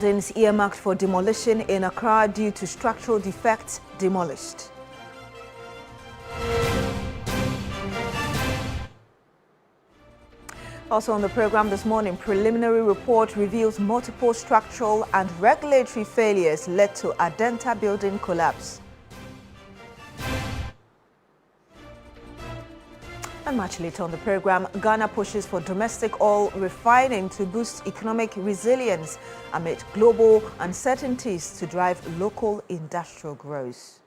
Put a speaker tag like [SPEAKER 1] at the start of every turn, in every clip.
[SPEAKER 1] Buildings earmarked for demolition in Accra due to structural defects demolished. Also on the program this morning, preliminary report reveals multiple structural and regulatory failures led to Adenta building collapse. And much later on the program, Ghana pushes for domestic oil refining to boost economic resilience amid global uncertainties to drive local industrial growth.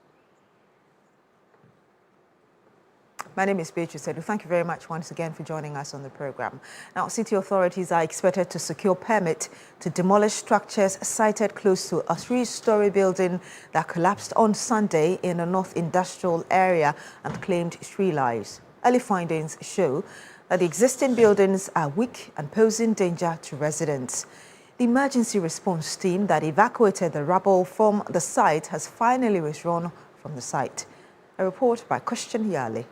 [SPEAKER 1] My name is Beatrice Edu. Thank you very much once again for joining us on the program. Now, city authorities are expected to secure permit to demolish structures sited close to a 3-story building that collapsed on Sunday in the North Industrial area and claimed 3 lives. Early findings show that the existing buildings are weak and posing danger to residents. The emergency response team that evacuated the rubble from the site has finally withdrawn from the site. A report by Christian Yale.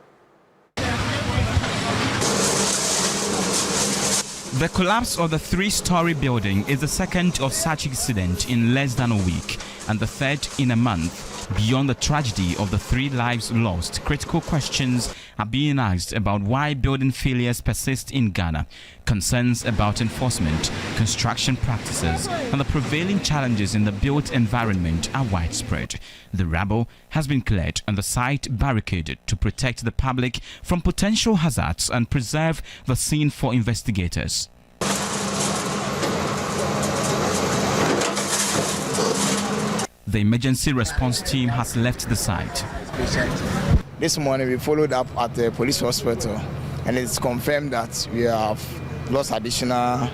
[SPEAKER 2] The collapse of the 3-story building is the second of such incident in less than a week and the third in a month. Beyond the tragedy of the 3 lives lost, critical questions are being asked about why building failures persist in Ghana. Concerns about enforcement, construction practices, and the prevailing challenges in the built environment are widespread. The rubble has been cleared and the site barricaded to protect the public from potential hazards and preserve the scene for investigators. The emergency response team has left the site.
[SPEAKER 3] This morning we followed up at the police hospital and it's confirmed that we have lost additional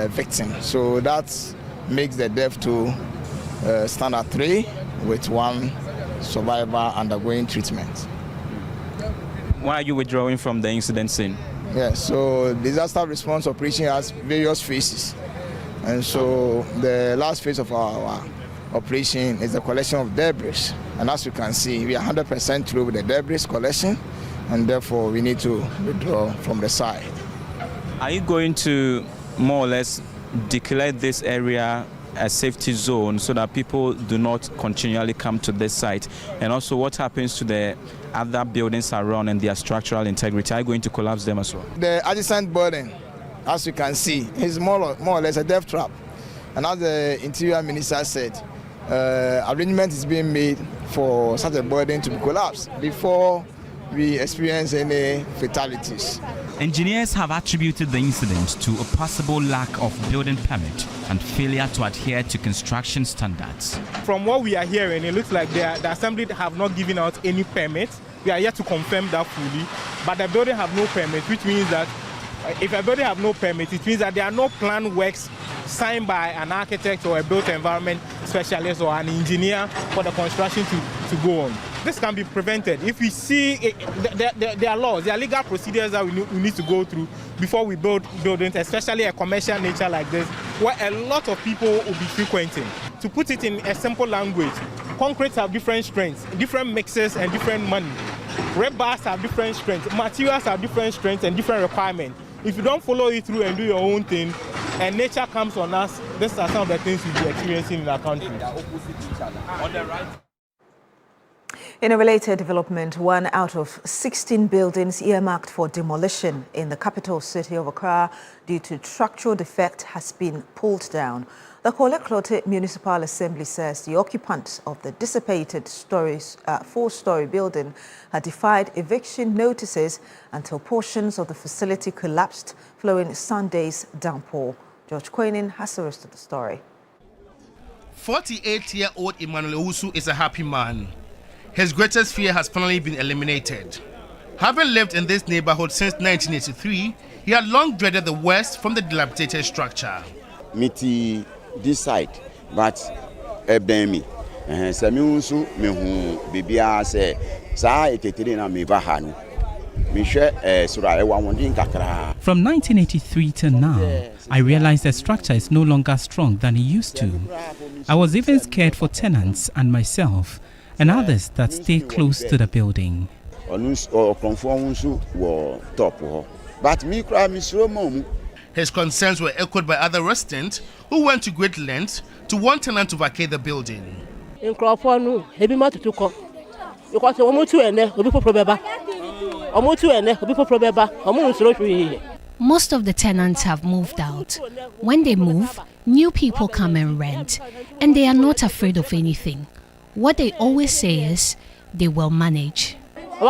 [SPEAKER 3] victims. So that makes the death to stand at 3 with 1 survivor undergoing treatment.
[SPEAKER 2] Why are you withdrawing from the incident scene?
[SPEAKER 3] Yes, so disaster response operation has various phases. And so the last phase of our operation is the collection of debris, and as you can see, we are 100% through with the debris collection, and therefore we need to withdraw from the site.
[SPEAKER 2] Are you going to more or less declare this area a safety zone so that people do not continually come to this site? And also, what happens to the other buildings around and their structural integrity? Are you going to collapse them as well?
[SPEAKER 3] The adjacent building, as you can see, is more or less a death trap, and as the Interior Minister said, arrangement is being made for such a building to be collapsed before we experience any fatalities.
[SPEAKER 2] Engineers have attributed the incident to a possible lack of building permit and failure to adhere to construction standards.
[SPEAKER 4] From what we are hearing, it looks like the assembly have not given out any permit. We are yet to confirm that fully, but the building have no permit, which means that if a building have no permit, it means that there are no planned works signed by an architect or a built environment specialist or an engineer for the construction to go on. This can be prevented if we see there are laws, there are legal procedures that we need to go through before we build buildings, especially a commercial nature like this, where a lot of people will be frequenting. To put it in a simple language, concretes have different strengths, different mixes and different money. Rebars have different strengths, materials have different strengths and different requirements. If you don't follow it through and do your own thing, and nature comes on us, these are some of the things we'll be experiencing in our country.
[SPEAKER 1] In a related development, 1 out of 16 buildings earmarked for demolition in the capital city of Accra due to structural defect has been pulled down. The Koleklote Municipal Assembly says the occupants of the dissipated 4-story building had defied eviction notices until portions of the facility collapsed following Sunday's downpour. George Quainin has the rest of the story.
[SPEAKER 5] 48-year-old Emmanuel Owusu is a happy man. His greatest fear has finally been eliminated. Having lived in this neighborhood since 1983, he had long dreaded the worst from the dilapidated structure.
[SPEAKER 6] Miti this side, but ebemi. Samiusu mehu bibia se sa etetiri na mebahanu.
[SPEAKER 7] From 1983 to now, I realized the structure is no longer strong than it used to. I was even scared for tenants and myself and others that stay close to the building.
[SPEAKER 6] But me cry
[SPEAKER 5] His concerns were echoed by other residents who went to great lengths to want tenant to vacate the building.
[SPEAKER 8] Most of the tenants have moved out. When they move, new people come and rent, and they are not afraid of anything. What they always say is they will manage. We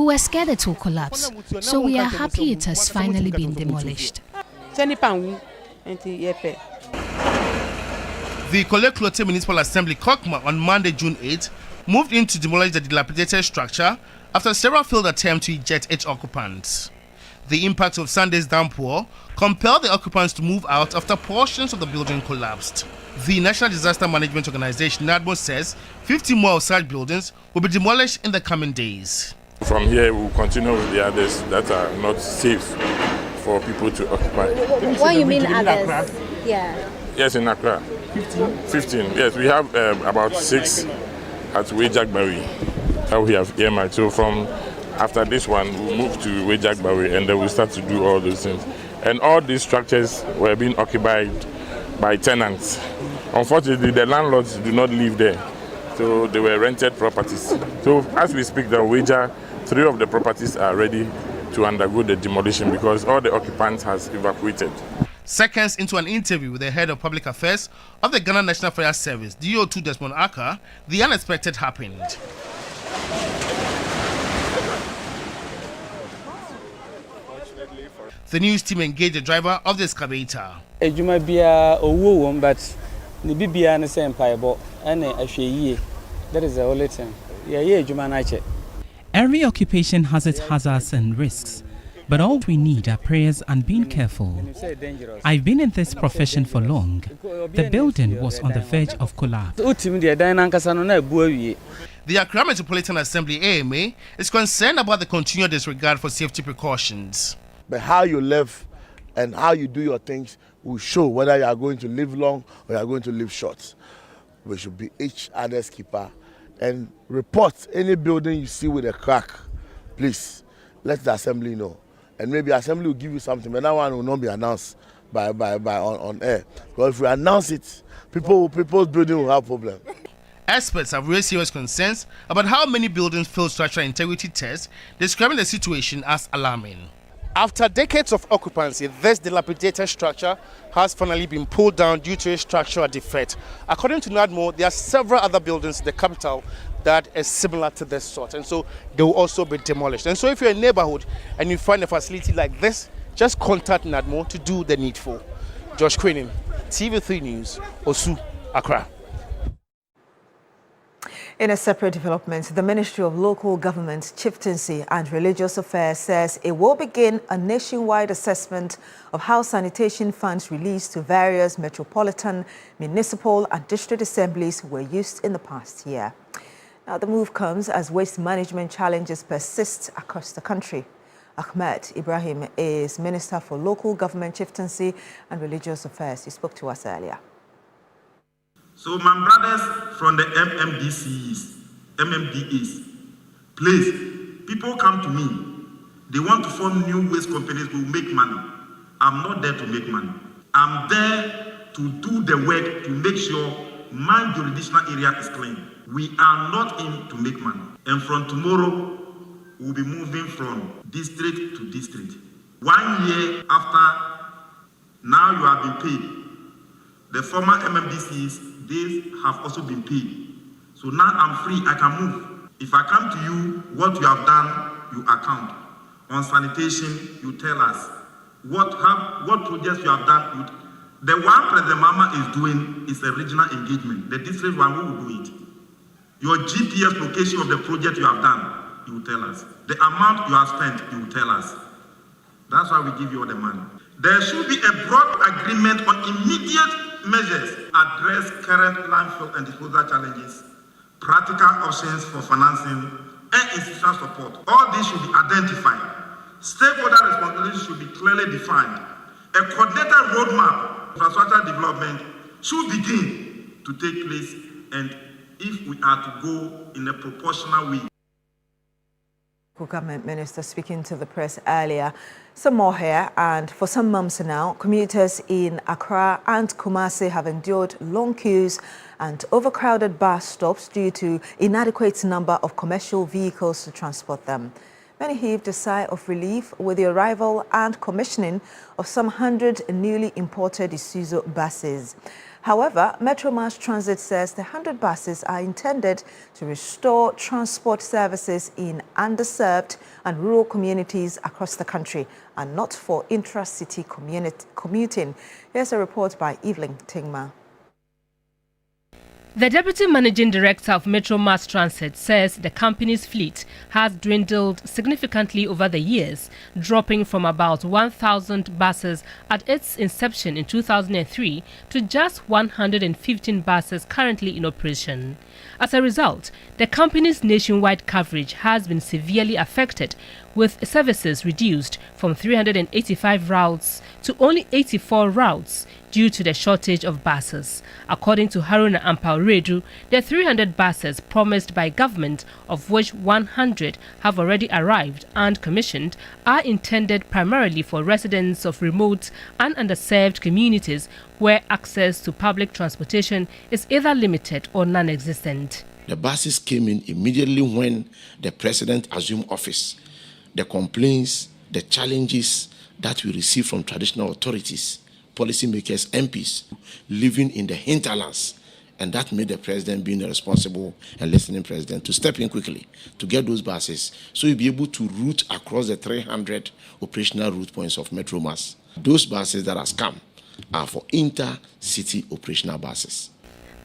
[SPEAKER 8] were scared it will collapse, so we are happy it has finally been demolished.
[SPEAKER 5] The Kole Klote Municipal Assembly Kokma on Monday, June 8, moved in to demolish the dilapidated structure after several failed attempts to eject its occupants. The impact of Sunday's downpour compelled the occupants to move out after portions of the building collapsed. The National Disaster Management Organization, NADMO, says 50 more of such buildings will be demolished in the coming days.
[SPEAKER 9] From here, we'll continue with the others that are not safe for people to occupy.
[SPEAKER 10] What you mean others? Yeah.
[SPEAKER 9] Yes, in Accra. 15. Yes, we have about 6 at Wejagbari that we have earmarked. So from after this one, we'll move to Wejagbari and then we'll start to do all those things. And all these structures were being occupied by tenants. Unfortunately, the landlords do not live there. So they were rented properties. So as we speak, the Weja, 3 of the properties are ready to undergo the demolition because all the occupants has evacuated.
[SPEAKER 5] Seconds into an interview with the head of public affairs of the Ghana National Fire Service, DO2 Desmond Aka, the unexpected happened. The news team engaged the driver of the excavator.
[SPEAKER 11] That is the only thing.
[SPEAKER 7] Every occupation has its hazards and risks, but all we need are prayers and being careful. I've been in this profession for long. The building was on the verge of collapse.
[SPEAKER 5] The Accra Metropolitan Assembly AMA is concerned about the continued disregard for safety precautions.
[SPEAKER 12] But how you live and how you do your things will show whether you are going to live long or you are going to live short. We should be each other's keeper and report any building you see with a crack. Please let the assembly know. And maybe assembly will give you something, but that one will not be announced by on air. Because if we announce it, people's building will have problems.
[SPEAKER 5] Experts have raised serious concerns about how many buildings failed structural integrity tests, describing the situation as alarming. After decades of occupancy, this dilapidated structure has finally been pulled down due to a structural defect. According to NADMO, there are several other buildings in the capital that is similar to this sort, and so they will also be demolished. And so if you're in a neighborhood and you find a facility like this, just contact NADMO to do the needful. Josh Queenan, TV3 News, Osu, Accra.
[SPEAKER 1] In a separate development, the Ministry of Local Government, Chieftaincy and Religious Affairs says it will begin a nationwide assessment of how sanitation funds released to various metropolitan, municipal and district assemblies were used in the past year. Now, the move comes as waste management challenges persist across the country. Ahmed Ibrahim is Minister for Local Government, Chieftaincy and Religious Affairs. He spoke to us earlier.
[SPEAKER 13] So my brothers from the MMDAs, please, people come to me. They want to form new waste companies to make money. I'm not there to make money. I'm there to do the work to make sure my jurisdictional area is clean. We are not in to make money. And from tomorrow, we'll be moving from district to district. 1 year after, now you have been paid. The former MMDCs, they have also been paid. So now I'm free, I can move. If I come to you, what you have done, you account. On sanitation, you tell us. What projects you have done. The one President Mama is doing is a regional engagement. The district one, who will do it? Your GPS location of the project you have done, you will tell us. The amount you have spent, you will tell us. That's why we give you all the money. There should be a broad agreement on immediate measures address current landfill and disposal challenges, practical options for financing, and institutional support. All these should be identified. Stakeholder responsibilities should be clearly defined. A coordinated roadmap for infrastructure development should begin to take place, and if we are to go in a proportional way.
[SPEAKER 1] Government Minister speaking to the press earlier. Some more here, and for some months now, commuters in Accra and Kumasi have endured long queues and overcrowded bus stops due to inadequate number of commercial vehicles to transport them. Many heaved a sigh of relief with the arrival and commissioning of some 100 newly imported Isuzu buses. However, Metro Mass Transit says the 100 buses are intended to restore transport services in underserved and rural communities across the country and not for intra-city commuting. Here's a report by Evelyn Tingma.
[SPEAKER 14] The Deputy Managing Director of Metro Mass Transit says the company's fleet has dwindled significantly over the years, dropping from about 1,000 buses at its inception in 2003 to just 115 buses currently in operation. As a result, the company's nationwide coverage has been severely affected, with services reduced from 385 routes to only 84 routes due to the shortage of buses. According to Haruna Ampauredu, the 300 buses promised by government, of which 100 have already arrived and commissioned, are intended primarily for residents of remote and underserved communities where access to public transportation is either limited or non-existent.
[SPEAKER 15] The buses came in immediately when the president assumed office. The complaints, the challenges that we receive from traditional authorities, policymakers, MPs, living in the hinterlands, and that made the president, being a responsible and listening president, to step in quickly to get those buses so he'll be able to route across the 300 operational route points of Metro Mass. Those buses that has come are for inter-city operational buses.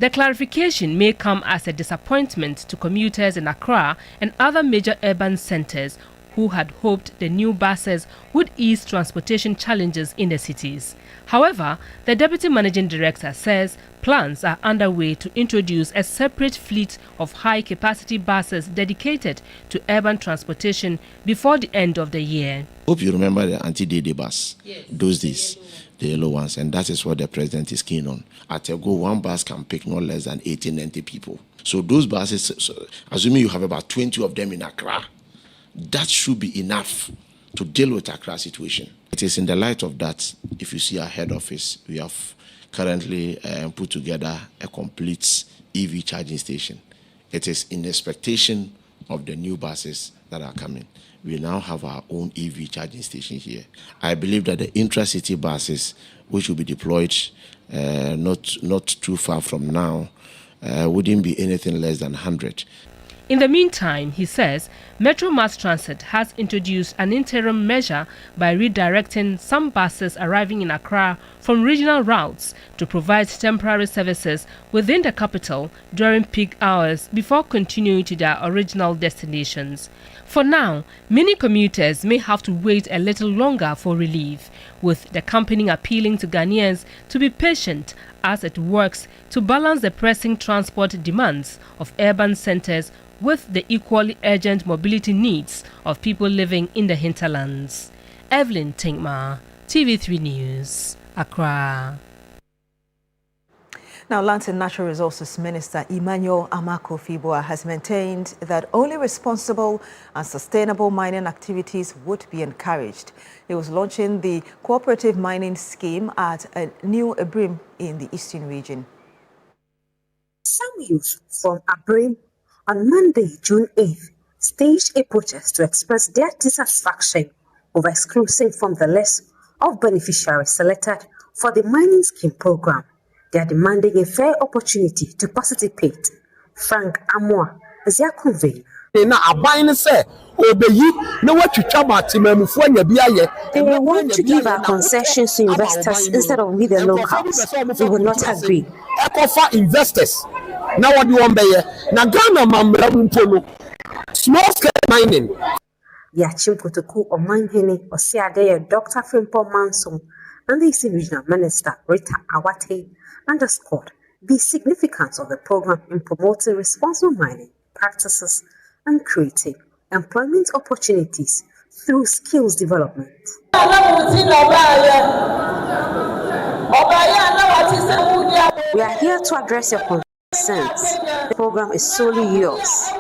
[SPEAKER 14] The clarification may come as a disappointment to commuters in Accra and other major urban centers who had hoped the new buses would ease transportation challenges in the cities. However, the Deputy Managing Director says plans are underway to introduce a separate fleet of high-capacity buses dedicated to urban transportation before the end of the year.
[SPEAKER 15] Hope you remember the anti-day bus, yes. Those days, the yellow ones, and that is what the president is keen on. At a go, one bus can pick no less than 80-90 people. So those buses, assuming you have about 20 of them in Accra, that should be enough to deal with Accra situation. It is in the light of that, if you see our head office, we have currently put together a complete EV charging station. It is in expectation of the new buses that are coming. We now have our own EV charging station here. I believe that the intra-city buses, which will be deployed not too far from now, wouldn't be anything less than 100.
[SPEAKER 14] In the meantime, he says, Metro Mass Transit has introduced an interim measure by redirecting some buses arriving in Accra from regional routes to provide temporary services within the capital during peak hours before continuing to their original destinations. For now, many commuters may have to wait a little longer for relief, with the company appealing to Ghanaians to be patient as it works to balance the pressing transport demands of urban centers with the equally urgent mobility needs of people living in the hinterlands. Evelyn Tingma, TV3 News, Accra.
[SPEAKER 1] Now, Land and Natural Resources Minister Emmanuel Amako-Fiboa has maintained that only responsible and sustainable mining activities would be encouraged. He was launching the cooperative mining scheme at a new Abrim in the Eastern region.
[SPEAKER 16] Some youth from Abrim on Monday, June 8th, staged a protest to express their dissatisfaction over exclusion from the list of beneficiaries selected for the mining scheme program. They are demanding a fair opportunity to participate. Frank Amoa is their convener. They want to give our concessions to investors instead of we the locals. We will not agree.
[SPEAKER 17] Investors. Now what do you want na Ghana mamra small scale mining.
[SPEAKER 16] Yachim Kotoku Omanhene Osiade Dr. Frimpong Manson and the Eastern Regional Minister Rita Awate underscored the significance of the program in promoting responsible mining practices and creating employment opportunities through skills development. We are here to address your concerns cents. The program is solely yours.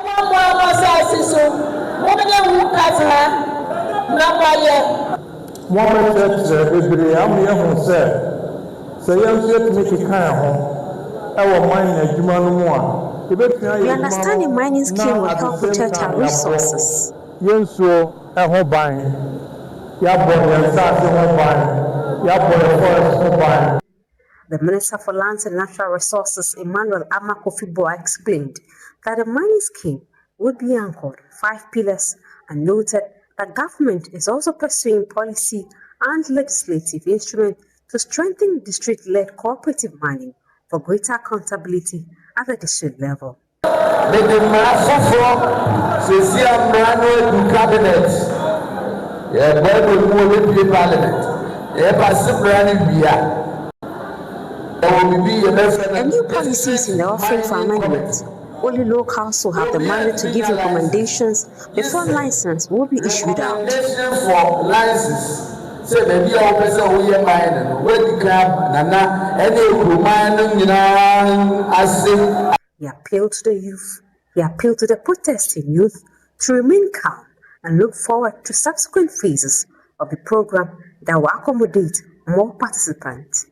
[SPEAKER 16] We understand the mining scheme will help protect our resources. The Minister for Lands and Natural Resources, Emmanuel Amakofi-Boa, explained that the mining scheme would be anchored on 5 pillars and noted that government is also pursuing policy and legislative instruments to strengthen district-led cooperative mining for greater accountability at the district level. A new policy is in the offering for amendment. Only locals will have the mandate to give recommendations before license will be issued out. He appealed to the youth. He appealed to the protesting youth to remain calm and look forward to subsequent phases of the program that will accommodate more participants.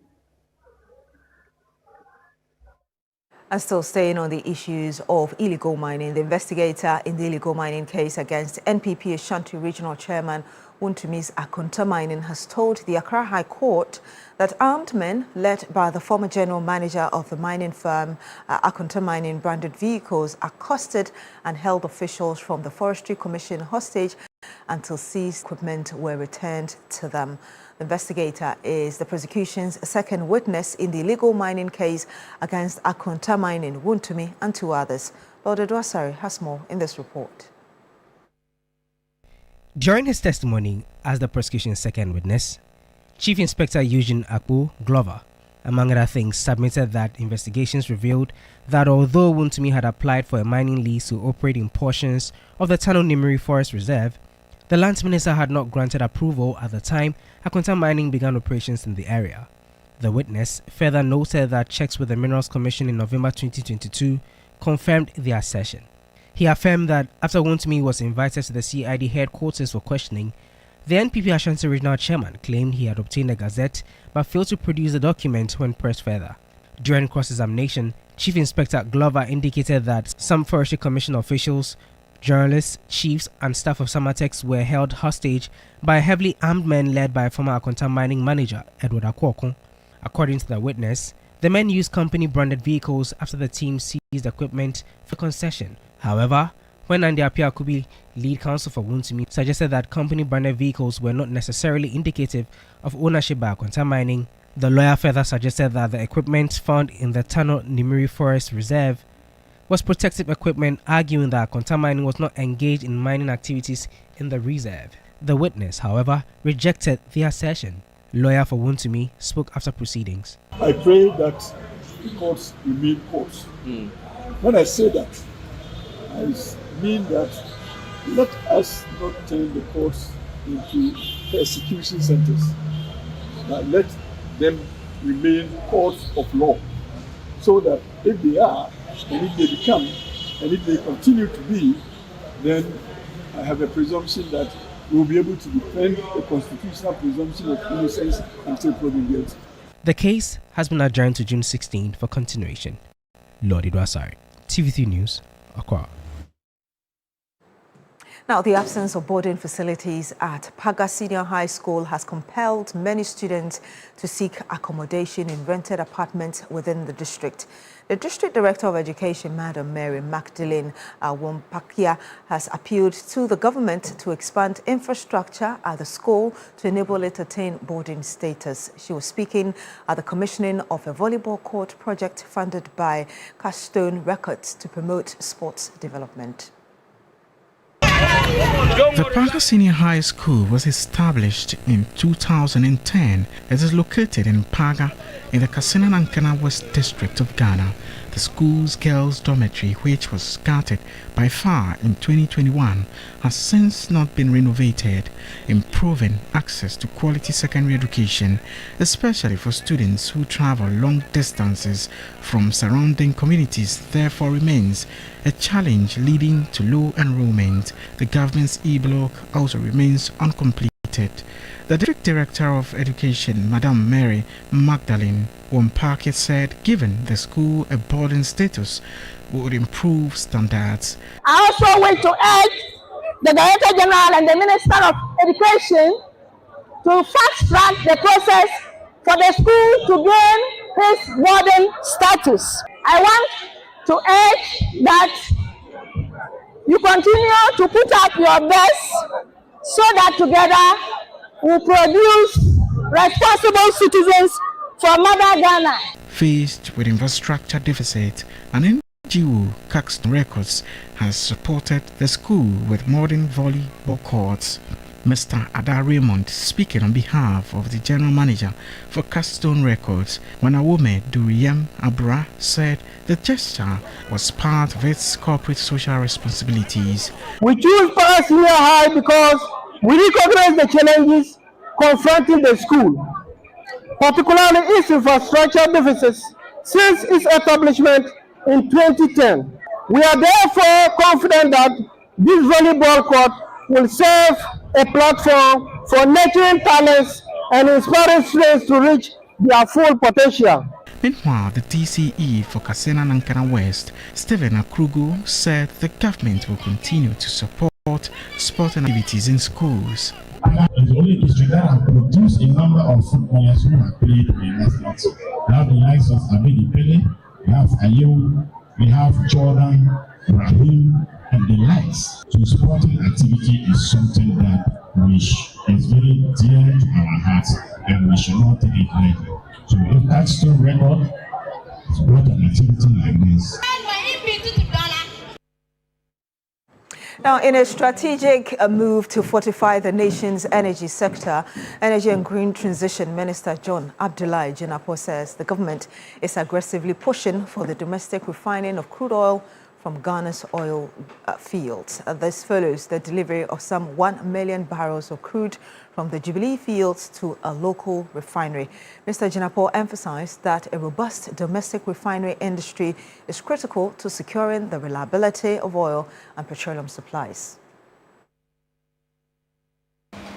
[SPEAKER 1] And still staying on the issues of illegal mining, the investigator in the illegal mining case against NPP Ashanti Regional Chairman Wuntumi's Akunta Mining has told the Accra High Court that armed men led by the former general manager of the mining firm Akunta Mining branded vehicles accosted and held officials from the Forestry Commission hostage until seized equipment were returned to them. The investigator is the prosecution's second witness in the illegal mining case against Akunta Mining, Wuntumi, and 2 others. Lord Edwasari has more in this report.
[SPEAKER 18] During his testimony as the prosecution's second witness, Chief Inspector Eugene Akpo Glover, among other things, submitted that investigations revealed that although Wuntumi had applied for a mining lease to operate in portions of the Tano Nimiri Forest Reserve, the Lands Minister had not granted approval at the time Akunta Mining began operations in the area. The witness further noted that checks with the Minerals Commission in November 2022 confirmed the assertion. He affirmed that after Wuntumi was invited to the CID headquarters for questioning, the NPP Ashanti Regional Chairman claimed he had obtained a gazette but failed to produce the document when pressed further. During cross-examination, Chief Inspector Glover indicated that some Forestry Commission officials, journalists, chiefs, and staff of Samatex were held hostage by heavily armed men led by former Akunta Mining manager Edward Akwokon. According to the witness, the men used company-branded vehicles after the team seized equipment for concession. However, when Nandi Apia Akubi, lead counsel for Wuntumi, suggested that company-branded vehicles were not necessarily indicative of ownership by Akunta Mining, the lawyer further suggested that the equipment found in the Tano Nimiri Forest Reserve was protective equipment, arguing that Akunta Mining was not engaged in mining activities in the reserve. The witness, however, rejected the assertion. Lawyer for Wuntumi spoke after proceedings.
[SPEAKER 19] I pray that the courts remain courts. When I say that, I mean that let us not turn the courts into persecution centers, but let them remain courts of law, so that if they are, and if they become, and if they continue to be, then I have a presumption that we will be able to defend the constitutional presumption of innocence until proven guilty.
[SPEAKER 18] The case has been adjourned to June 16 for continuation. Lord Idwasari, TV3 News, Accra.
[SPEAKER 1] Now, the absence of boarding facilities at Paga Senior High School has compelled many students to seek accommodation in rented apartments within the district. The District Director of Education, Madam Mary Magdalene Wompakia, has appealed to the government to expand infrastructure at the school to enable it to attain boarding status. She was speaking at the commissioning of a volleyball court project funded by Cashstone Records to promote sports development.
[SPEAKER 20] The Paga Senior High School was established in 2010. It is located in Paga in the Kassina Nankana West District of Ghana. The school's girls' dormitory, which was scattered by fire in 2021, has since not been renovated, improving access to quality secondary education, especially for students who travel long distances from surrounding communities, therefore remains a challenge leading to low enrollment. The government's e-block also remains uncompleted. The District Director of Education, Madam Mary Magdalene Wompake, said given the school a boarding status would improve standards.
[SPEAKER 17] I also want to urge the Director General and the Minister of Education to fast-track the process for the school to gain its boarding status. I want to urge that you continue to put up your best so that together we produce responsible citizens for Mother Ghana.
[SPEAKER 20] Faced with infrastructure deficit, an NGO, Caxton Records, has supported the school with modern volleyball courts. Mr. Ada Raymond, speaking on behalf of the General Manager for Caxton Records, Wanawome Duriyem Abra, said the gesture was part of its corporate social responsibilities.
[SPEAKER 17] We choose Para Senior High because we recognize the challenges confronting the school, particularly its infrastructure deficits since its establishment in 2010. We are therefore confident that this volleyball court will serve a platform for nurturing talents and inspiring students to reach their full potential.
[SPEAKER 20] Meanwhile, the DCE for Kasena Nankana West, Stephen Akrugu, said the government will continue to support sporting activities in schools.
[SPEAKER 21] It's only district that have produced a number of footballers who have played in the states. We have the likes of Abedi Pele, we have Ayew, we have Jordan, Rahim, and the likes. So sporting activity is something that is very dear to our hearts, and we should not take it lightly. So if that's still record, sport an activity like this.
[SPEAKER 1] Now, in a strategic move to fortify the nation's energy sector, Energy and Green Transition Minister John Abdullahi Jinapor says the government is aggressively pushing for the domestic refining of crude oil from Ghana's oil fields. This follows the delivery of some 1 million barrels of crude from the Jubilee fields to a local refinery. Mr. Jinapor emphasized that a robust domestic refinery industry is critical to securing the reliability of oil and petroleum supplies.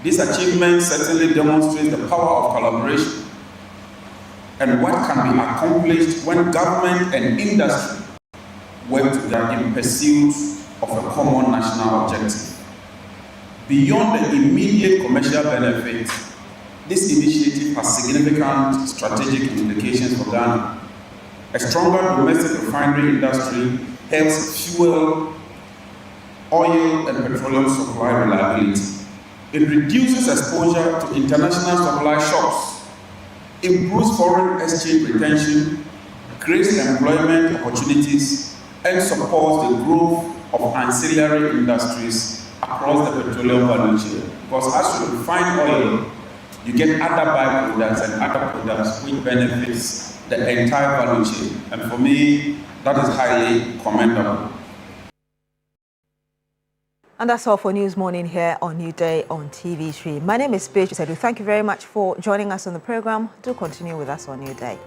[SPEAKER 22] This achievement certainly demonstrates the power of collaboration and what can be accomplished when government and industry work together in pursuit of a common national objective. Beyond the immediate commercial benefits, this initiative has significant strategic implications for Ghana. A stronger domestic refinery industry helps fuel oil and petroleum supply reliability. It reduces exposure to international supply shocks, improves foreign exchange retention, creates employment opportunities, and supports the growth of ancillary industries across the petroleum value chain. Because as you refine oil, you get other byproducts and other products which benefits the entire value chain. And for me, that is highly commendable.
[SPEAKER 1] And that's all for News Morning here on New Day on TV3. My name is Paige Sedu. Thank you very much for joining us on the program. Do continue with us on New Day.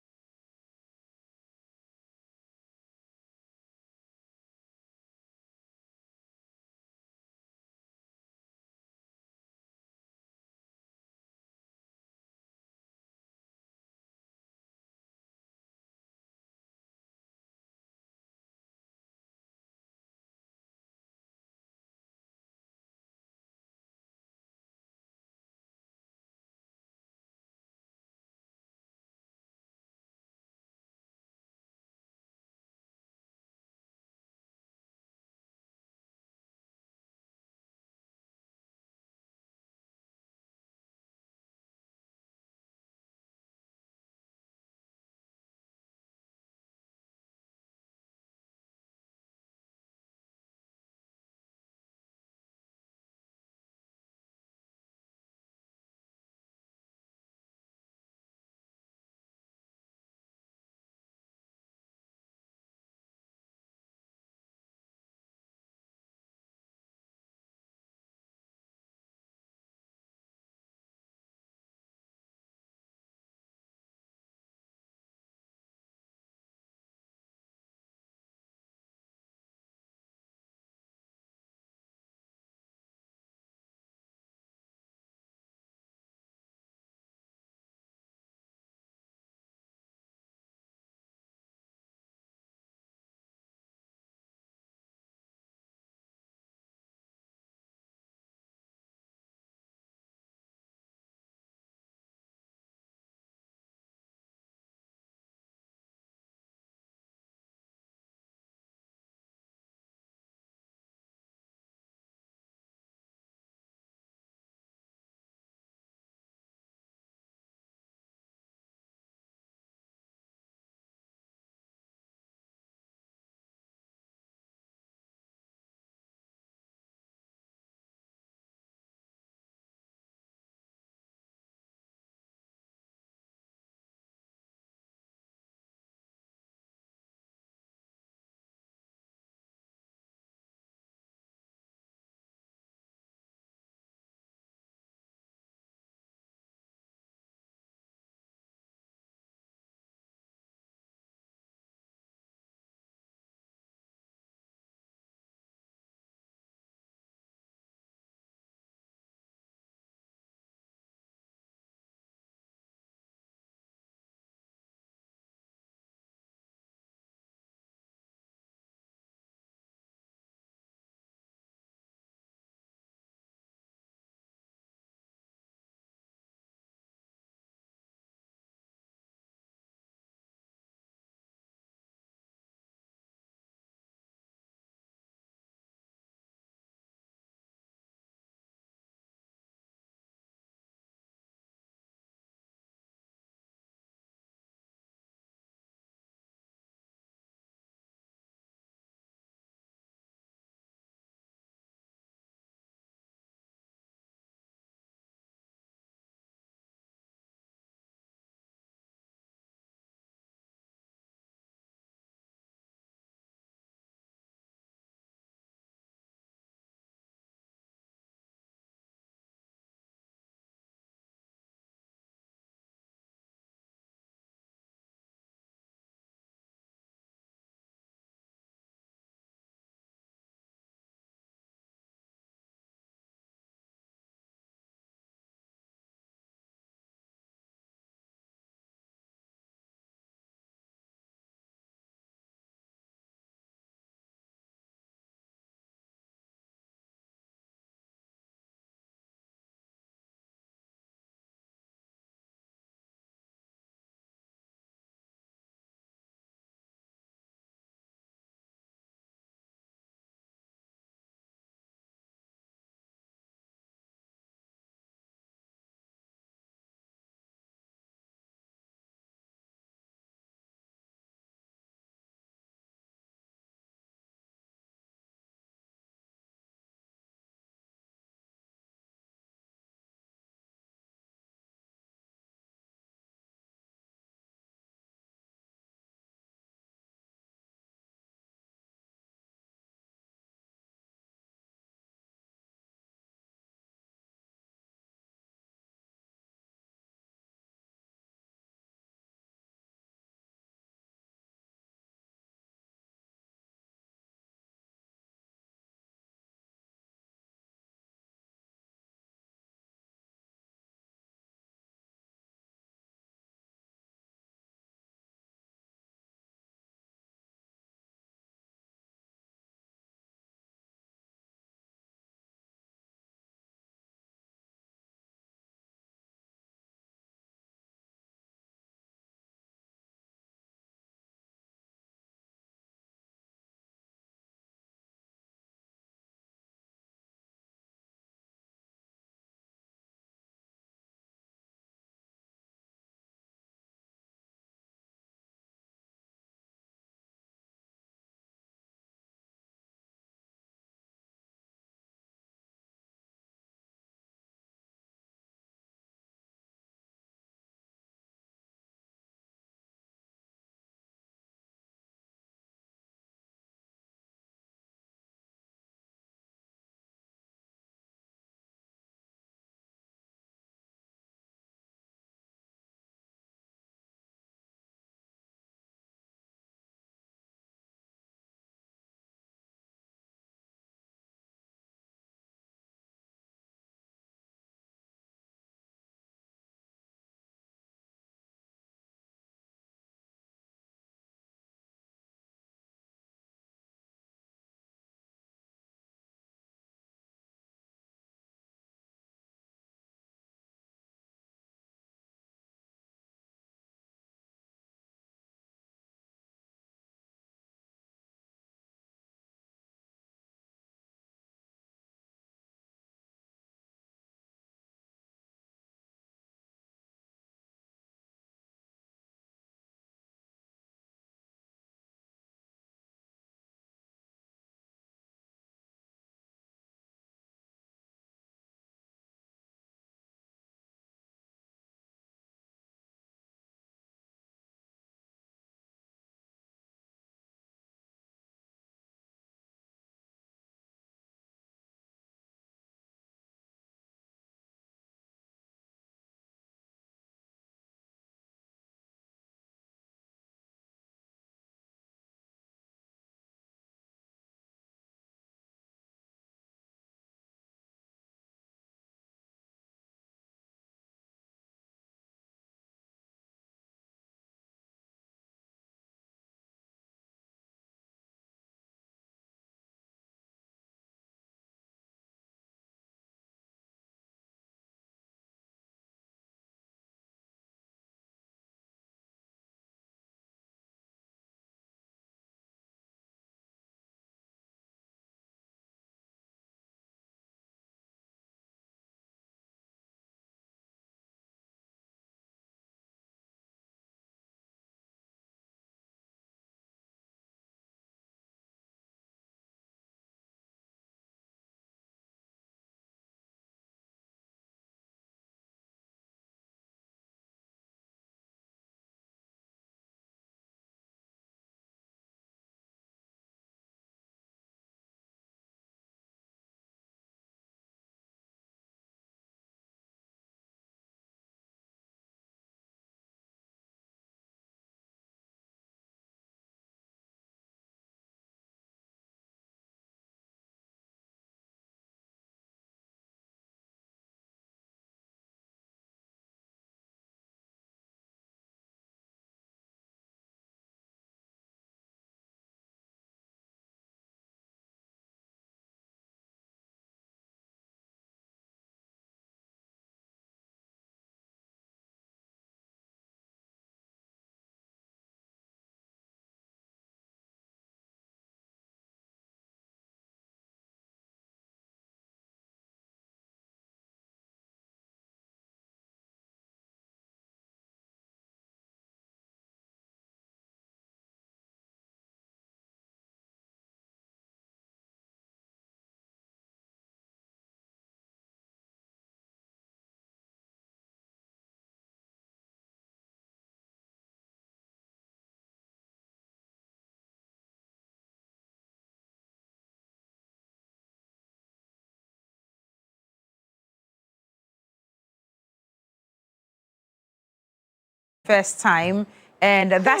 [SPEAKER 2] first time. And that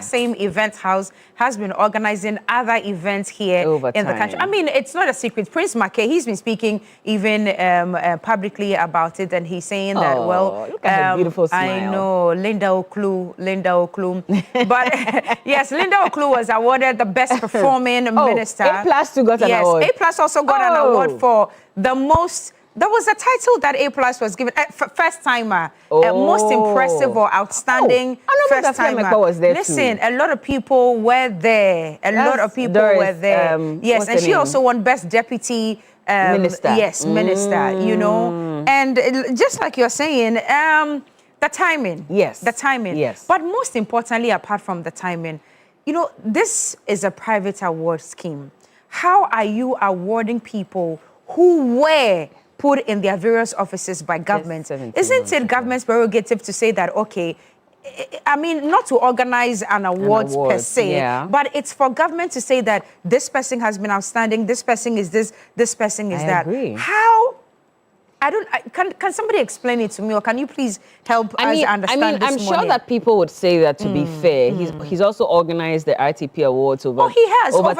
[SPEAKER 2] same event house has been organizing other events here in the country. I mean, it's not a secret. Prince Mackay, he's been speaking even publicly about it, and he's saying that, well,
[SPEAKER 3] look at her beautiful smile.
[SPEAKER 2] I know, Linda Oklu. But yes, Linda Oklu was awarded the best performing minister.
[SPEAKER 3] A+ too got an award.
[SPEAKER 2] Yes, A+ also got an award for the most. There was a title that A+ was given, first timer, most impressive or outstanding first timer. Listen, a lot of people were there. A lot of people were there. Yes, and she also won best deputy
[SPEAKER 3] minister.
[SPEAKER 2] Yes, minister, you know. And just like you're saying, the timing.
[SPEAKER 3] Yes.
[SPEAKER 2] The timing.
[SPEAKER 3] Yes.
[SPEAKER 2] But most importantly, apart from the timing, you know, this is a private award scheme. How are you awarding people who were put in their various offices by government? Isn't it government's prerogative to say that, okay, I mean, not to organize an award per se, but it's for government to say that this person has been outstanding, this person is this person is that.
[SPEAKER 3] Agree.
[SPEAKER 2] How? Can somebody explain it to me, or can you please help us understand this
[SPEAKER 3] I'm sure that people would say that, to be fair, he's also organized the RTP Awards over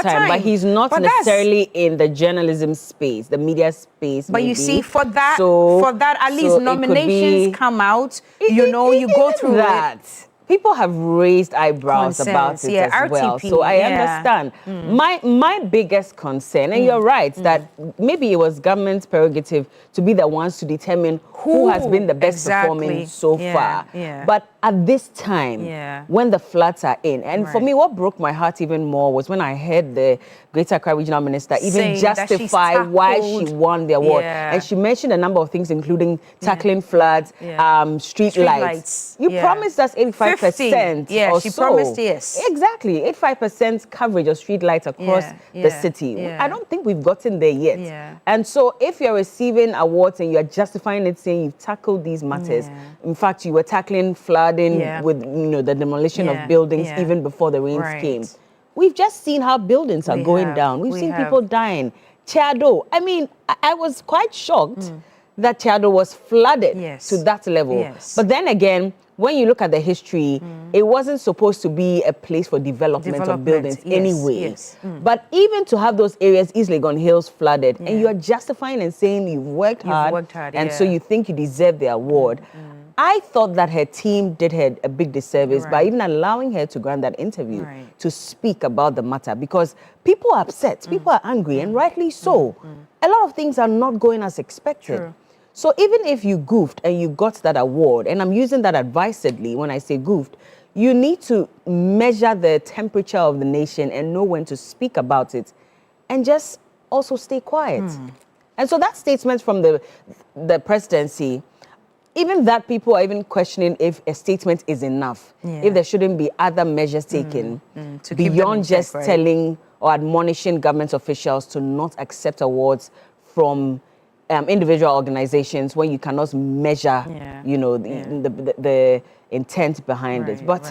[SPEAKER 3] time, but he's not necessarily in the journalism space, the media space.
[SPEAKER 2] But you see, for that, at least nominations come out. You know, you go through
[SPEAKER 3] that. People have raised eyebrows about it as well.
[SPEAKER 2] RTP,
[SPEAKER 3] so I understand. My biggest concern, and you're right, that maybe it was government's prerogative to be the ones to determine who has been the best performing so far. But at this time, when the floods are in, and for me, what broke my heart even more was when I heard the Greater Accra Regional Minister even justify why she won the award. And she mentioned a number of things, including tackling floods, street lights. You promised us 85%.
[SPEAKER 2] Yeah, she promised, yes.
[SPEAKER 3] Exactly, 85% coverage of street lights across the city. I don't think we've gotten there yet. And so if you're receiving awards and you're justifying it, saying you've tackled these matters, in fact, you were tackling flooding with the demolition of buildings even before the rains came. We've just seen how buildings are going down. We've seen people dying. Chado, I mean, I was quite shocked that Chado was flooded to that level. But then again, when you look at the history, it wasn't supposed to be a place for development of buildings anyway. But even to have those areas, East Legon Hills flooded, and you are justifying and saying you've worked hard, and so you think you deserve the award. I thought that her team did her a big disservice by even allowing her to grant that interview to speak about the matter, because people are upset, people are angry, and rightly so. A lot of things are not going as expected. So even if you goofed and you got that award, and I'm using that advisedly when I say goofed, you need to measure the temperature of the nation and know when to speak about it, and just also stay quiet. And so that statement from the presidency, even that people are even questioning if a statement is enough, if there shouldn't be other measures taken beyond just telling or admonishing government officials to not accept awards from individual organizations when you cannot measure, the intent behind it. But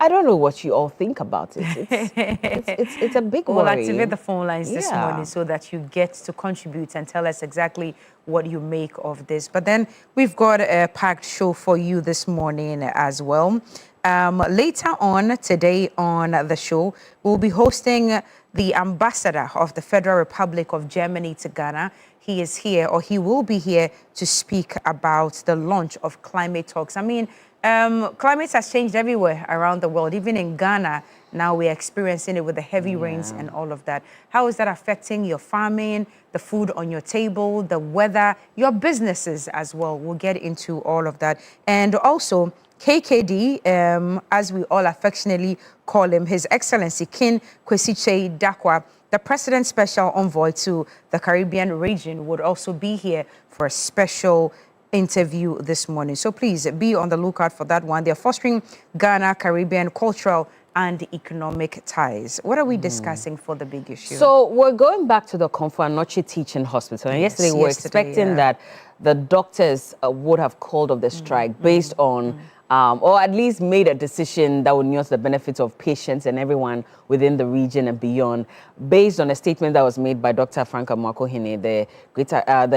[SPEAKER 3] I don't know what you all think about it. It's a big worry.
[SPEAKER 2] We'll activate the phone lines this morning so that you get to contribute and tell us exactly what you make of this. But then we've got a packed show for you this morning as well. Later on today on the show, we'll be hosting the ambassador of the Federal Republic of Germany to Ghana. He is here, or he will be here, to speak about the launch of climate talks. I mean, climate has changed everywhere around the world, even in Ghana. Now we're experiencing it with the heavy rains and all of that. How is that affecting your farming, the food on your table, the weather, your businesses as well? We'll get into all of that. And also, KKD, as we all affectionately call him, His Excellency King Kwesi Dakwa, the President's Special Envoy to the Caribbean region, would also be here for a special interview this morning. So please be on the lookout for that one. They're fostering Ghana-Caribbean cultural and economic ties. What are we discussing for the big issue?
[SPEAKER 3] So we're going back to the Komfo Anokye Teaching Hospital. And yesterday we were expecting that the doctors would have called off the strike based on, or at least made a decision that would nurse the benefits of patients and everyone within the region and beyond, based on a statement that was made by Dr. Franka Makohene, the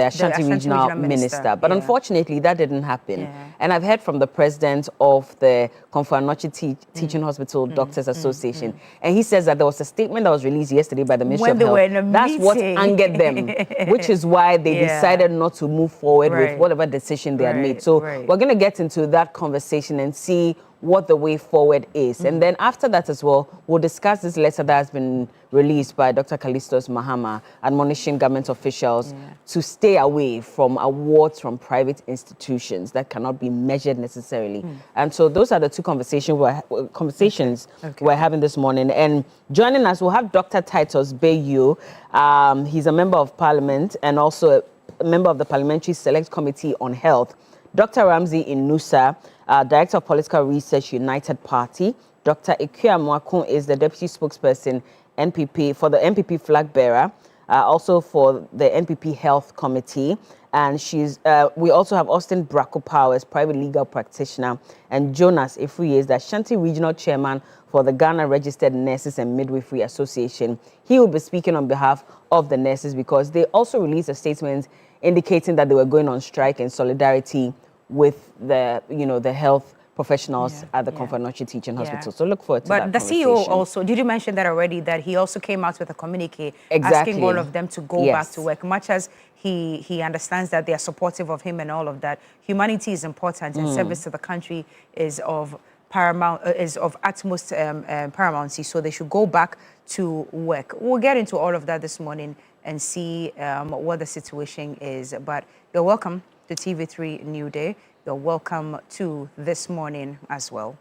[SPEAKER 3] Ashanti Regional Minister. But unfortunately, that didn't happen. And I've heard from the president of the Komfo-Anokye Teaching Hospital Doctors Association, and he says that there was a statement that was released yesterday by the Ministry of Health. That's what angered them, which is why they decided not to move forward with whatever decision they had made. So we're going to get into that conversation and see what the way forward is. And then after that as well, we'll discuss this letter that has been released by Dr. Callistus Mahama, admonishing government officials to stay away from awards from private institutions that cannot be measured necessarily. And so those are the two conversations we're having this morning. And joining us, we'll have Dr. Titus Bayu. He's a member of Parliament and also a member of the Parliamentary Select Committee on Health. Dr. Ramsey Inusa, Director of Political Research, United Party. Dr. Ikea Mwakun is the Deputy Spokesperson NPP for the NPP flag bearer, also for the NPP Health Committee. And we also have Austin Bracco Powers, private legal practitioner, and Jonas Ifui is the Ashanti Regional Chairman for the Ghana Registered Nurses and Midwifery Association. He will be speaking on behalf of the nurses because they also released a statement indicating that they were going on strike in solidarity with the health professionals at the Komfo-Anokye Teaching Hospital. So look forward to that conversation.
[SPEAKER 2] But the CEO also, did you mention that already, that he also came out with a communique asking all of them to go back to work, much as he understands that they are supportive of him and all of that. Humanity is important and service to the country is of utmost paramountcy, so they should go back to work. We'll get into all of that this morning and see what the situation is. But you're welcome to TV3 Newday. You're welcome to This Morning as well.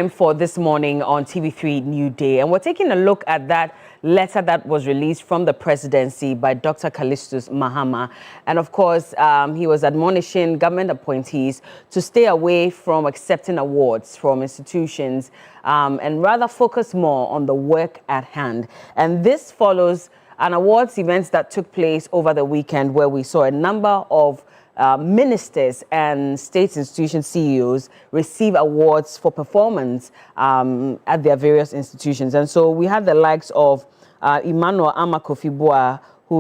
[SPEAKER 3] For This Morning on TV3 Newday, and we're taking a look at that letter that was released from the presidency by Dr. Callistus Mahama. And of course, he was admonishing government appointees to stay away from accepting awards from institutions and rather focus more on the work at hand. And this follows an awards event that took place over the weekend where we saw a number of ministers and state institution CEOs receive awards for performance at their various institutions. And so we had the likes of Emmanuel Amakofi-Boa, who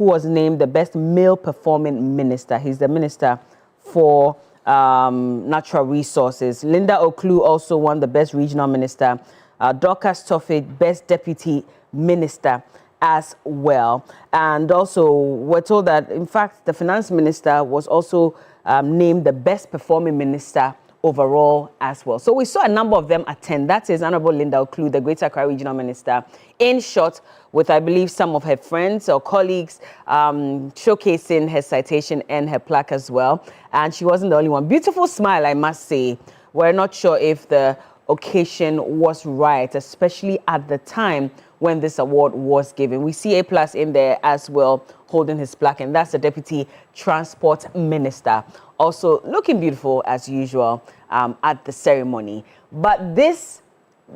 [SPEAKER 3] was named the best male performing minister. He's the minister for natural resources. Linda Oklu also won the best regional minister. Dorcas Toffe, best deputy minister as well. And also we're told that, in fact, the finance minister was also named the best performing minister overall as well. So we saw a number of them attend. That is Honorable Linda Oklu, the Greater Accra Regional Minister, in short, with, I believe, some of her friends or colleagues showcasing her citation and her plaque as well. And she wasn't the only one. Beautiful smile, I must say. We're not sure if the occasion was right, especially at the time when this award was given. We see A+ in there as well, holding his plaque, and that's the Deputy Transport Minister, also looking beautiful as usual at the ceremony. But this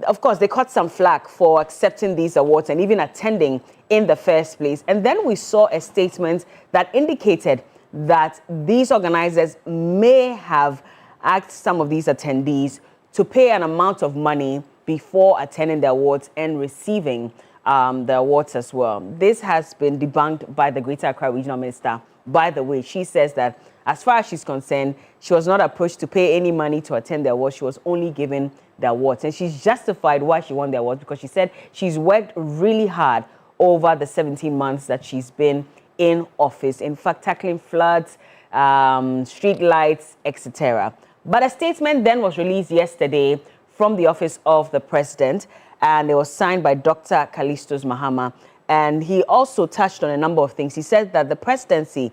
[SPEAKER 3] of course, they caught some flack for accepting these awards and even attending in the first place. And then we saw a statement that indicated that these organizers may have asked some of these attendees to pay an amount of money before attending the awards and receiving the awards as well. This has been debunked by the Greater Accra Regional Minister. By the way, she says that as far as she's concerned, she was not approached to pay any money to attend the awards. She was only given the awards. And she's justified why she won the awards because she said she's worked really hard over the 17 months that she's been in office. In fact, tackling floods, street lights, etc. But a statement then was released yesterday from the office of the president, and it was signed by Dr. Callistus Mahama. And he also touched on a number of things. He said that the presidency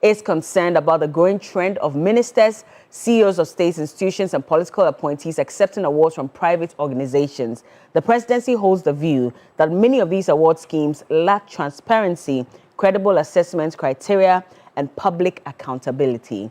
[SPEAKER 3] is concerned about the growing trend of ministers, CEOs of state institutions, and political appointees accepting awards from private organizations. The presidency holds the view that many of these award schemes lack transparency, credible assessment criteria, and public accountability.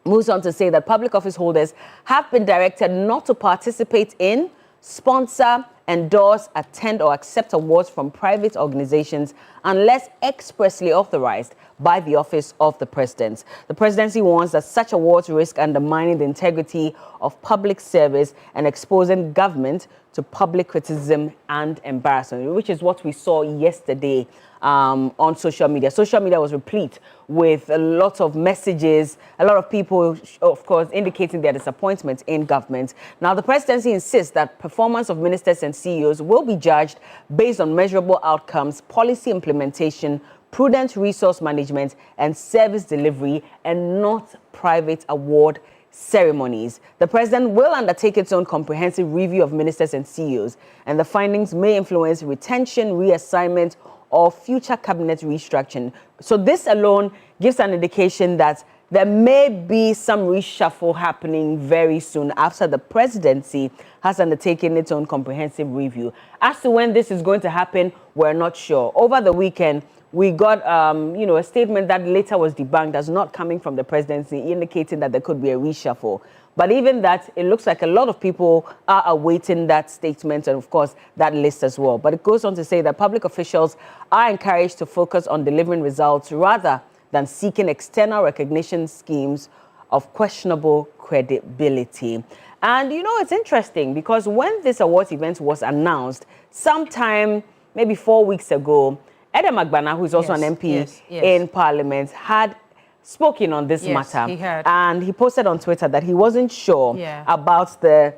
[SPEAKER 3] Moves on to say that public office holders have been directed not to participate in, sponsor, endorse, attend, or accept awards from private organizations unless expressly authorized by the office of the president. The presidency warns that such awards risk undermining the integrity of public service and exposing government to public criticism and embarrassment, which is what we saw yesterday on social media. Social media was replete with a lot of messages, a lot of people, of course, indicating their disappointment in government. Now, the presidency insists that performance of ministers and CEOs will be judged based on measurable outcomes, policy implementation, prudent resource management, and service delivery, and not private award ceremonies. The president will undertake its own comprehensive review of ministers and CEOs, and the findings may influence retention, reassignment, or future cabinet restructuring. So this alone gives an indication that there may be some reshuffle happening very soon after the presidency has undertaken its own comprehensive review. As to when this is going to happen, we're not sure. Over the weekend, we got, a statement that later was debunked as not coming from the presidency, indicating that there could be a reshuffle. But even that, it looks like a lot of people are awaiting that statement and, of course, that list as well. But it goes on to say that public officials are encouraged to focus on delivering results rather than seeking external recognition schemes of questionable credibility. And, it's interesting because when this awards event was announced, sometime maybe 4 weeks ago, Edem Agbana, who is also an MP in Parliament, had spoken on this matter.
[SPEAKER 2] He had.
[SPEAKER 3] And he posted on Twitter that he wasn't sure about the,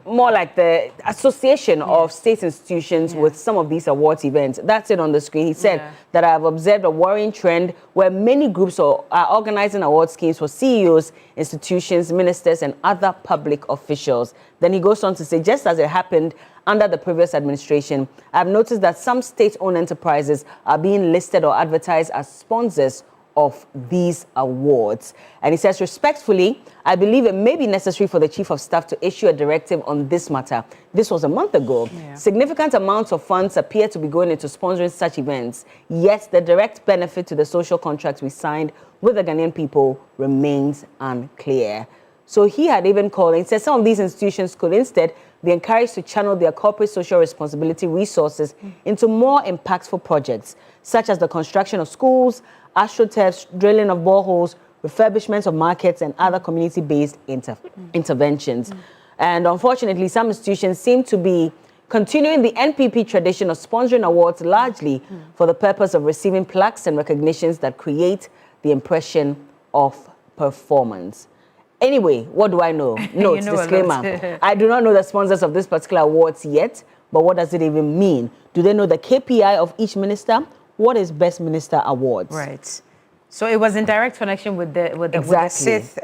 [SPEAKER 3] more like the association of state institutions with some of these awards events. That's it on the screen. He said that I have observed a worrying trend where many groups are organizing award schemes for CEOs, institutions, ministers, and other public officials. Then he goes on to say, just as it happened under the previous administration, I've noticed that some state-owned enterprises are being listed or advertised as sponsors of these awards. And he says, respectfully, I believe it may be necessary for the Chief of Staff to issue a directive on this matter. This was a month ago. Significant amounts of funds appear to be going into sponsoring such events, yet the direct benefit to the social contracts we signed with the Ghanaian people remains unclear. So he had even called and said some of these institutions could instead be encouraged to channel their corporate social responsibility resources into more impactful projects, such as the construction of schools, astroturfs, drilling of boreholes, refurbishments of markets, and other community-based interventions. And unfortunately, some institutions seem to be continuing the NPP tradition of sponsoring awards largely for the purpose of receiving plaques and recognitions that create the impression of performance. Anyway, what do I know? No, it's disclaimer. I do not know the sponsors of this particular awards yet, but what does it even mean? Do they know the KPI of each minister? What is Best Minister Awards?
[SPEAKER 2] Right. So it was in direct connection with the SITH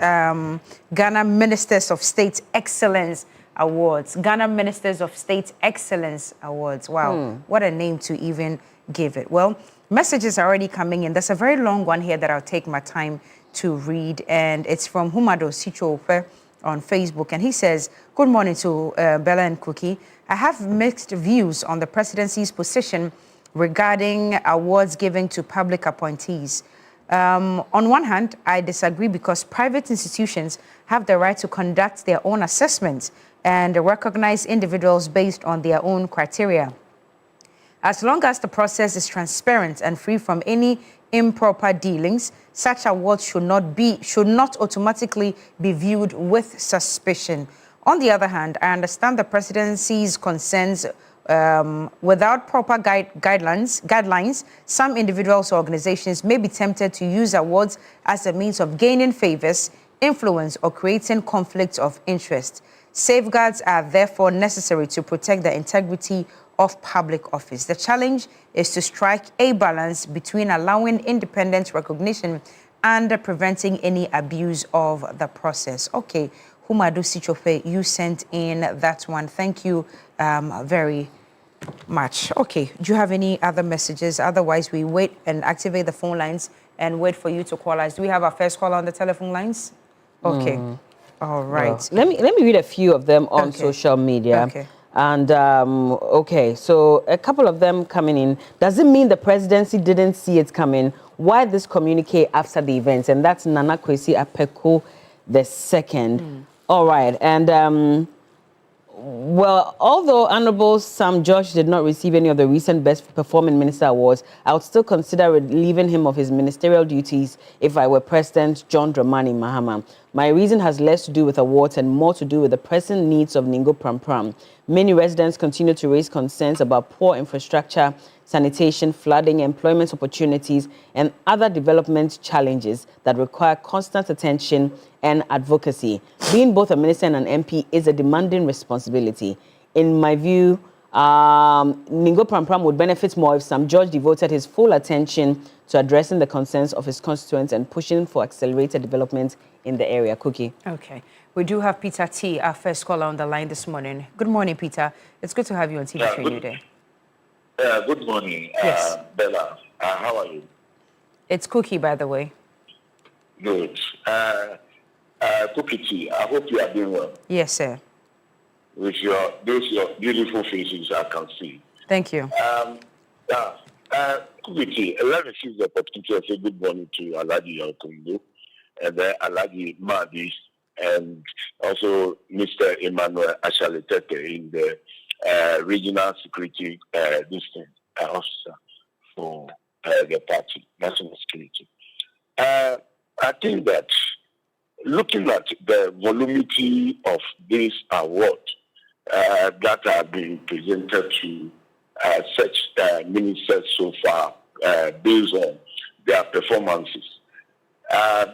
[SPEAKER 2] Ghana Ministers of State Excellence Awards. Ghana Ministers of State Excellence Awards. Wow, what a name to even give it. Well, messages are already coming in. There's a very long one here that I'll take my time to read, and it's from Humado Sichope on Facebook, and he says, good morning to Bella and Cookie. I have mixed views on the presidency's position regarding awards given to public appointees. On one hand, I disagree because private institutions have the right to conduct their own assessments and recognize individuals based on their own criteria. As long as the process is transparent and free from any improper dealings, such awards should not automatically be viewed with suspicion. On the other hand, I understand the presidency's concerns. Without proper guidelines, some individuals or organizations may be tempted to use awards as a means of gaining favors, influence, or creating conflicts of interest. Safeguards are therefore necessary to protect the integrity of public office. The challenge is to strike a balance between allowing independent recognition and preventing any abuse of the process. Okay, Humadu Sichope, you sent in that one. Thank you very much. Okay, do you have any other messages? Otherwise, we wait and activate the phone lines and wait for you to call us. Do we have our first caller on the telephone lines? Okay. All right.
[SPEAKER 3] Well, let me read a few of them on social media.
[SPEAKER 2] Okay.
[SPEAKER 3] And, okay, so a couple of them coming in. Does it mean the presidency didn't see it coming? Why this communique after the events? And that's Nana Kwesi Apeko II. All right. And, well, although Honorable Sam George did not receive any of the recent Best Performing Minister awards, I would still consider relieving him of his ministerial duties if I were President John Dramani Mahama. My reason has less to do with awards and more to do with the present needs of Ningo Pram. Many residents continue to raise concerns about poor infrastructure, sanitation, flooding, employment opportunities, and other development challenges that require constant attention and advocacy. Being both a minister and an MP is a demanding responsibility. In my view, Ningo Pram would benefit more if Sam George devoted his full attention to addressing the concerns of his constituents and pushing for accelerated development in the area. Cookie.
[SPEAKER 2] Okay. We do have Peter T., our first caller on the line this morning. Good morning, Peter. It's good to have you on TV3 Newday.
[SPEAKER 4] Good morning,
[SPEAKER 2] yes.
[SPEAKER 4] Bella. How are you?
[SPEAKER 2] It's Cookie, by the way.
[SPEAKER 4] Good. Cookie T, I hope you are doing well.
[SPEAKER 2] Yes, sir.
[SPEAKER 4] With your beautiful faces, I can see.
[SPEAKER 2] Thank you.
[SPEAKER 4] Cookie T, let me seize the opportunity to say good morning to Alhaji Yankundu, and then Alhaji Mahdi, and also Mr. Emmanuel Ashaletete in the regional security officer for the party, national security. I think that looking at the voluminity of this award that have been presented to such ministers so far based on their performances,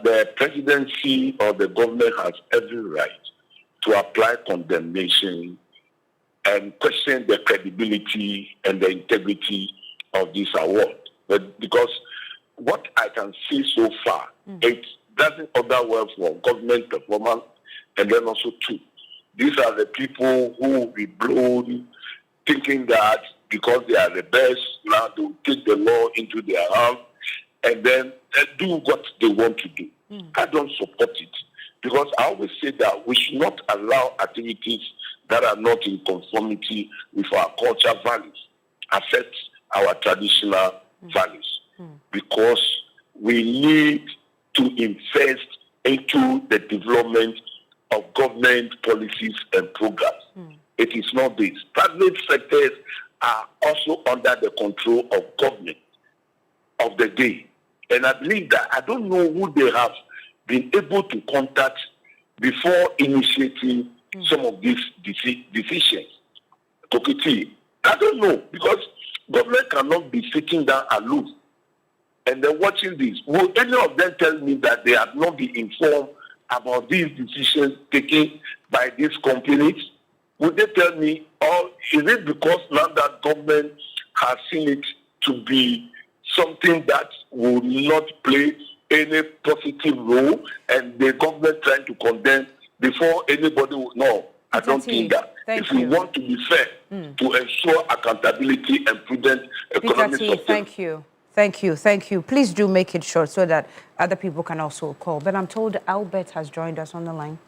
[SPEAKER 4] the presidency or the government has every right to apply condemnation and question the credibility and the integrity of this award. But because what I can see so far, it doesn't order well for government performance, and then also too, these are the people who will be blown thinking that because they are the best, now they will take the law into their hands and then do what they want to do. I don't support it because I always say that we should not allow activities that are not in conformity with our cultural values affect our traditional values, because we need to invest into the development of government policies and programs. It is not this. Private sectors are also under the control of government of the day. And I believe that I don't know who they have been able to contact before initiating some of these decisions. Kokiti, I don't know, because government cannot be sitting down aloof and then watching this. Will any of them tell me that they have not been informed about these decisions taken by these companies? Would they tell me, or is it because now that government has seen it to be something that will not play any positive role and the government trying to condemn before anybody will know? I don't think that. If we want to be fair, to ensure accountability and prudent economic success.
[SPEAKER 2] Thank you. Thank you. Thank you. Please do make it short so that other people can also call. But I'm told Albert has joined us on the line.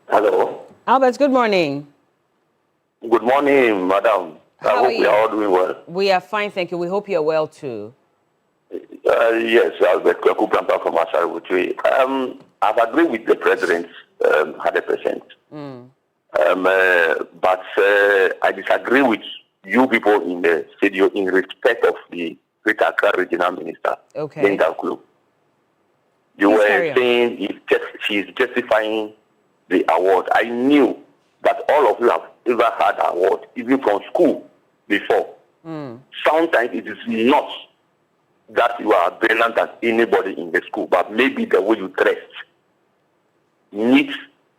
[SPEAKER 4] Hello.
[SPEAKER 3] Albert, good morning.
[SPEAKER 4] Good morning, madam. I hope we are all doing well.
[SPEAKER 3] We are fine, thank you. We hope you are well too.
[SPEAKER 4] Yes, Albert Kwekuprampa from Ashaributri. I've agreed with the president 100%. But I disagree with you people in the studio in respect of the Greater Accra Regional Minister, Linda Kulu. You were saying she's justifying the award. I knew that all of you have ever had an award, even from school before. Sometimes it is not that you are brilliant than anybody in the school, but maybe the way you dress. Neat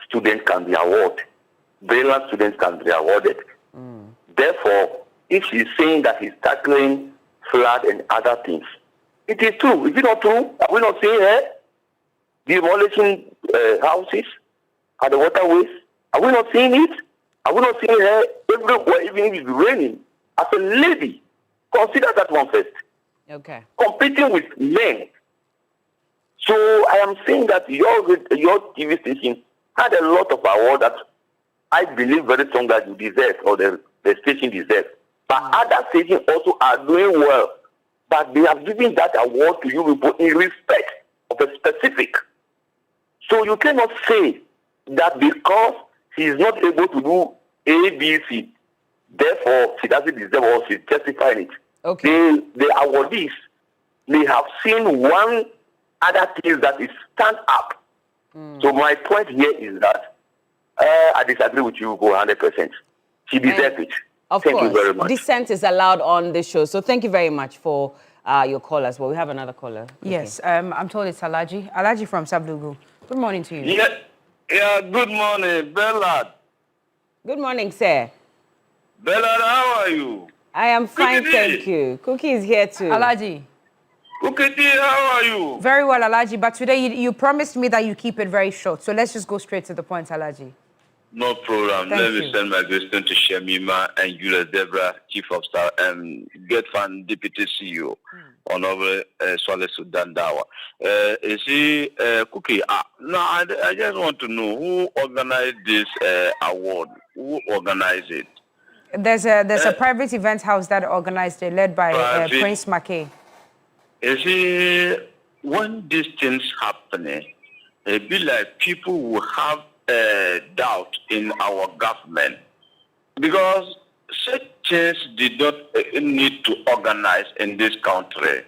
[SPEAKER 4] students can be awarded. Brilliant students can be awarded. Therefore, if she's saying that he's tackling flood and other things, it is true. Is it not true? Are we not seeing her demolishing houses at the waterways? Are we not seeing it? Are we not seeing her everywhere, even if it's raining? As a lady, consider that one first.
[SPEAKER 3] Okay.
[SPEAKER 4] Competing with men. So I am saying that your TV station had a lot of awards that I believe very strong that you deserve, or the station deserves. But other stations also are doing well. But they have given that award to you people in respect of a specific. So you cannot say that because she is not able to do A, B, C, therefore she doesn't deserve, or she's justifying it.
[SPEAKER 3] Okay.
[SPEAKER 4] The awardees may have seen one other thing that is stand up. So my point here is that I disagree with you 100%. She deserves it. Thank you very much.
[SPEAKER 3] Dissent is allowed on this show. So thank you very much for your call as well. We have another caller.
[SPEAKER 2] Yes, I'm told it's Alaji. Alaji from Sablugu. Good morning to you.
[SPEAKER 6] Yeah, good morning, Bellad.
[SPEAKER 3] Good morning, sir.
[SPEAKER 6] Bellad, how are you?
[SPEAKER 3] I am fine, thank you. Cookie is here too.
[SPEAKER 2] Alaji.
[SPEAKER 6] Cookie, how are you?
[SPEAKER 2] Very well, Alaji. But today you promised me that you keep it very short. So let's just go straight to the point, Alaji.
[SPEAKER 6] No problem. Let me send my greetings to Shemima and Julius Debra, Chief of Staff, and Get Fan Deputy CEO, Honorable Swale Sudan Dawa. Cookie, now I just want to know who organized this award? Who organized it?
[SPEAKER 2] There's a private event house that organized it, led by Prince McKay.
[SPEAKER 6] You see, when these things happen, it be like people will have doubt in our government, because such things did not need to organize in this country.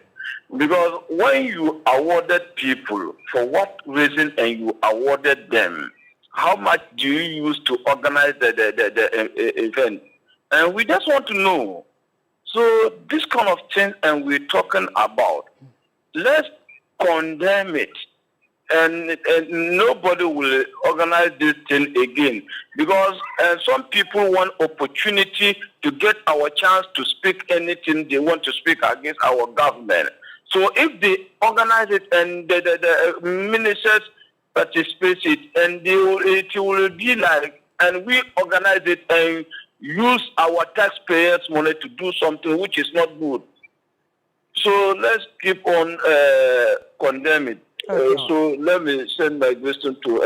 [SPEAKER 6] Because when you awarded people, for what reason, and you awarded them, how much do you use to organize the event? And we just want to know. So this kind of thing, and we're talking about, let's condemn it. And nobody will organize this thing again, because some people want opportunity to get our chance to speak anything they want to speak against our government. So if they organize it and the ministers participate it, and it will be like, and we organize it and use our taxpayers' money to do something which is not good. So let's keep on condemning it. So let me send my question to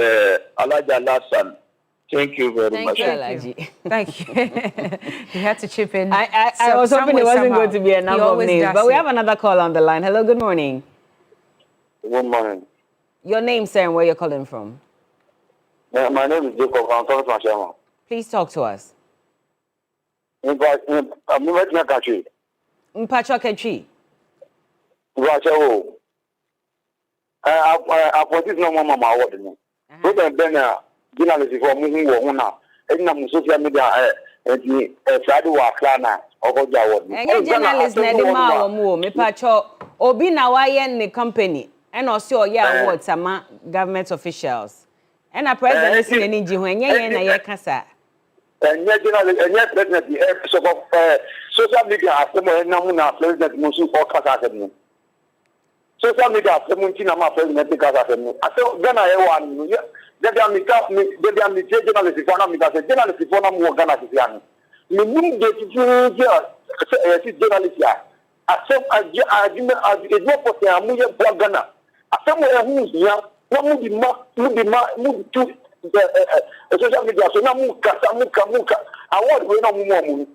[SPEAKER 6] Alaja Lassan. Thank you very much.
[SPEAKER 3] Thank you, Alaji.
[SPEAKER 2] Thank you. You had to chip in.
[SPEAKER 3] I was hoping it wasn't going to be a number of names, but we have another call on the line. Hello, good morning.
[SPEAKER 4] Good morning.
[SPEAKER 3] Your name, sir, and where you're calling from?
[SPEAKER 4] My name is Jacob. I'm talking to Mashama.
[SPEAKER 3] Please talk to us.
[SPEAKER 4] I'm Mpacho
[SPEAKER 3] Ketri.
[SPEAKER 4] I put this no mama award me. So then journalist for moving wo na. E na social media and Friday wa klana ogo award.
[SPEAKER 3] Enye journalist na de ma wo mu me pacho obi na wa ye ne company and also oye awards ama government officials. And a president is in Niji when ye na ye kasa.
[SPEAKER 4] And yet, president, social media after Namuna president Musu or Kazakh. Social media after Muntina president Kazakh. I said, then I want they are the journalists for them because the journalists for them were Ghana. You need the journalists. I said, I don't put their million for Ghana. I said, who's young, move to social media, so now muka. Award we no more.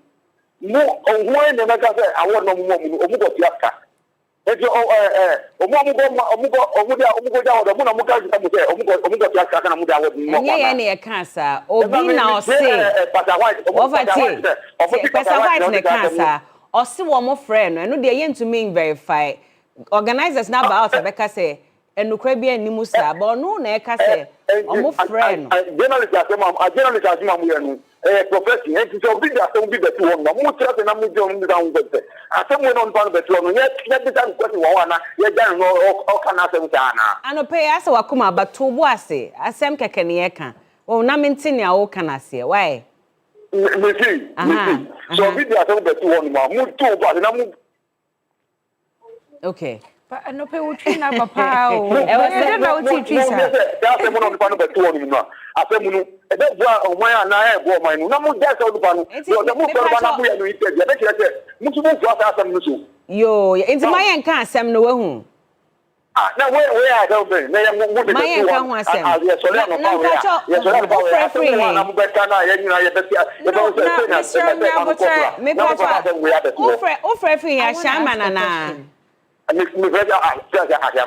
[SPEAKER 4] No, on one never say award no more. Omugo tiaka.
[SPEAKER 3] Any cancer, or be now say, Pesa White ne cancer, or see one more friend, and no, they ain't to me verify. Organizers now about Rebecca say, and Nukrabia Nimusa, but no, Neka say, or more friend.
[SPEAKER 4] Journalist, professing, and to be that don't be the two on the most and I'm doing down with it. I said, when on Panbeton, yet the time question one, yet done or can I say,
[SPEAKER 3] I no pay us or Kuma, but to Boise, as Sam Kakanieka. Oh, Namintinia, oh, can I say, why?
[SPEAKER 4] So we are talking about two on move two, but I'm
[SPEAKER 3] okay.
[SPEAKER 2] But I no pay what you know, Papa. I was never teaching.
[SPEAKER 4] That's the one on the Panbeton on you. I said, that's why I have my no, that's all the panel.
[SPEAKER 3] Yo, into my and can't Sam no.
[SPEAKER 4] Now, where I don't be, my and can't want Sam.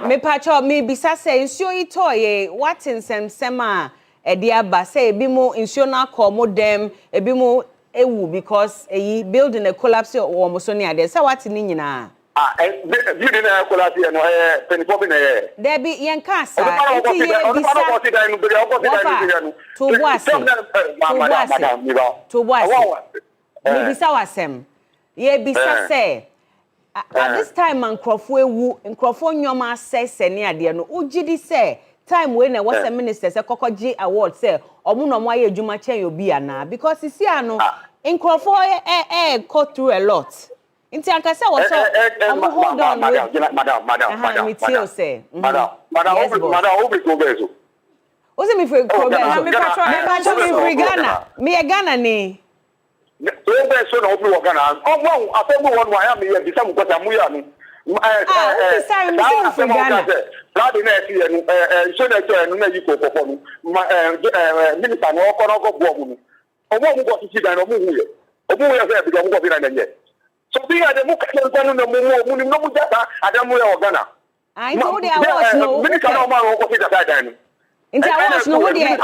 [SPEAKER 3] Me pacho me bisa say nsuo itoye watinsem sema ediaba say ebi mo nsuo na call dem ebi mo ewu because eyi building a collapse wo mo so ne ade say wati ni nyina
[SPEAKER 4] building a collapse no penifo bi na ye
[SPEAKER 3] there be yen ka sa enti ye bisa to boase me bisa wasem ye bisa say at this time nkrofo ewu nkrofo nyoma say ne ade no ugidi say time when I was a minister say kokoji award say omo no mo aye adwuma chen obi ana because isi ano nkrofo go through a lot nti anka say was so hold on madam me tell say madam
[SPEAKER 4] obi go bezo
[SPEAKER 3] o se me free go bezo me patro me free Ghana me e Ghana ni
[SPEAKER 4] so na obi wo Ghana omo afemu won wa ya me ye bisa mu kwata mu ya no Ladi na eti enu so na to enu na yi kokoko nu minister no okoro go bo mu omo mu go sisi dan omo hu ye se bi go bi na nye so bi ade mu ka kwanu na mu ni no mu jata adamu ya Ghana
[SPEAKER 3] ai no dey awards no
[SPEAKER 4] minister no ma go fi jata dan
[SPEAKER 3] nti awards no wo dey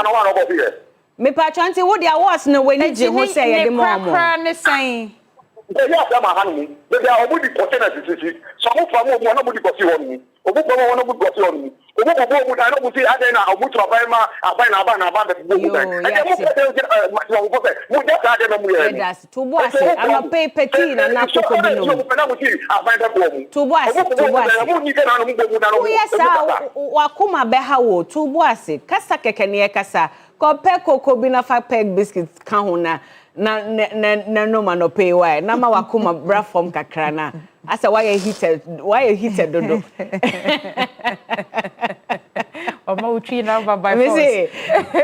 [SPEAKER 3] me patranti wo dey awards no we ni je ho say ye de mo
[SPEAKER 2] mo ne san
[SPEAKER 4] yeah, I'm a honey. They are already cutting at the city. Some from one nobody got you on me. Obu from one nobody got you on me. Obu would I know see Adena, I would try my about the book. And
[SPEAKER 3] that's to boss. I'm a pay petty and not to come to boss. Yes, Wakuma Behawo, to boss. Kasaka Kasa, compare cocoa bina 5 peg biscuits, kahuna. Na no man no pay why na ma wakoma bra from kakra na asa why you heated dodo
[SPEAKER 2] Oma utri na by
[SPEAKER 3] force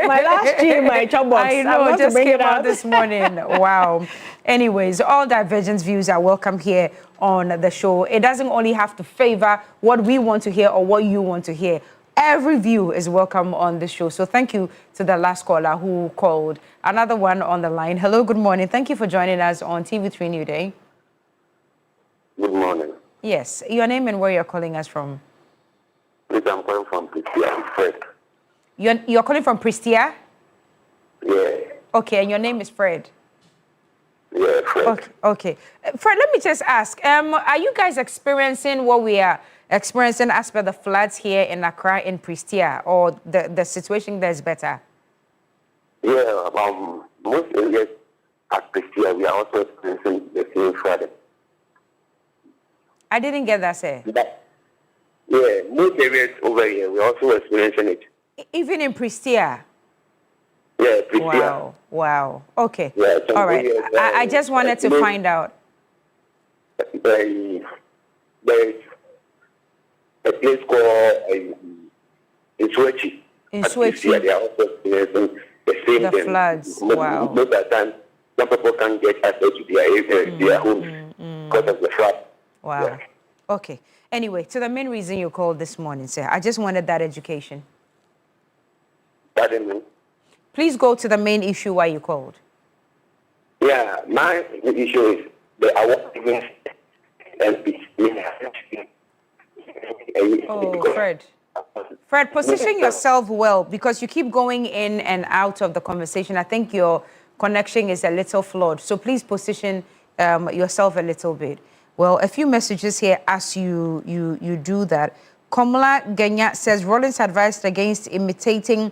[SPEAKER 3] my last dream my trouble
[SPEAKER 2] I know just came out this morning. Wow. Anyways, all divergent views are welcome here on the show. It doesn't only have to favor what we want to hear or what you want to hear. Every view is welcome on the show. So thank you to the last caller who called. Another one on the line. Hello, good morning. Thank you for joining us on TV3 Newday.
[SPEAKER 4] Good morning.
[SPEAKER 2] Yes. Your name and where you're calling us from?
[SPEAKER 4] I'm calling from Pristia, Fred.
[SPEAKER 2] You're calling from Pristia?
[SPEAKER 4] Yeah.
[SPEAKER 2] Okay, and your name is Fred?
[SPEAKER 4] Yeah, Fred.
[SPEAKER 2] Okay. Fred, let me just ask, are you guys experiencing what we are experiencing as per the floods here in Accra, in Pristia, or the situation there is better?
[SPEAKER 4] Yeah, most areas at Pristia, we are also experiencing the same flooding.
[SPEAKER 2] I didn't get that, sir.
[SPEAKER 4] Yeah, most areas over here, we are also experiencing it.
[SPEAKER 2] Even in Pristia?
[SPEAKER 4] Yeah, Pristia.
[SPEAKER 2] Wow. Okay.
[SPEAKER 4] Yeah,
[SPEAKER 2] all right. I just wanted to find out.
[SPEAKER 4] There is a place called Inswechi.
[SPEAKER 2] In Switchy.
[SPEAKER 4] They are also experiencing the same thing.
[SPEAKER 2] Floods. Wow.
[SPEAKER 4] Most of the time, some people can't get access to their homes because of the flood.
[SPEAKER 2] Wow. Yeah. Okay. Anyway, to the main reason you called this morning, sir, I just wanted that education.
[SPEAKER 4] Pardon me?
[SPEAKER 2] Please go to the main issue why you called.
[SPEAKER 4] Yeah, my issue is the award given and
[SPEAKER 2] Oh, Fred. Fred, position yourself well because you keep going in and out of the conversation. I think your connection is a little flawed. So please position yourself a little bit. Well, a few messages here as you do that. Komla Genya says Rollins advised against imitating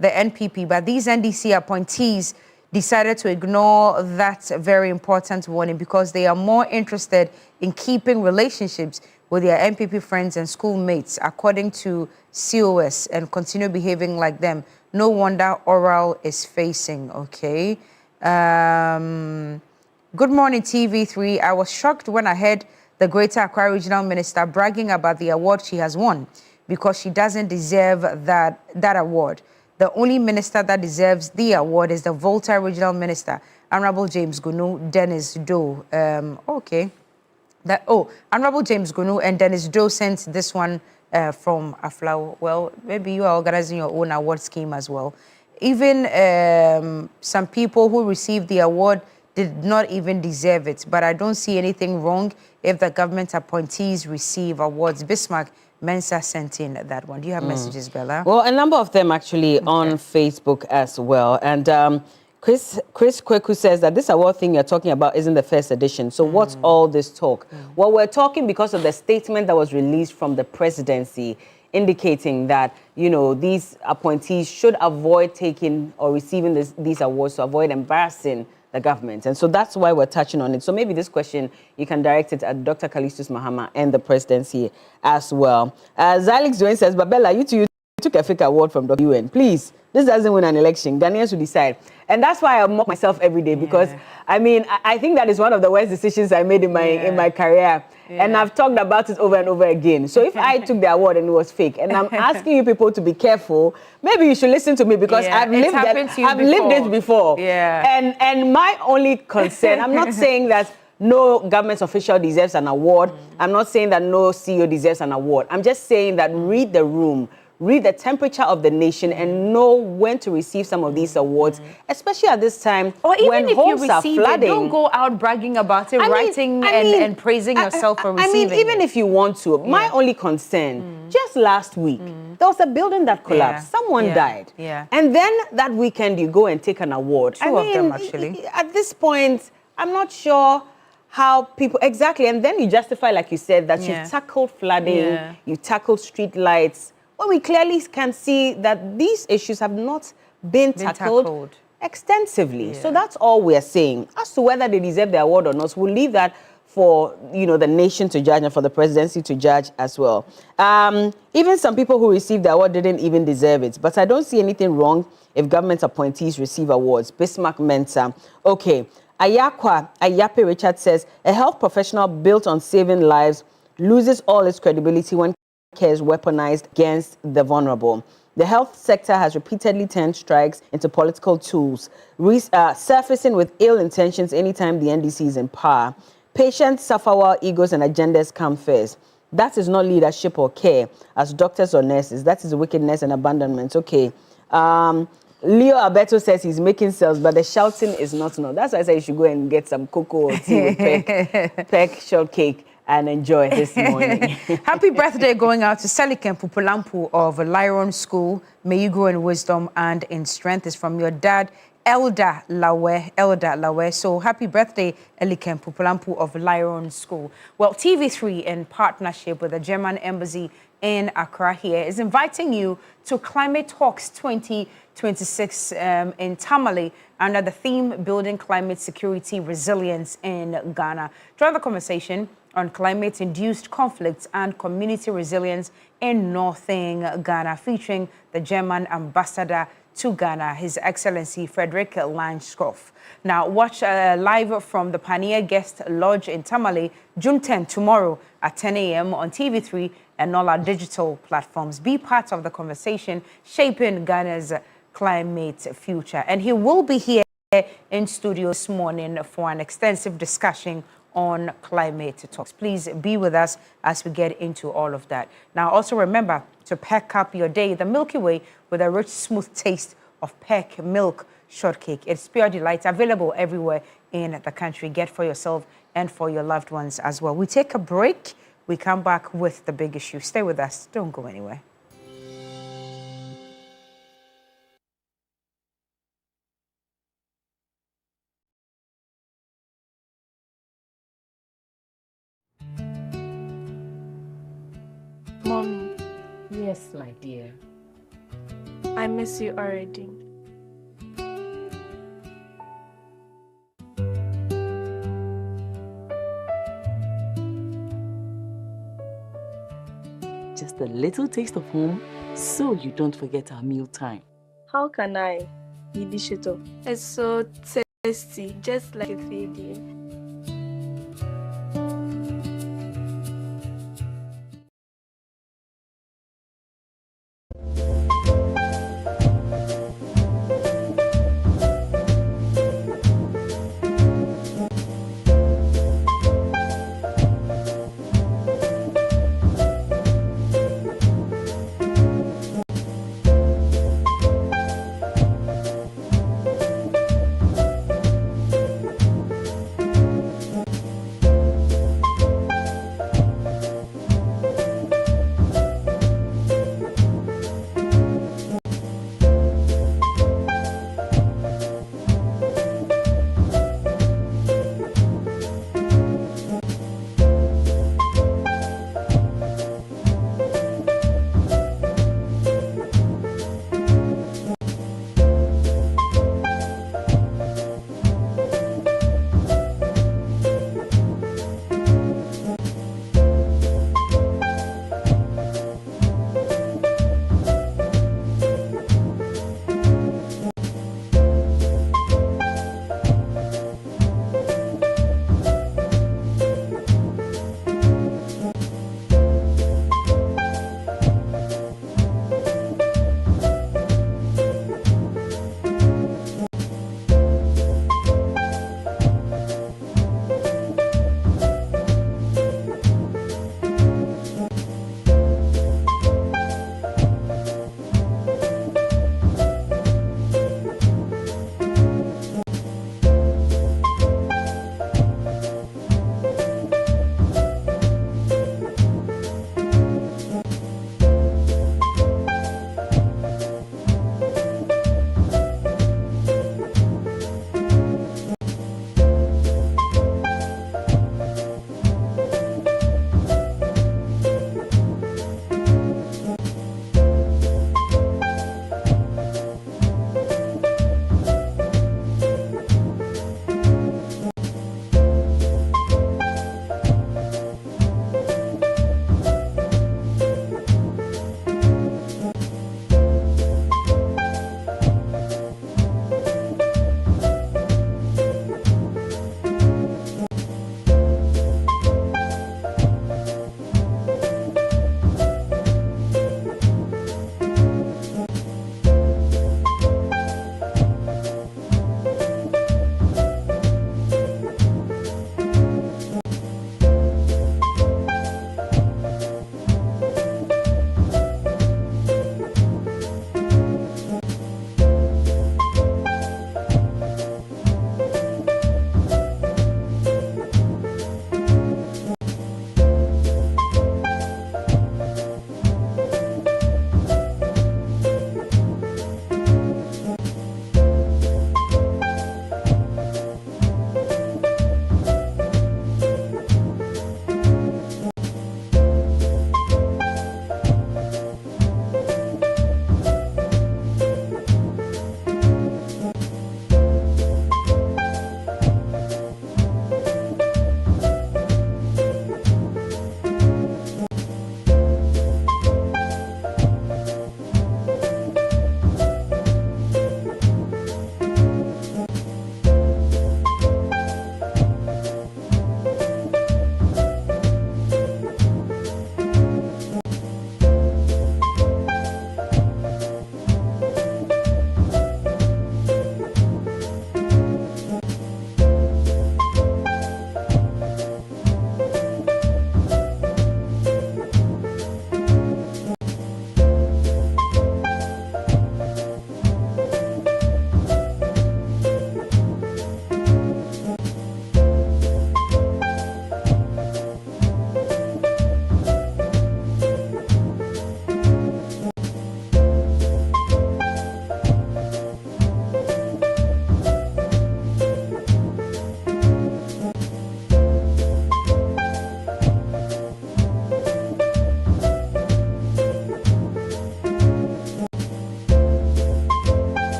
[SPEAKER 2] the NPP, but these NDC appointees decided to ignore that very important warning because they are more interested in keeping relationships with their NPP friends and schoolmates, according to COS, and continue behaving like them. No wonder Oral is facing, okay? Good morning, TV3. I was shocked when I heard the Greater Accra Regional Minister bragging about the award she has won because she doesn't deserve that award. The only minister that deserves the award is the Volta Regional Minister, Honorable James Gunu, Dennis Doe. Okay. Honorable James Gunu and Dennis Doe sent this one from Aflau. Well, maybe you are organizing your own award scheme as well. Even some people who received the award did not even deserve it, but I don't see anything wrong if the government appointees receive awards. Bismarck Mensa sent in that one. Do you have messages, Bella?
[SPEAKER 3] Well, a number of them actually on Facebook as well. And Chris Kweku says that this award thing you're talking about isn't the first edition. So what's all this talk? Well, we're talking because of the statement that was released from the presidency indicating that, you know, these appointees should avoid taking or receiving these awards to avoid embarrassing the government. And so that's why we're touching on it. So maybe this question, you can direct it at Dr. Callistus Mahama and the presidency as well. Zalix Dwayne says, Babella, you took a fake award from Dr. UN. Please, this doesn't win an election. Ghanaians will decide. And that's why I mock myself every day because, I mean, I think that is one of the worst decisions I made in my career. And I've talked about it over and over again. So if I took the award and it was fake, and I'm asking you people to be careful, maybe you should listen to me because I've lived it before. Yeah. And my only concern, I'm not saying that no government official deserves an award. I'm not saying that no CEO deserves an award. I'm just saying that read the room. Read the temperature of the nation and know when to receive some of these awards, especially at this time when homes are flooding.
[SPEAKER 2] Don't go out bragging about it, and praising yourself for receiving.
[SPEAKER 3] I mean, even if you want to, my only concern, just last week, there was a building that collapsed. Someone died. And then that weekend, you go and take an award.
[SPEAKER 2] Two of them, actually.
[SPEAKER 3] At this point, I'm not sure how people, exactly. And then you justify, like you said, that you've tackled flooding, you've tackled street lights. Well, we clearly can see that these issues have not been tackled extensively. So that's all we're saying. As to whether they deserve the award or not, we'll leave that for, you know, the nation to judge and for the presidency to judge as well. Even some people who received the award didn't even deserve it. But I don't see anything wrong if government appointees receive awards. Bismarck Mensa. Okay. Ayape Richard says, a health professional built on saving lives loses all its credibility when care is weaponized against the vulnerable. The health sector has repeatedly turned strikes into political tools, surfacing with ill intentions anytime the NDC is in power. Patients suffer while egos and agendas come first. That is not leadership or care as doctors or nurses. That is wickedness and abandonment. Okay. Leo Alberto says he's making sales, but the shouting is not enough. That's why I say you should go and get some cocoa or tea with peck shortcake and enjoy this morning.
[SPEAKER 2] Happy birthday going out to Selikem Pupulampu of Lyron School. May you grow in wisdom and in strength. Is from your dad, Elder Lawe. So happy birthday, Elikem Pupulampu of Lyron School. Well, TV3 in partnership with the German Embassy in Accra here is inviting you to Climate Talks 2026 in Tamale under the theme Building Climate Security Resilience in Ghana. Join the conversation on climate-induced conflicts and community resilience in northern Ghana, featuring the German ambassador to Ghana, His Excellency Frederick Landskrof. Now, watch live from the Pioneer Guest Lodge in Tamale, June 10, tomorrow at 10 a.m. on TV3 and all our digital platforms. Be part of the conversation shaping Ghana's climate future. And he will be here in studio this morning for an extensive discussion on climate talks. Please be with us as we get into all of that. Now, also remember to pack up your day the Milky Way with a rich, smooth taste of Peck Milk Shortcake. It's pure delight, available everywhere in the country. Get for yourself and for your loved ones as well. We take a break. we come back with the big issue. Stay with us. Don't go anywhere.
[SPEAKER 8] Mommy.
[SPEAKER 10] Yes, my dear.
[SPEAKER 8] I miss you already.
[SPEAKER 10] Just a little taste of home so you don't forget our meal time.
[SPEAKER 8] How can I? Yidishito. It's so tasty, just like a feeding.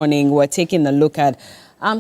[SPEAKER 3] morning, we're taking a look at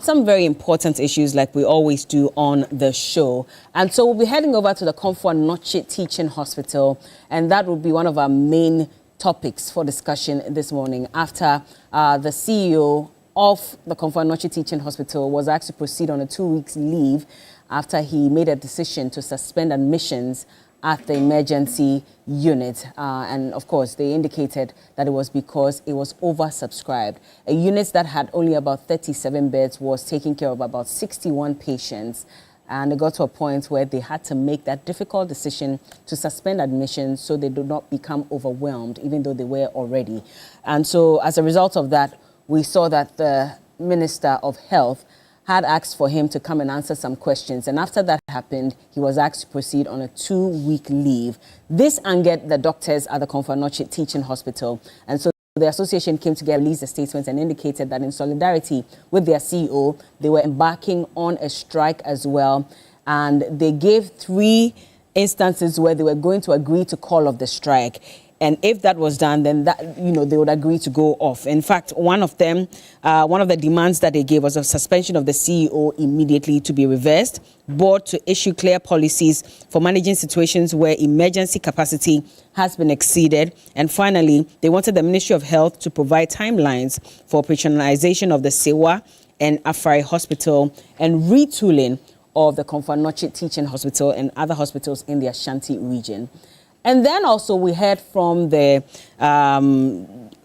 [SPEAKER 3] some very important issues like we always do on the show. And so we'll be heading over to the Comfort Noche Teaching Hospital, and that will be one of our main topics for discussion this morning after the CEO of the Comfort Noche Teaching Hospital was asked to proceed on a 2-week leave after he made a decision to suspend admissions at the emergency unit. And of course, they indicated that it was because it was oversubscribed. A unit that had only about 37 beds was taking care of about 61 patients. And it got to a point where they had to make that difficult decision to suspend admissions so they do not become overwhelmed, even though they were already. And so as a result of that, we saw that the Minister of Health had asked for him to come and answer some questions. And after that happened, he was asked to proceed on a 2-week leave. This angered the doctors at the Comfort Noche Teaching Hospital. And so the association came together, released a statement, and indicated that in solidarity with their CEO, they were embarking on a strike as well. And they gave 3 instances where they were going to agree to call off the strike. And if that was done, then that, they would agree to go off. In fact, one of the demands that they gave was a suspension of the CEO immediately to be reversed, board to issue clear policies for managing situations where emergency capacity has been exceeded. And finally, they wanted the Ministry of Health to provide timelines for operationalization of the Sewa and Afari Hospital and retooling of the Comfort Noche Teaching Hospital and other hospitals in the Ashanti region. And then also we heard from the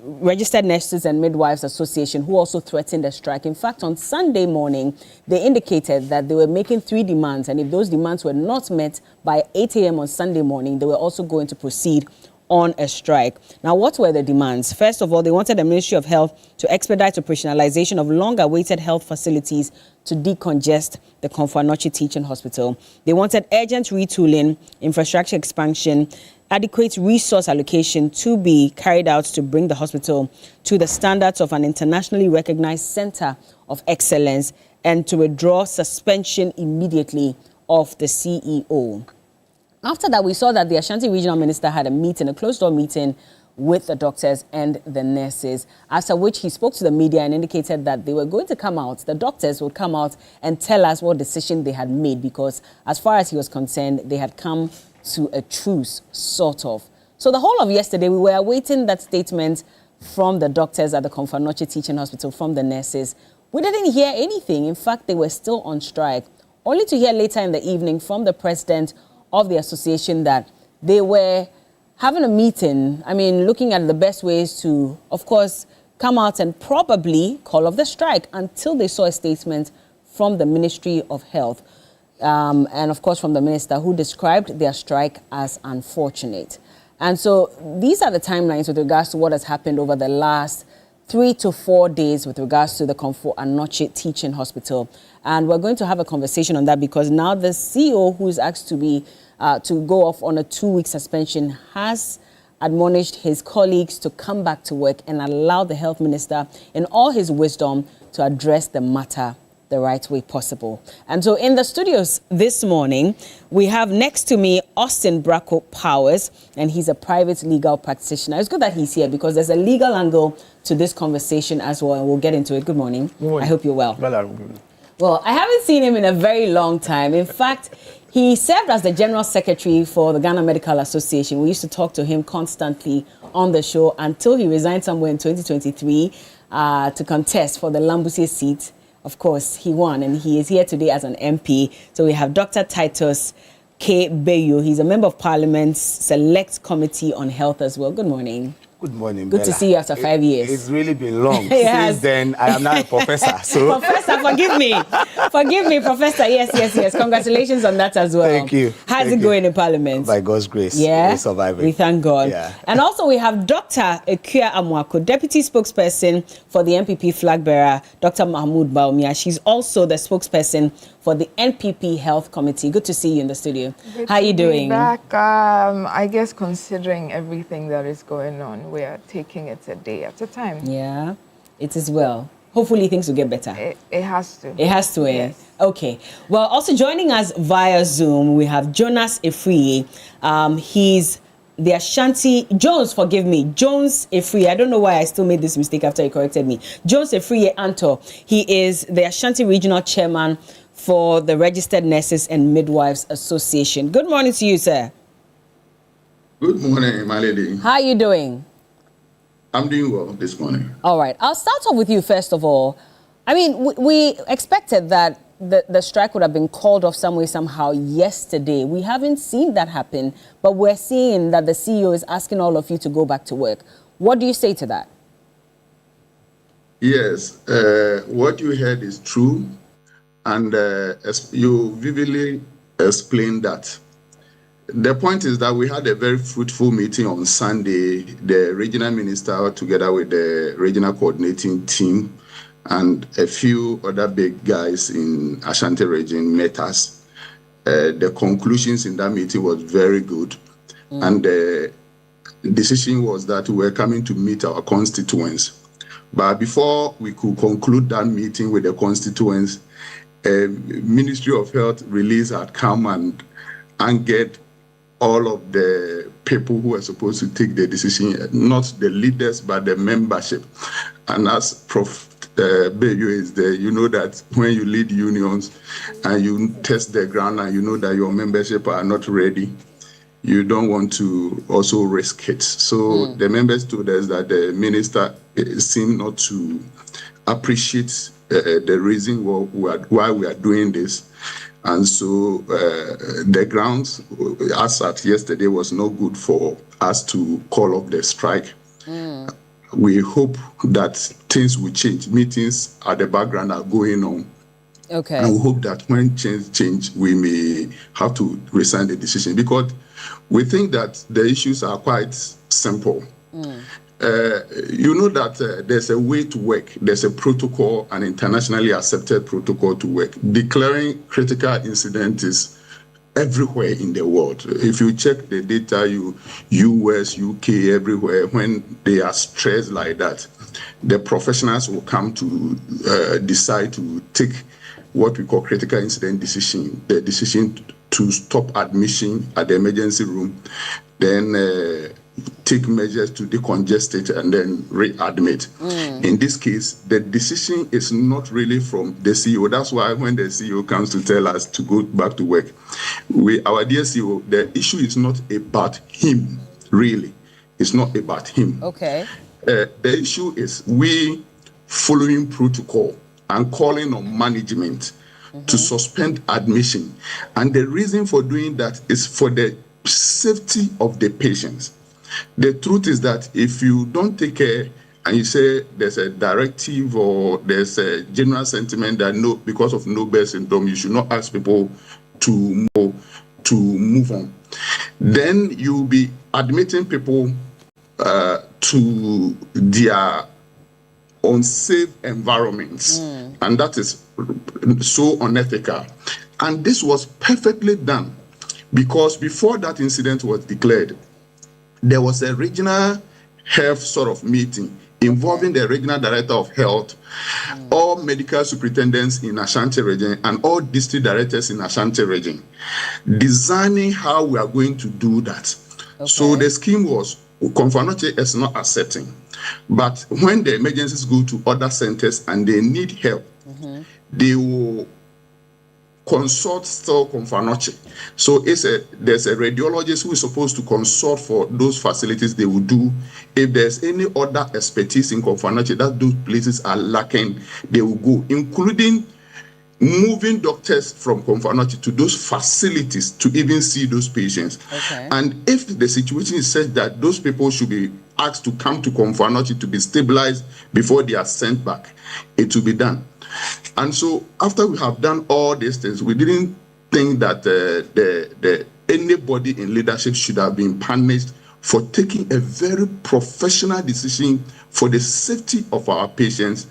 [SPEAKER 3] Registered Nurses and Midwives Association, who also threatened a strike. In fact, on Sunday morning, they indicated that they were making 3 demands. And if those demands were not met by 8 a.m. on Sunday morning, they were also going to proceed on a strike. Now, what were the demands? First of all, they wanted the Ministry of Health to expedite operationalization of long-awaited health facilities to decongest the Comfort Noche Teaching Hospital. They wanted urgent retooling, infrastructure expansion, adequate resource allocation to be carried out to bring the hospital to the standards of an internationally recognized center of excellence, and to withdraw suspension immediately of the CEO. After that, we saw that the Ashanti Regional Minister had a closed-door meeting with the doctors and the nurses, after which he spoke to the media and indicated that they were going to come out, the doctors would come out and tell us what decision they had made, because as far as he was concerned, they had come to a truce, sort of. So the whole of yesterday, we were awaiting that statement from the doctors at the Comfort Noche Teaching Hospital, from the nurses. We didn't hear anything. In fact, they were still on strike, only to hear later in the evening from the president of the association that they were having a meeting, looking at the best ways to, of course, come out and probably call off the strike until they saw a statement from the Ministry of Health. And of course from the minister, who described their strike as unfortunate. And so these are the timelines with regards to what has happened over the last 3 to 4 days with regards to the Comfort Noche Teaching Hospital. And we're going to have a conversation on that, because now the CEO, who is asked to go off on a 2-week suspension, has admonished his colleagues to come back to work and allow the health minister, in all his wisdom, to address the matter the right way possible. And so in the studios this morning, we have next to me Austin Bracco Powers, and he's a private legal practitioner. It's good that he's here because there's a legal angle to this conversation as well, and we'll get into it. Good morning. Good morning. I hope you're well. Well, I haven't seen him in a very long time. In fact, he served as the General Secretary for the Ghana Medical Association. We used to talk to him constantly on the show until he resigned somewhere in 2023 to contest for the Lambusia seat. Of course, he won, and he is here today as an MP. So we have Dr. Titus K. Bayo. He's a member of Parliament's Select Committee on Health as well. Good morning.
[SPEAKER 9] Good morning,
[SPEAKER 3] Good
[SPEAKER 9] Bella.
[SPEAKER 3] to see you after 5 years.
[SPEAKER 9] It's really been long. Since then, I am now a professor. So
[SPEAKER 3] Professor, forgive me. Forgive me, Professor. Yes. Congratulations on that as well.
[SPEAKER 9] Thank you.
[SPEAKER 3] How's it going in Parliament?
[SPEAKER 9] By God's grace,
[SPEAKER 3] we're
[SPEAKER 9] surviving.
[SPEAKER 3] We thank God.
[SPEAKER 9] Yeah.
[SPEAKER 3] And also we have Dr. Ekua Amwako, Deputy Spokesperson for the NPP flag bearer, Dr. Mahmoud Baumia. She's also the spokesperson for the NPP Health Committee. Good to see you in the studio. How are you doing?
[SPEAKER 11] Back, I guess considering everything that is going on, we are taking it a day at a time.
[SPEAKER 3] Yeah, it is well. Hopefully things will get better.
[SPEAKER 11] It has to.
[SPEAKER 3] It has to, eh?
[SPEAKER 11] Yes.
[SPEAKER 3] Okay. Well, also joining us via Zoom, we have Jonas Efriye. He's the Ashanti Jones, forgive me, Jones Efriye. I don't know why I still made this mistake after he corrected me. Jones Efriye Anto. He is the Ashanti Regional Chairman for the Registered Nurses and Midwives Association. Good morning to you, sir.
[SPEAKER 7] Good morning, my lady.
[SPEAKER 3] How are you doing?
[SPEAKER 7] I'm doing well this morning.
[SPEAKER 3] All right. I'll start off with you first of all. I mean, we expected that the strike would have been called off some way, somehow yesterday. We haven't seen that happen, but we're seeing that the CEO is asking all of you to go back to work. What do you say to that?
[SPEAKER 7] Yes, what you heard is true, and you vividly explained that. The point is that we had a very fruitful meeting on Sunday, the regional minister together with the regional coordinating team and a few other big guys in Ashanti region met us. The conclusions in that meeting was very good. And the decision was that we were coming to meet our constituents. But before we could conclude that meeting with the constituents, Ministry of Health release had come and angered all of the people who were supposed to take the decision, not the leaders, but the membership. And as Prof. Bayo is there, you know that when you lead unions and you test the ground and you know that your membership are not ready, you don't want to also risk it. So the members told us that the minister seemed not to appreciate the reason why we are doing this. And so the grounds, as at yesterday, was not good for us to call off the strike. We hope that things will change. Meetings at the background are going on.
[SPEAKER 3] Okay.
[SPEAKER 7] And we hope that when change, we may have to resign the decision, because we think that the issues are quite simple. You know that there's a way to work. There's a protocol, an internationally accepted protocol to work. Declaring critical incident is everywhere in the world. If you check the data, US, UK, everywhere, when they are stressed like that, the professionals will come to decide to take what we call critical incident decision, the decision to stop admission at the emergency room, then take measures to decongest it and then readmit. In this case, the decision is not really from the CEO. That's why when the CEO comes to tell us to go back to work, our dear CEO, the issue is not about him, really. It's not about him.
[SPEAKER 3] Okay.
[SPEAKER 7] The issue is we following protocol and calling on management to suspend admission. And the reason for doing that is for the safety of the patients. The truth is that if you don't take care and you say there's a directive or there's a general sentiment that no, because of Nobel syndrome, you should not ask people to move on, then you'll be admitting people to their unsafe environments. And that is so unethical. And this was perfectly done because before that incident was declared, there was a regional health sort of meeting involving the regional director of health, all medical superintendents in Ashanti region, and all district directors in Ashanti region, designing how we are going to do that. Okay. So the scheme was, Konfanoche is not accepting, but when the emergencies go to other centers and they need help, they will consult still Konfanoche. So there's a radiologist who is supposed to consult for those facilities. They will do. If there's any other expertise in Konfanoche that those places are lacking, they will go, including moving doctors from Konfanoche to those facilities to even see those patients. Okay. And if the situation is such that those people should be asked to come to Konfanoche to be stabilized before they are sent back, it will be done. And so after we have done all these things, we didn't think that anybody in leadership should have been punished for taking a very professional decision for the safety of our patients.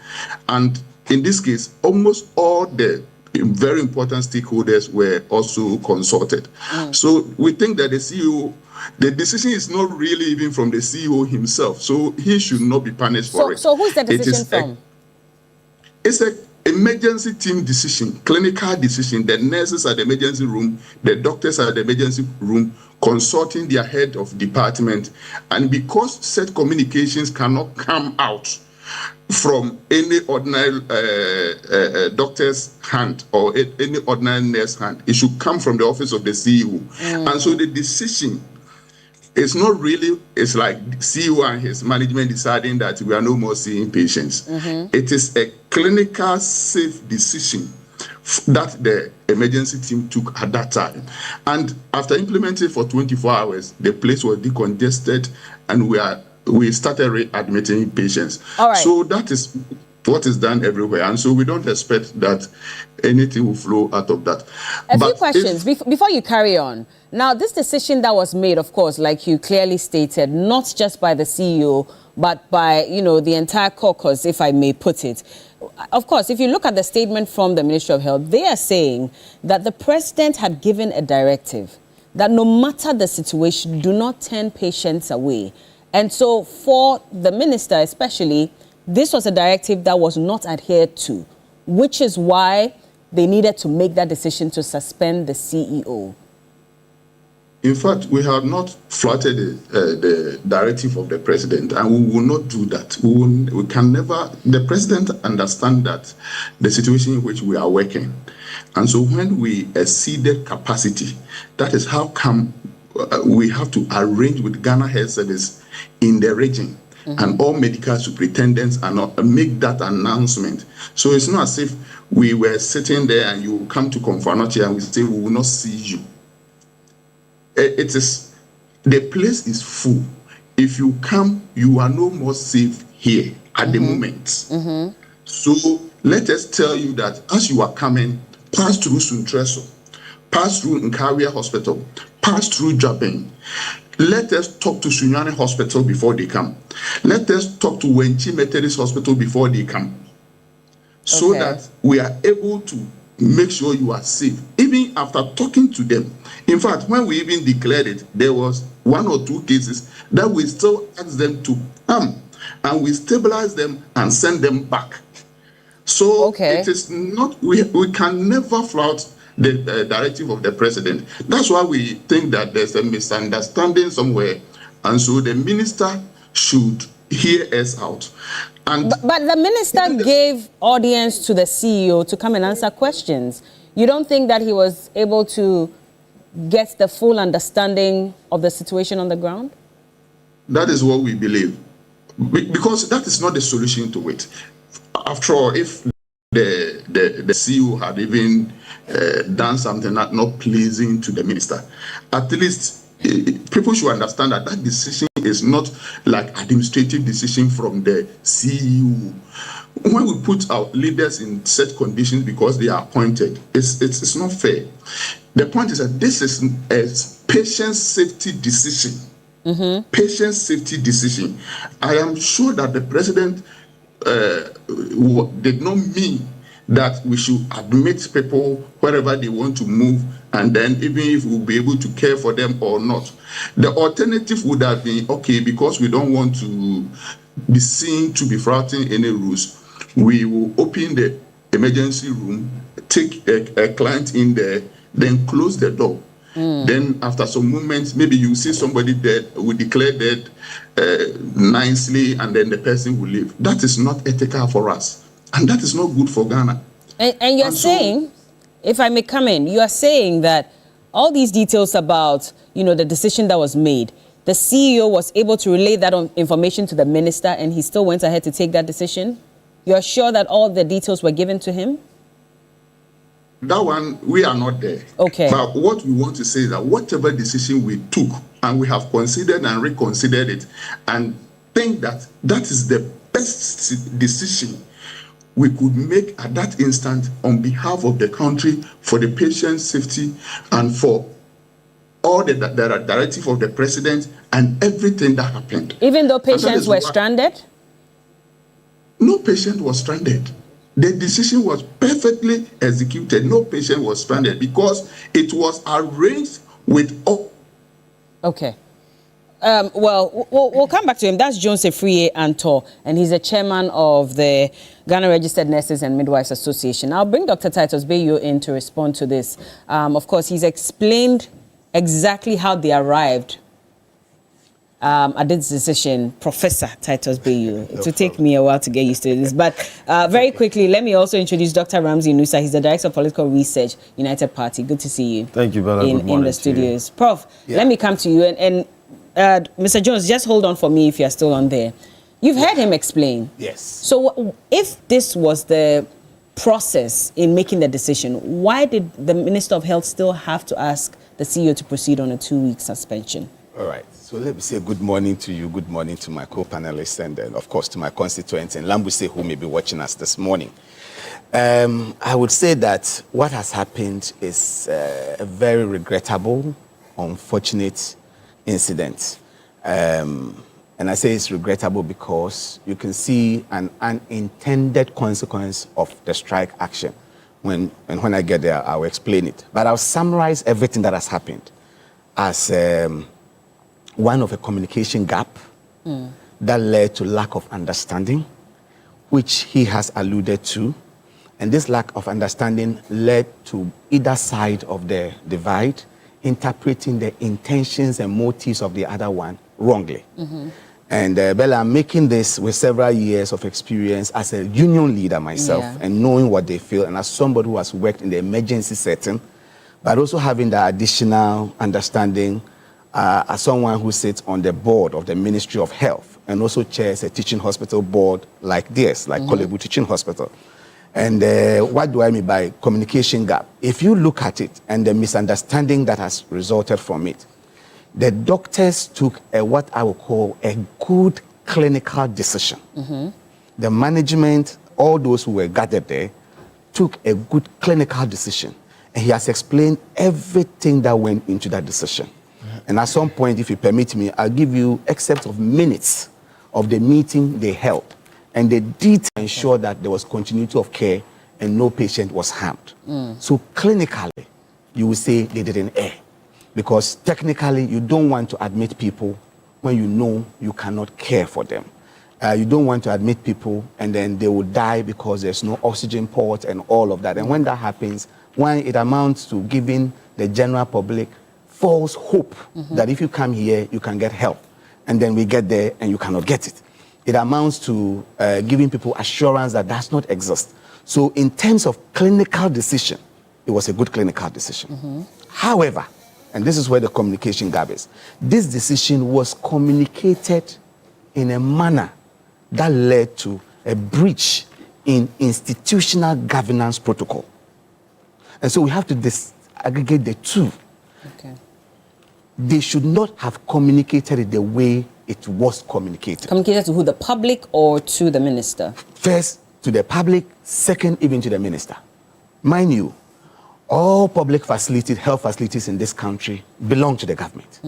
[SPEAKER 7] And in this case, almost all the very important stakeholders were also consulted. So we think that the CEO, the decision is not really even from the CEO himself. So he should not be punished for it.
[SPEAKER 3] So who's the decision from?
[SPEAKER 7] It's an emergency team decision, clinical decision. The nurses at the emergency room, the doctors at the emergency room consulting their head of department, and because said communications cannot come out from any ordinary doctor's hand or any ordinary nurse hand, it should come from the office of the CEO. And so the decision is not really, it's like CEO and his management deciding that we are no more seeing patients. It is a clinical safe decision that the emergency team took at that time. And after implementing for 24 hours, the place was decongested and we started readmitting patients.
[SPEAKER 3] All right.
[SPEAKER 7] So that is what is done everywhere. And so we don't expect that anything will flow out of that.
[SPEAKER 3] A few questions before you carry on. Now, this decision that was made, of course, like you clearly stated, not just by the CEO, but by, the entire caucus, if I may put it. Of course, if you look at the statement from the Ministry of Health, they are saying that the president had given a directive that no matter the situation, do not turn patients away. And so for the minister especially, this was a directive that was not adhered to, which is why they needed to make that decision to suspend the CEO.
[SPEAKER 7] In fact, we have not flouted the directive of the president, and we will not do that. We can never. The president understands that the situation in which we are working, and so when we exceeded capacity, that is how come we have to arrange with Ghana Health Service in the region, and all medical superintendents and make that announcement. So it's not as if we were sitting there and you come to Konfanochi and we say we will not see you. It is, the place is full. If you come, you are no more safe here at the moment. So let us tell you that as you are coming, pass through Suntreso, pass through Nkaria Hospital, pass through Jabeng. Let us talk to Sunyani Hospital before they come. Let us talk to Wenchi Methodist Hospital before they come. So that we are able to make sure you are safe, even after talking to them. In fact, when we even declared it, there was 1 or 2 cases that we still asked them to come, and we stabilize them and send them back. So it is not, we can never flout the directive of the president. That's why we think that there's a misunderstanding somewhere, and so the minister should hear us out. And
[SPEAKER 3] but the minister gave audience to the CEO to come and answer questions. You don't think that he was able to get the full understanding of the situation on the ground?
[SPEAKER 7] That is what we believe, because that is not the solution to it. After all, if the CEO had even done something not pleasing to the minister, at least people should understand that that decision is not like administrative decision from the CEO. When we put our leaders in set conditions because they are appointed, it's not fair. The point is that this is a patient safety decision. Patient safety decision. I am sure that the president did not mean that we should admit people wherever they want to move, and then even if we'll be able to care for them or not. The alternative would have been, okay, because we don't want to be seen to be flouting any rules, we will open the emergency room, take a client in there, then close the door. Then after some moments, maybe you see somebody dead, we declare dead nicely, and then the person will leave. That is not ethical for us. And that is not good for Ghana.
[SPEAKER 3] And you're saying, if I may come in, you are saying that all these details about, the decision that was made, the CEO was able to relay that information to the minister and he still went ahead to take that decision? You're sure that all the details were given to him?
[SPEAKER 7] That one, we are not there.
[SPEAKER 3] Okay.
[SPEAKER 7] But what we want to say is that whatever decision we took, and we have considered and reconsidered it, and think that that is the best decision we could make at that instant on behalf of the country, for the patient's safety, and for all the directive of the president and everything that happened.
[SPEAKER 3] Even though patients were stranded?
[SPEAKER 7] No patient was stranded. The decision was perfectly executed. No patient was stranded because it was arranged with all.
[SPEAKER 3] Okay. Well, we'll come back to him. That's Jones Efriye Antor, and he's the chairman of the Ghana Registered Nurses and Midwives Association. I'll bring Dr. Titus Bayo in to respond to this. Of course, he's explained exactly how they arrived at this decision, Professor Titus Bayu. It will take me a while to get used to this. But very quickly, let me also introduce Dr. Ramsey Nusa. He's the Director of Political Research, United Party. Good to see you.
[SPEAKER 5] Thank you, Bella.
[SPEAKER 3] In the studios. Prof, let me come to you. And Mr. Jones, just hold on for me if you're still on there. You've heard him explain.
[SPEAKER 9] Yes.
[SPEAKER 3] So if this was the process in making the decision, why did the Minister of Health still have to ask the CEO to proceed on a 2-week suspension?
[SPEAKER 9] All right. So let me say good morning to you, good morning to my co-panelists, and then, of course, to my constituents in Lambuse who may be watching us this morning. I would say that what has happened is a very regrettable, unfortunate incident. And I say it's regrettable because you can see an unintended consequence of the strike action. When I get there, I'll explain it. But I'll summarize everything that has happened as one of a communication gap that led to lack of understanding, which he has alluded to. And this lack of understanding led to either side of the divide interpreting the intentions and motives of the other one wrongly. And Bella, I'm making this with several years of experience as a union leader myself and knowing what they feel, and as somebody who has worked in the emergency setting, but also having the additional understanding as someone who sits on the board of the Ministry of Health and also chairs a teaching hospital board like this, like Kolebu Teaching Hospital. And what do I mean by communication gap? If you look at it and the misunderstanding that has resulted from it, the doctors took what I would call a good clinical decision. The management, all those who were gathered there, took a good clinical decision. And he has explained everything that went into that decision. And at some point, if you permit me, I'll give you excerpts of minutes of the meeting they held. And they did ensure that there was continuity of care and no patient was harmed. So clinically, you will say they didn't err. Because technically, you don't want to admit people when you know you cannot care for them. You don't want to admit people and then they will die because there's no oxygen port and all of that. And when that happens, one, it amounts to giving the general public false hope that if you come here, you can get help. And then we get there and you cannot get it. It amounts to giving people assurance that does not exist. So in terms of clinical decision, it was a good clinical decision. However, and this is where the communication gap is, this decision was communicated in a manner that led to a breach in institutional governance protocol. And so we have to disaggregate the two. They should not have communicated it the way it was communicated.
[SPEAKER 3] Communicated to who, the public or to the minister?
[SPEAKER 9] First to the public, second even to the minister. Mind you, all public facilities, health facilities in this country belong to the government.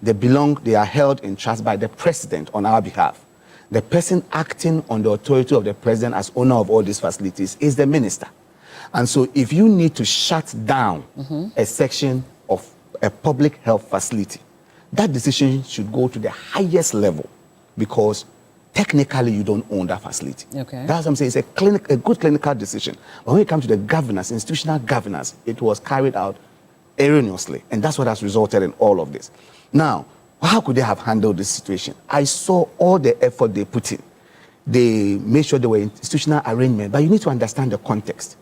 [SPEAKER 9] They are held in trust by the president on our behalf. The person acting on the authority of the president as owner of all these facilities is the minister. And so if you need to shut down a section of a public health facility, that decision should go to the highest level because technically you don't own that facility. That's what I'm saying. It's a good clinical decision. But when it comes to the governance, institutional governance, it was carried out erroneously. And that's what has resulted in all of this. Now, how could they have handled this situation? I saw all the effort they put in. They made sure there were institutional arrangement, but you need to understand the context.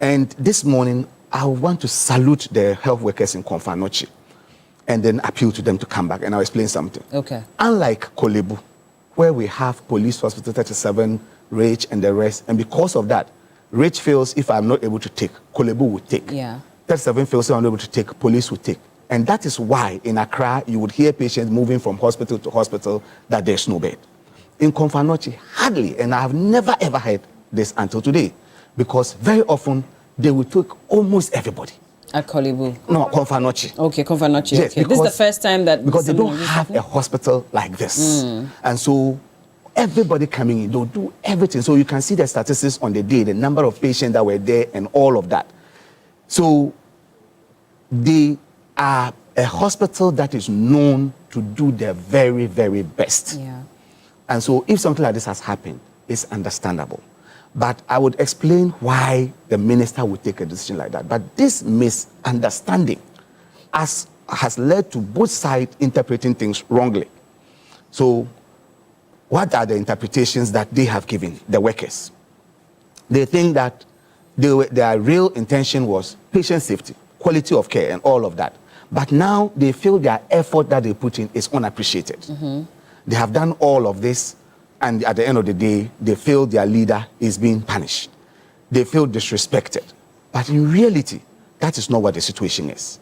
[SPEAKER 9] And this morning, I want to salute the health workers in Konfanochi and then appeal to them to come back, and I'll explain something. Unlike Kolebu, where we have Police Hospital 37, Rage, and the rest, and because of that, Rage feels if I'm not able to take, Kolebu will take. 37 feels if I'm not able to take, police will take. And that is why in Accra, you would hear patients moving from hospital to hospital that there's no bed. In Konfanochi, hardly, and I have never ever heard this until today, because very often they will take almost everybody.
[SPEAKER 3] At Kolebu?
[SPEAKER 9] No, Konfanochi.
[SPEAKER 3] Okay, Konfanochi.
[SPEAKER 9] Yes,
[SPEAKER 3] okay. This is the first time that...
[SPEAKER 9] Because they don't have a hospital like this. And so everybody coming in, they'll do everything. So you can see the statistics on the day, the number of patients that were there and all of that. So they are a hospital that is known to do their very, very best. And so if something like this has happened, it's understandable. But I would explain why the minister would take a decision like that. But this misunderstanding, as has led to both sides interpreting things wrongly. So what are the interpretations that they have given, the workers? They think that their real intention was patient safety, quality of care, and all of that. But now they feel their effort that they put in is unappreciated. They have done all of this, and at the end of the day, they feel their leader is being punished. They feel disrespected. But in reality, that is not what the situation is.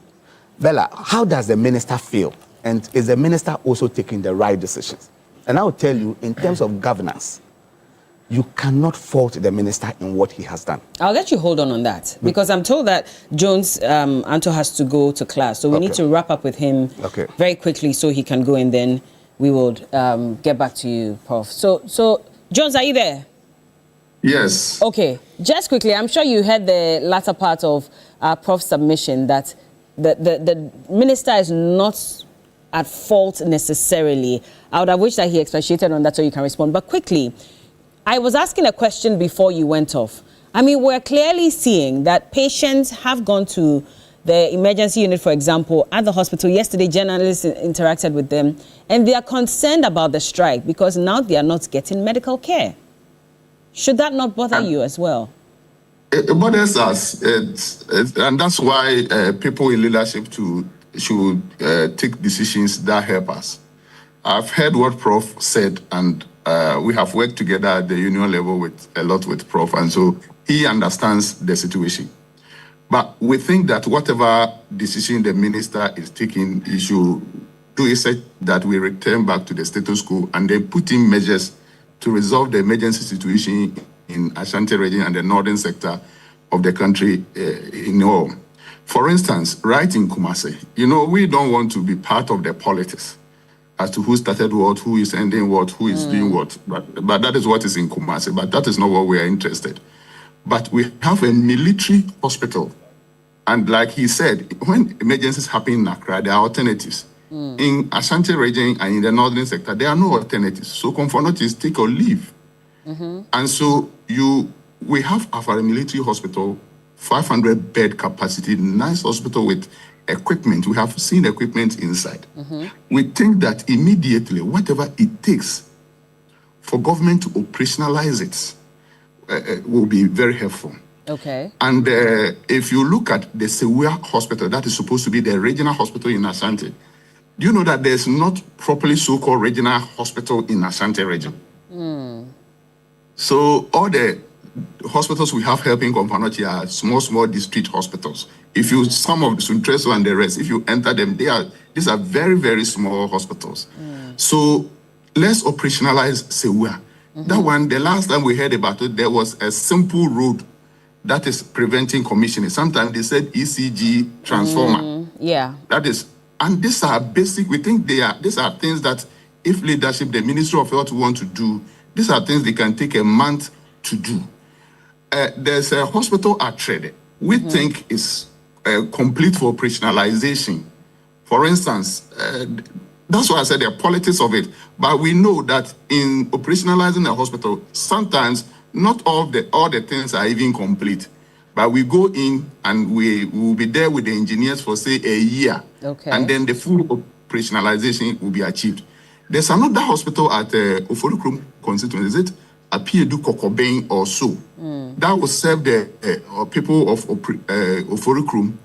[SPEAKER 9] Bella, how does the minister feel? And is the minister also taking the right decisions? And I will tell you, in terms of governance, you cannot fault the minister in what he has done.
[SPEAKER 3] I'll let you hold on that, because I'm told that Jones Anto has to go to class. So we need to wrap up with him very quickly so he can go, and then we will get back to you, Prof. So Jones, are you there?
[SPEAKER 7] Yes.
[SPEAKER 3] Okay, just quickly, I'm sure you heard the latter part of Prof's submission that the minister is not at fault necessarily. I would have wished that he expatiated on that so you can respond. But quickly, I was asking a question before you went off. I mean, we're clearly seeing that patients have gone to the emergency unit, for example, at the hospital. Yesterday, journalists interacted with them, and they are concerned about the strike because now they are not getting medical care. Should that not bother you as well?
[SPEAKER 7] It bothers us, and that's why people in leadership should take decisions that help us. I've heard what Prof said, and we have worked together at the union level a lot with Prof, and so he understands the situation. But we think that whatever decision the minister is taking, he should do it such that we return back to the status quo and then put in measures to resolve the emergency situation in Ashanti region and the northern sector of the country in all. For instance, right in Kumasi, we don't want to be part of the politics as to who started what, who is ending what, who is doing what. But that is what is in Kumasi. But that is not what we are interested. But we have a military hospital. And like he said, when emergencies happen in Accra, there are alternatives. In Ashanti region and in the northern sector, there are no alternatives. So Comfort is take or leave. And so we have our military hospital, 500 bed capacity, nice hospital with equipment. We have seen equipment inside. We think that immediately, whatever it takes for government to operationalize it will be very helpful.
[SPEAKER 3] Okay.
[SPEAKER 7] And if you look at the Sewua Hospital, that is supposed to be the regional hospital in Ashanti, do you know that there's not properly so-called regional hospital in Ashanti region? So all the hospitals we have helping Kompanochi are small district hospitals. If you, some of the Suntreso and the rest, if you enter them, these are very, very small hospitals. So let's operationalize Sewua. That one, the last time we heard about it, there was a simple road that is preventing commissioning. Sometimes they said ECG transformer.
[SPEAKER 3] Yeah.
[SPEAKER 7] That is, and these are basic, we think these are things that if leadership, the Ministry of Health want to do, these are things they can take a month to do. There's a hospital at Trede we think is complete for operationalization. For instance, that's why I said the politics of it. But we know that in operationalizing a hospital, sometimes not all the things are even complete. But we go in and we will be there with the engineers for, say, a year.
[SPEAKER 3] Okay.
[SPEAKER 7] And then the full operationalization will be achieved. There's another hospital at Oforukrum constituency. Is it Apiedu Kokobeng or so? That will serve the people of Oforukrum.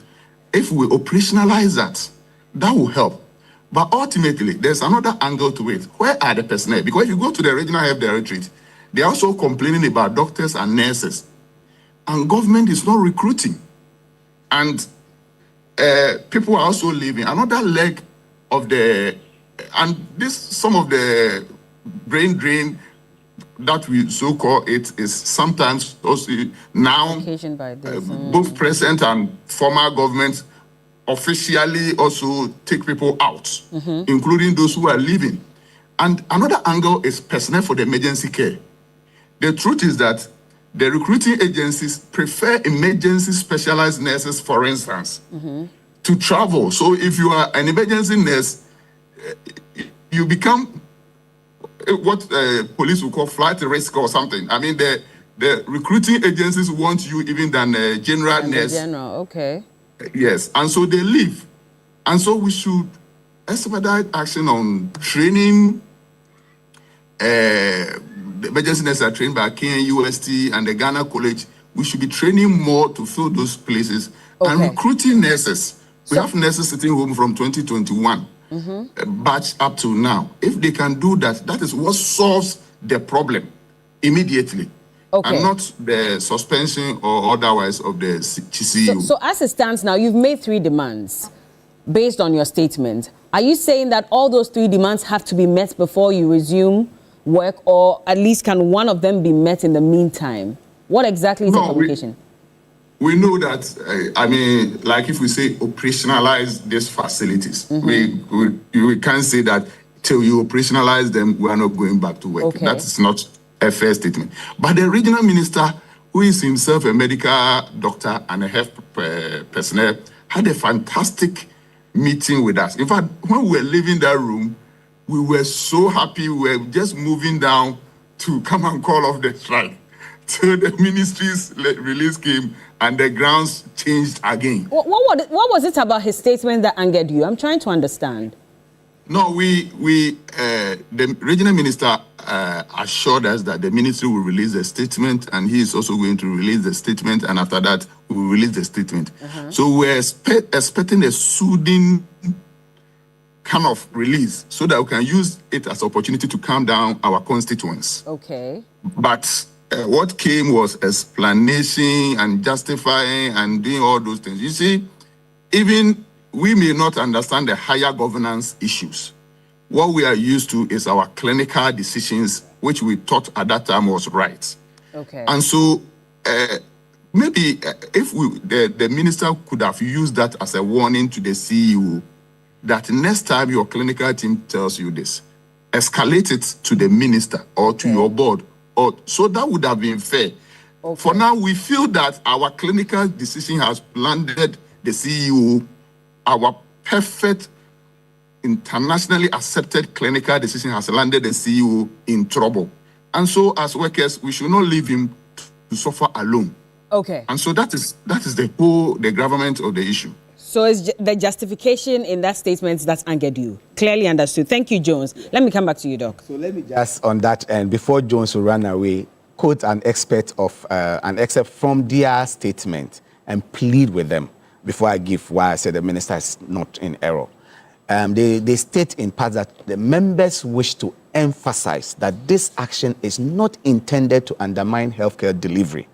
[SPEAKER 7] If we operationalize that, that will help. But ultimately, there's another angle to it. Where are the personnel? Because if you go to the regional health directorate, they're also complaining about doctors and nurses. And government is not recruiting. And people are also leaving. Another leg of the, and this, some of the brain drain that we so call it is sometimes also now
[SPEAKER 3] by this.
[SPEAKER 7] Both present and former governments officially also take people out, including those who are leaving. And another angle is personnel for the emergency care. The truth is that the recruiting agencies prefer emergency specialized nurses, for instance, to travel. So if you are an emergency nurse, you become what police will call flight risk or something. I mean, the recruiting agencies want you even than a general nurse.
[SPEAKER 3] General, okay.
[SPEAKER 7] Yes, and so they leave. And so we should expedite action on training. The emergency nurses are trained by KNUST and the Ghana College. We should be training more to fill those places and recruiting nurses. We have nurses sitting home from 2021, batch up to now. If they can do that, that is what solves the problem immediately. And not the suspension or otherwise of the CCU.
[SPEAKER 3] So as it stands now, you've made 3 demands based on your statement. Are you saying that all those 3 demands have to be met before you resume work, or at least can one of them be met in the meantime? What exactly is the communication?
[SPEAKER 7] We know that, I mean, like if we say operationalize these facilities, we can't say that till you operationalize them, we are not going back to work. That is not a fair statement. But the regional minister, who is himself a medical doctor and a health personnel, had a fantastic meeting with us. In fact, when we were leaving that room, we were so happy. We were just moving down to come and call off the strike. So the ministry's release came and the grounds changed again.
[SPEAKER 3] What was it about his statement that angered you? I'm trying to understand.
[SPEAKER 7] No, the regional minister assured us that the ministry will release a statement, and he is also going to release the statement, and after that, we will release the statement. So we're expecting a soothing kind of release so that we can use it as an opportunity to calm down our constituents. But what came was explanation and justifying and doing all those things. You see, even we may not understand the higher governance issues. What we are used to is our clinical decisions, which we thought at that time was right. And so maybe if the minister could have used that as a warning to the CEO that next time your clinical team tells you this, escalate it to the minister or to your board. So that would have been fair. For now, we feel that our clinical decision has landed the CEO. Our perfect, internationally accepted clinical decision has landed the CEO in trouble. And so as workers, we should not leave him to suffer alone. And so that is the government of the issue.
[SPEAKER 3] So it's the justification in that statement that's angered you. Clearly understood. Thank you, Jones. Let me come back to you, Doc.
[SPEAKER 9] So let me just, on that end, before Jones will run away, quote an excerpt from their statement and plead with them before I give why I said the minister is not in error. They state in part that the members wish to emphasize that this action is not intended to undermine healthcare delivery,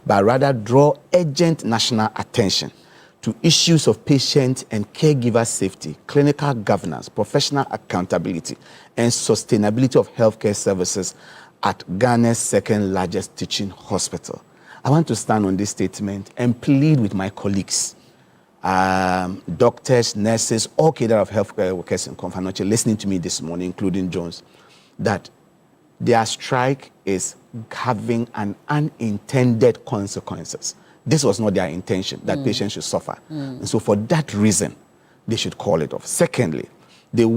[SPEAKER 9] but rather draw urgent national attention to issues of patient and caregiver safety, clinical governance, professional accountability, and sustainability of healthcare services at Ghana's second largest teaching hospital. I want to stand on this statement and plead with my colleagues, doctors, nurses, all cadre of healthcare workers in Komfanoche listening to me this morning, including Jones, that their strike is having an unintended consequences. This was not their intention, that patients should suffer. And so for that reason, they should call it off. Secondly, their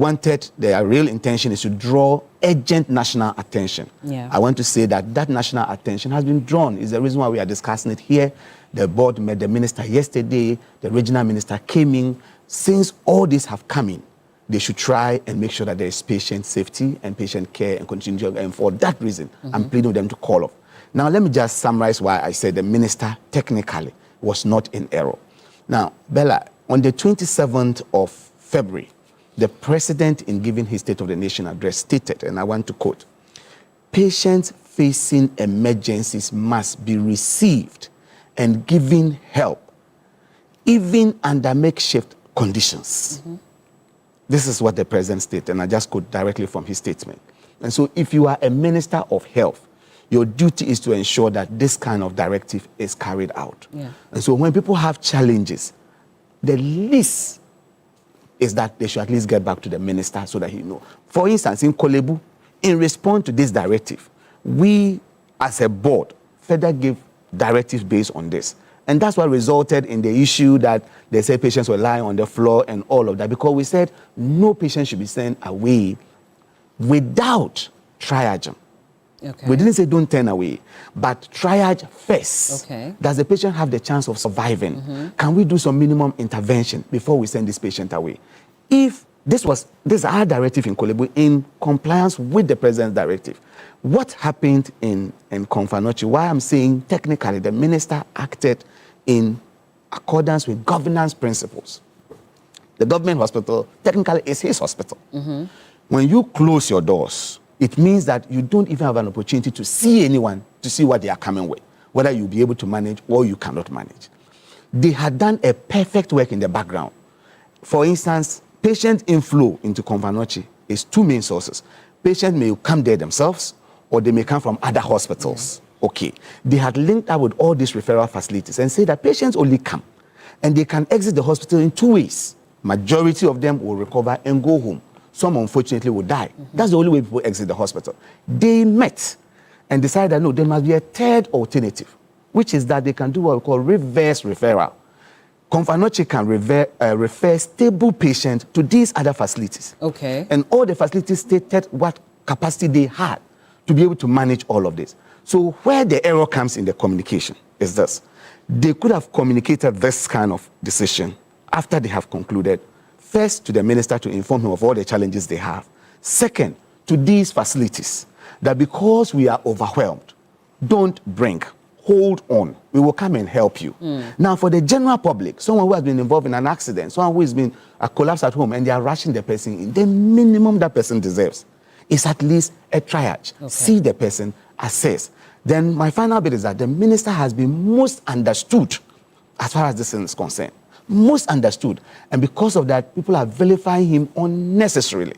[SPEAKER 9] real intention is to draw urgent national attention. I want to say that national attention has been drawn. Is the reason why we are discussing it here. The board met the minister yesterday, the regional minister came in. Since all this have come in, they should try and make sure that there is patient safety and patient care and continue. And for that reason, I'm pleading with them to call off. Now, let me just summarize why I said the minister technically was not in error. Now, Bella, on the 27th of February, the president, in giving his State of the Nation address, stated, and I want to quote, patients facing emergencies must be received and given help, even under makeshift conditions. This is what the president stated, and I just quote directly from his statement. And so if you are a minister of health, your duty is to ensure that this kind of directive is carried out. And so when people have challenges, the least is that they should at least get back to the minister so that he knows. For instance, in Kolebu, in response to this directive, we as a board further gave directives based on this. And that's what resulted in the issue that they said patients were lying on the floor and all of that, because we said no patient should be sent away without triage.
[SPEAKER 5] Okay.
[SPEAKER 9] We didn't say don't turn away, but triage first.
[SPEAKER 5] Okay.
[SPEAKER 9] Does the patient have the chance of surviving? Can we do some minimum intervention before we send this patient away? If this is our directive in Kolebu in compliance with the president's directive. What happened in Komfanochi? Why I'm saying technically the minister acted in accordance with governance principles. The government hospital technically is his hospital. When you close your doors, it means that you don't even have an opportunity to see anyone, to see what they are coming with, whether you'll be able to manage or you cannot manage. They had done a perfect work in the background. For instance, patient inflow into Komfanochi is two main sources. Patients may come there themselves, or they may come from other hospitals. Okay. They had linked up with all these referral facilities and say that patients only come, and they can exit the hospital in two ways. Majority of them will recover and go home. Some, unfortunately, will die. That's the only way people exit the hospital. They met and decided that, no, there must be a third alternative, which is that they can do what we call reverse referral. Komfanochi can refer stable patients to these other facilities.
[SPEAKER 5] Okay.
[SPEAKER 9] And all the facilities stated what capacity they had to be able to manage all of this. So where the error comes in the communication is this. They could have communicated this kind of decision after they have concluded. First, to the minister to inform him of all the challenges they have. Second, to these facilities, that because we are overwhelmed, don't bring, hold on, we will come and help you. Now, for the general public, someone who has been involved in an accident, someone who has been a collapse at home, and they are rushing the person in, the minimum that person deserves is at least a triage. Okay. See the person, assess. Then my final bit is that the minister has been most understood as far as this is concerned. Most understood. And because of that, people are vilifying him unnecessarily.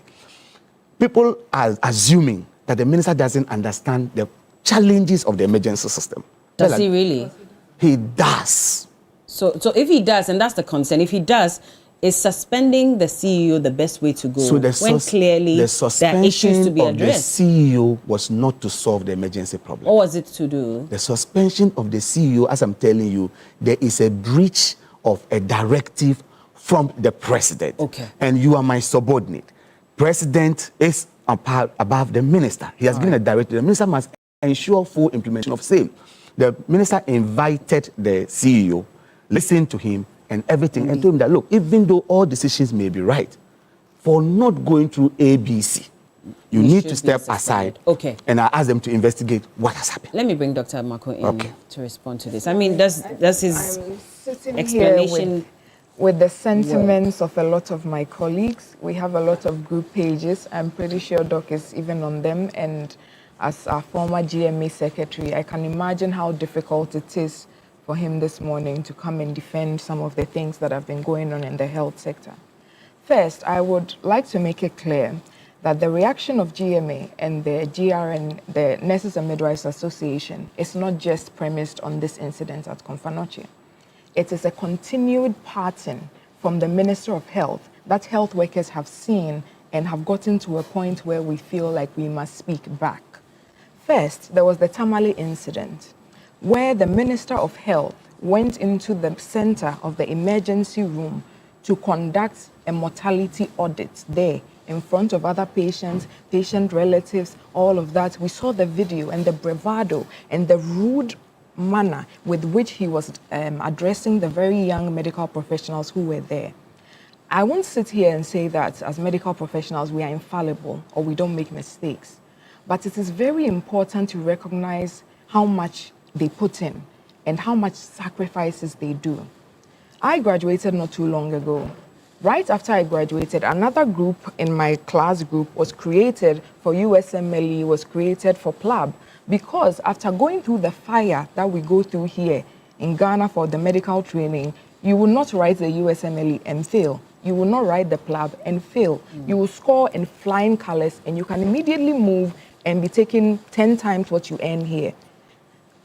[SPEAKER 9] People are assuming that the minister doesn't understand the challenges of the emergency system.
[SPEAKER 5] Does he really?
[SPEAKER 9] He does.
[SPEAKER 5] So if he does, and that's the concern, if he does, is suspending the CEO the best way to go?
[SPEAKER 9] So
[SPEAKER 5] when clearly
[SPEAKER 9] the
[SPEAKER 5] there are issues to be addressed.
[SPEAKER 9] The CEO was not to solve the emergency problem.
[SPEAKER 5] What was it to do?
[SPEAKER 9] The suspension of the CEO, as I'm telling you, there is a breach of a directive from the president. Okay. And you are my subordinate. President is above the minister. He has given a directive. The minister must ensure full implementation of same. The minister invited the CEO, listened to him and everything, and told him that, look, even though all decisions may be right, for not going through ABC, you need to step aside.
[SPEAKER 5] Okay.
[SPEAKER 9] And I ask them to investigate what has happened.
[SPEAKER 5] Let me bring Dr. Mako in to respond to this. I mean, does his explanation
[SPEAKER 11] with the sentiments of a lot of my colleagues? We have a lot of group pages. I'm pretty sure Doc is even on them. And as our former GMA secretary, I can imagine how difficult it is for him this morning to come and defend some of the things that have been going on in the health sector. First, I would like to make it clear that the reaction of GMA and the GRN, the Nurses and Midwives Association, is not just premised on this incident at Komfanochi. It is a continued pattern from the Minister of Health that health workers have seen and have gotten to a point where we feel like we must speak back. First, there was the Tamale incident, where the Minister of Health went into the center of the emergency room to conduct a mortality audit there in front of other patients, patient relatives, all of that. We saw the video and the bravado and the rude manner with which he was addressing the very young medical professionals who were there. I won't sit here and say that as medical professionals we are infallible or we don't make mistakes, but it is very important to recognize how much they put in and how much sacrifices they do. I graduated not too long ago. Right after I graduated, another group in my class group was created for USMLE, was created for PLAB, because after going through the fire that we go through here in Ghana for the medical training, you will not write the USMLE and fail. You will not write the PLAB and fail. You will score in flying colors and you can immediately move and be taking 10 times what you earn here.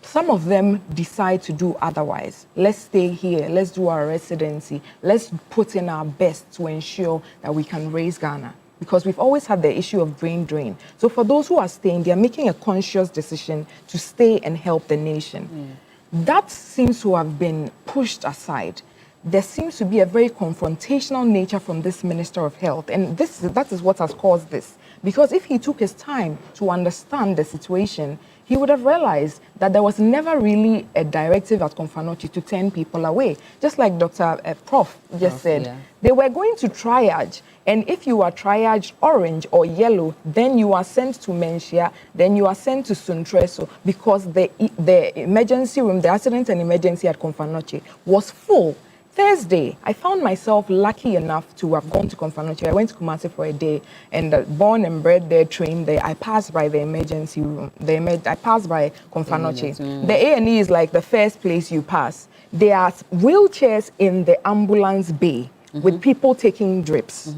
[SPEAKER 11] Some of them decide to do otherwise. Let's stay here. Let's do our residency. Let's put in our best to ensure that we can raise Ghana. Because we've always had the issue of brain drain. So for those who are staying, they're making a conscious decision to stay and help the nation. That seems to have been pushed aside. There seems to be a very confrontational nature from this Minister of Health. And that is what has caused this. Because if he took his time to understand the situation, he would have realized that there was never really a directive at Komfanochi to turn people away. Just like Dr. Prof just said, they were going to triage. And if you are triaged orange or yellow, then you are sent to Menchia, then you are sent to Suntreso, because the emergency room, the accident and emergency at Komfanochi was full. Thursday, I found myself lucky enough to have gone to Komfanochi. I went to Kumasi for a day, and born and bred there, trained there. I passed by the emergency room. I passed by Komfanochi. The A&E is like the first place you pass. There are wheelchairs in the ambulance bay with people taking drips.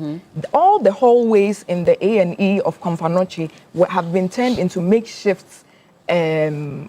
[SPEAKER 11] All the hallways in the A&E of Komfanochi have been turned into makeshift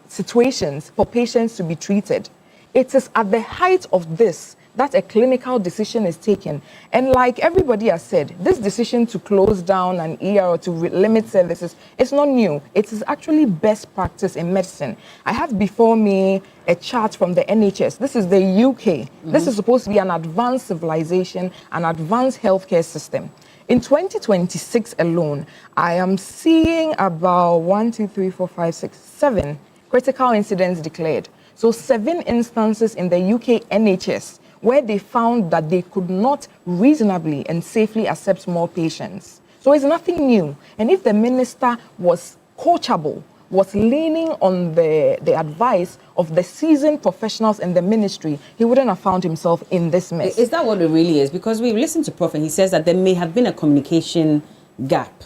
[SPEAKER 11] situations for patients to be treated. It is at the height of this that a clinical decision is taken. And like everybody has said, this decision to close down an ER or to limit services is not new. It is actually best practice in medicine. I have before me a chart from the NHS. This is the UK. This is supposed to be an advanced civilization, an advanced healthcare system. In 2026 alone, I am seeing about 7 critical incidents declared. So 7 instances in the UK NHS where they found that they could not reasonably and safely accept more patients. So it's nothing new. And if the minister was coachable, was leaning on the advice of the seasoned professionals in the ministry, he wouldn't have found himself in this mess.
[SPEAKER 5] Is that what it really is? Because we listened to Prof and he says that there may have been a communication gap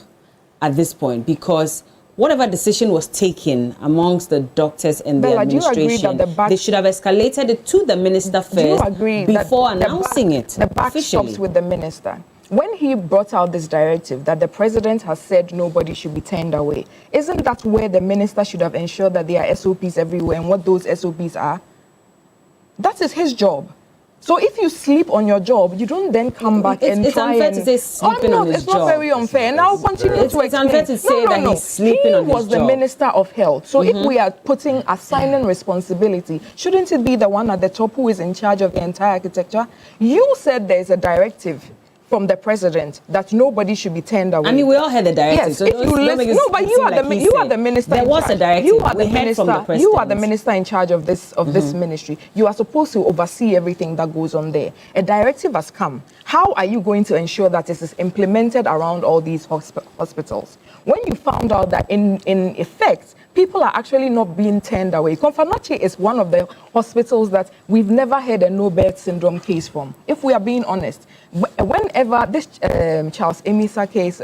[SPEAKER 5] at this point, because whatever decision was taken amongst the doctors and the administration, they should have escalated it to the minister first before announcing it
[SPEAKER 11] the buck
[SPEAKER 5] officially.
[SPEAKER 11] Stops with the minister. When he brought out this directive that the president has said nobody should be turned away, isn't that where the minister should have ensured that there are SOPs everywhere and what those SOPs are? That is his job. So if you sleep on your job, you don't then come back and
[SPEAKER 5] it's
[SPEAKER 11] try
[SPEAKER 5] unfair
[SPEAKER 11] and...
[SPEAKER 5] to say sleeping on his
[SPEAKER 11] job. It's not very unfair. And I'll continue to explain.
[SPEAKER 5] It's unfair to say that he's sleeping on his job. He was the Minister of Health. So if we are assigning responsibility, shouldn't it be the one at the top who is in charge of the entire architecture? You said there's a directive from the president that nobody should be turned away. I mean, we all had the directive.
[SPEAKER 11] Yes,
[SPEAKER 5] so
[SPEAKER 11] if you listen, no, but you are the minister.
[SPEAKER 5] There was a directive.
[SPEAKER 11] You are the
[SPEAKER 5] we heard
[SPEAKER 11] minister.
[SPEAKER 5] from the president.
[SPEAKER 11] You are the minister in charge of this ministry. You are supposed to oversee everything that goes on there. A directive has come. How are you going to ensure that this is implemented around all these hospitals? When you found out that in effect, people are actually not being turned away. Komfanochi is one of the hospitals that we've never had a no-birth syndrome case from, if we are being honest. Whenever this Charles Emisa case,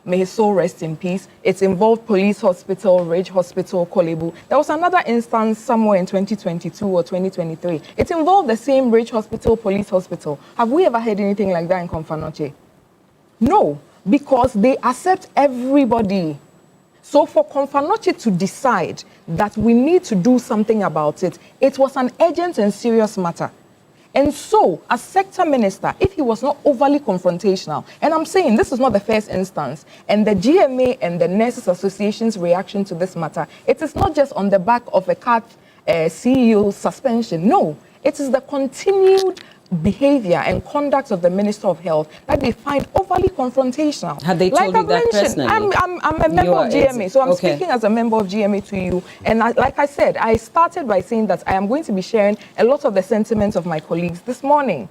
[SPEAKER 11] may his soul rest in peace, it's involved Police Hospital, Ridge Hospital, Kolebu. There was another instance somewhere in 2022 or 2023. It involved the same Ridge Hospital, Police Hospital. Have we ever heard anything like that in Komfanochi? No, because they accept everybody. So for Komfanochi to decide that we need to do something about it, it was an urgent and serious matter. And so, as sector minister, if he was not overly confrontational, and I'm saying this is not the first instance, and the GMA and the Nurses Association's reaction to this matter, it is not just on the back of a CAT CEO suspension. No, it is the continued behavior and conduct of the Minister of Health that they find overly confrontational.
[SPEAKER 5] Have they told you that personally?
[SPEAKER 11] I'm a member of GMA, so I'm speaking as a member of GMA to you. And like I said, I started by saying that I am going to be sharing a lot of the sentiments of my colleagues this morning.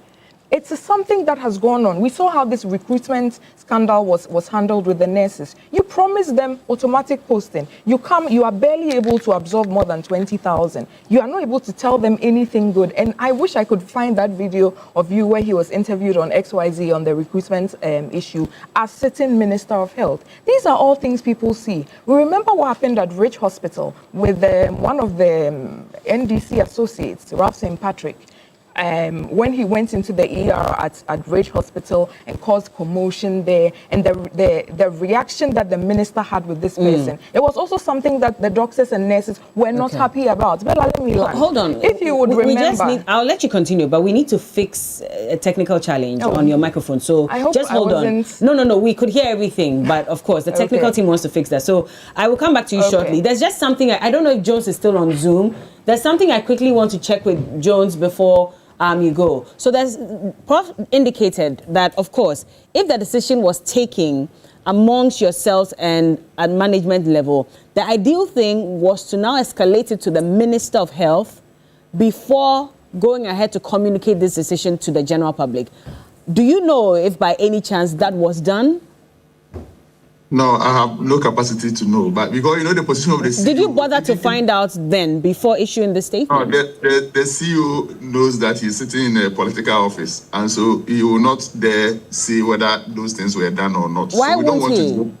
[SPEAKER 11] It's something that has gone on. We saw how this recruitment scandal was handled with the nurses. You promise them automatic posting. You are barely able to absorb more than 20,000. You are not able to tell them anything good. And I wish I could find that video of you where he was interviewed on XYZ on the recruitment issue as sitting Minister of Health. These are all things people see. We remember what happened at Ridge Hospital with one of the NDC associates, Ralph St. Patrick. When he went into the ER at Ridge Hospital and caused commotion there, and the reaction that the minister had with this person, it was also something that the doctors and nurses were not happy about. But let me land.
[SPEAKER 5] Hold on.
[SPEAKER 11] If you would remember.
[SPEAKER 5] I'll let you continue, but we need to fix a technical challenge on your microphone. So just hold on. No, we could hear everything, but of course, the technical team wants to fix that. So I will come back to you shortly. There's just something, I don't know if Jones is still on Zoom. There's something I quickly want to check with Jones before you go. So Prof indicated that, of course, if the decision was taken
[SPEAKER 3] amongst yourselves and at management level, the ideal thing was to now escalate it to the Minister of Health before going ahead to communicate this decision to the general public. Do you know if by any chance that was done?
[SPEAKER 7] No, I have no capacity to know, but because you know the position of the CEO.
[SPEAKER 3] Did you bother to find out then before issuing the statement?
[SPEAKER 7] No, the CEO knows that he's sitting in a political office, and so he will not dare say whether those things were done or not.
[SPEAKER 3] Why
[SPEAKER 7] so we don't
[SPEAKER 3] won't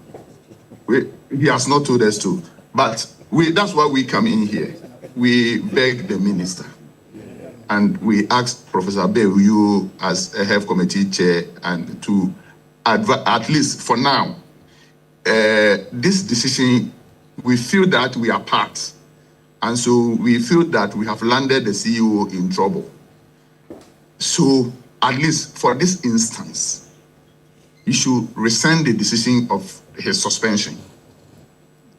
[SPEAKER 7] want
[SPEAKER 3] he?
[SPEAKER 7] He has not told us to, but that's why we come in here. We beg the minister, and we asked Professor Bell, you as a health committee chair, and to at least for now. This decision, we feel that we are part, and so we feel that we have landed the CEO in trouble. So at least for this instance, he should rescind the decision of his suspension,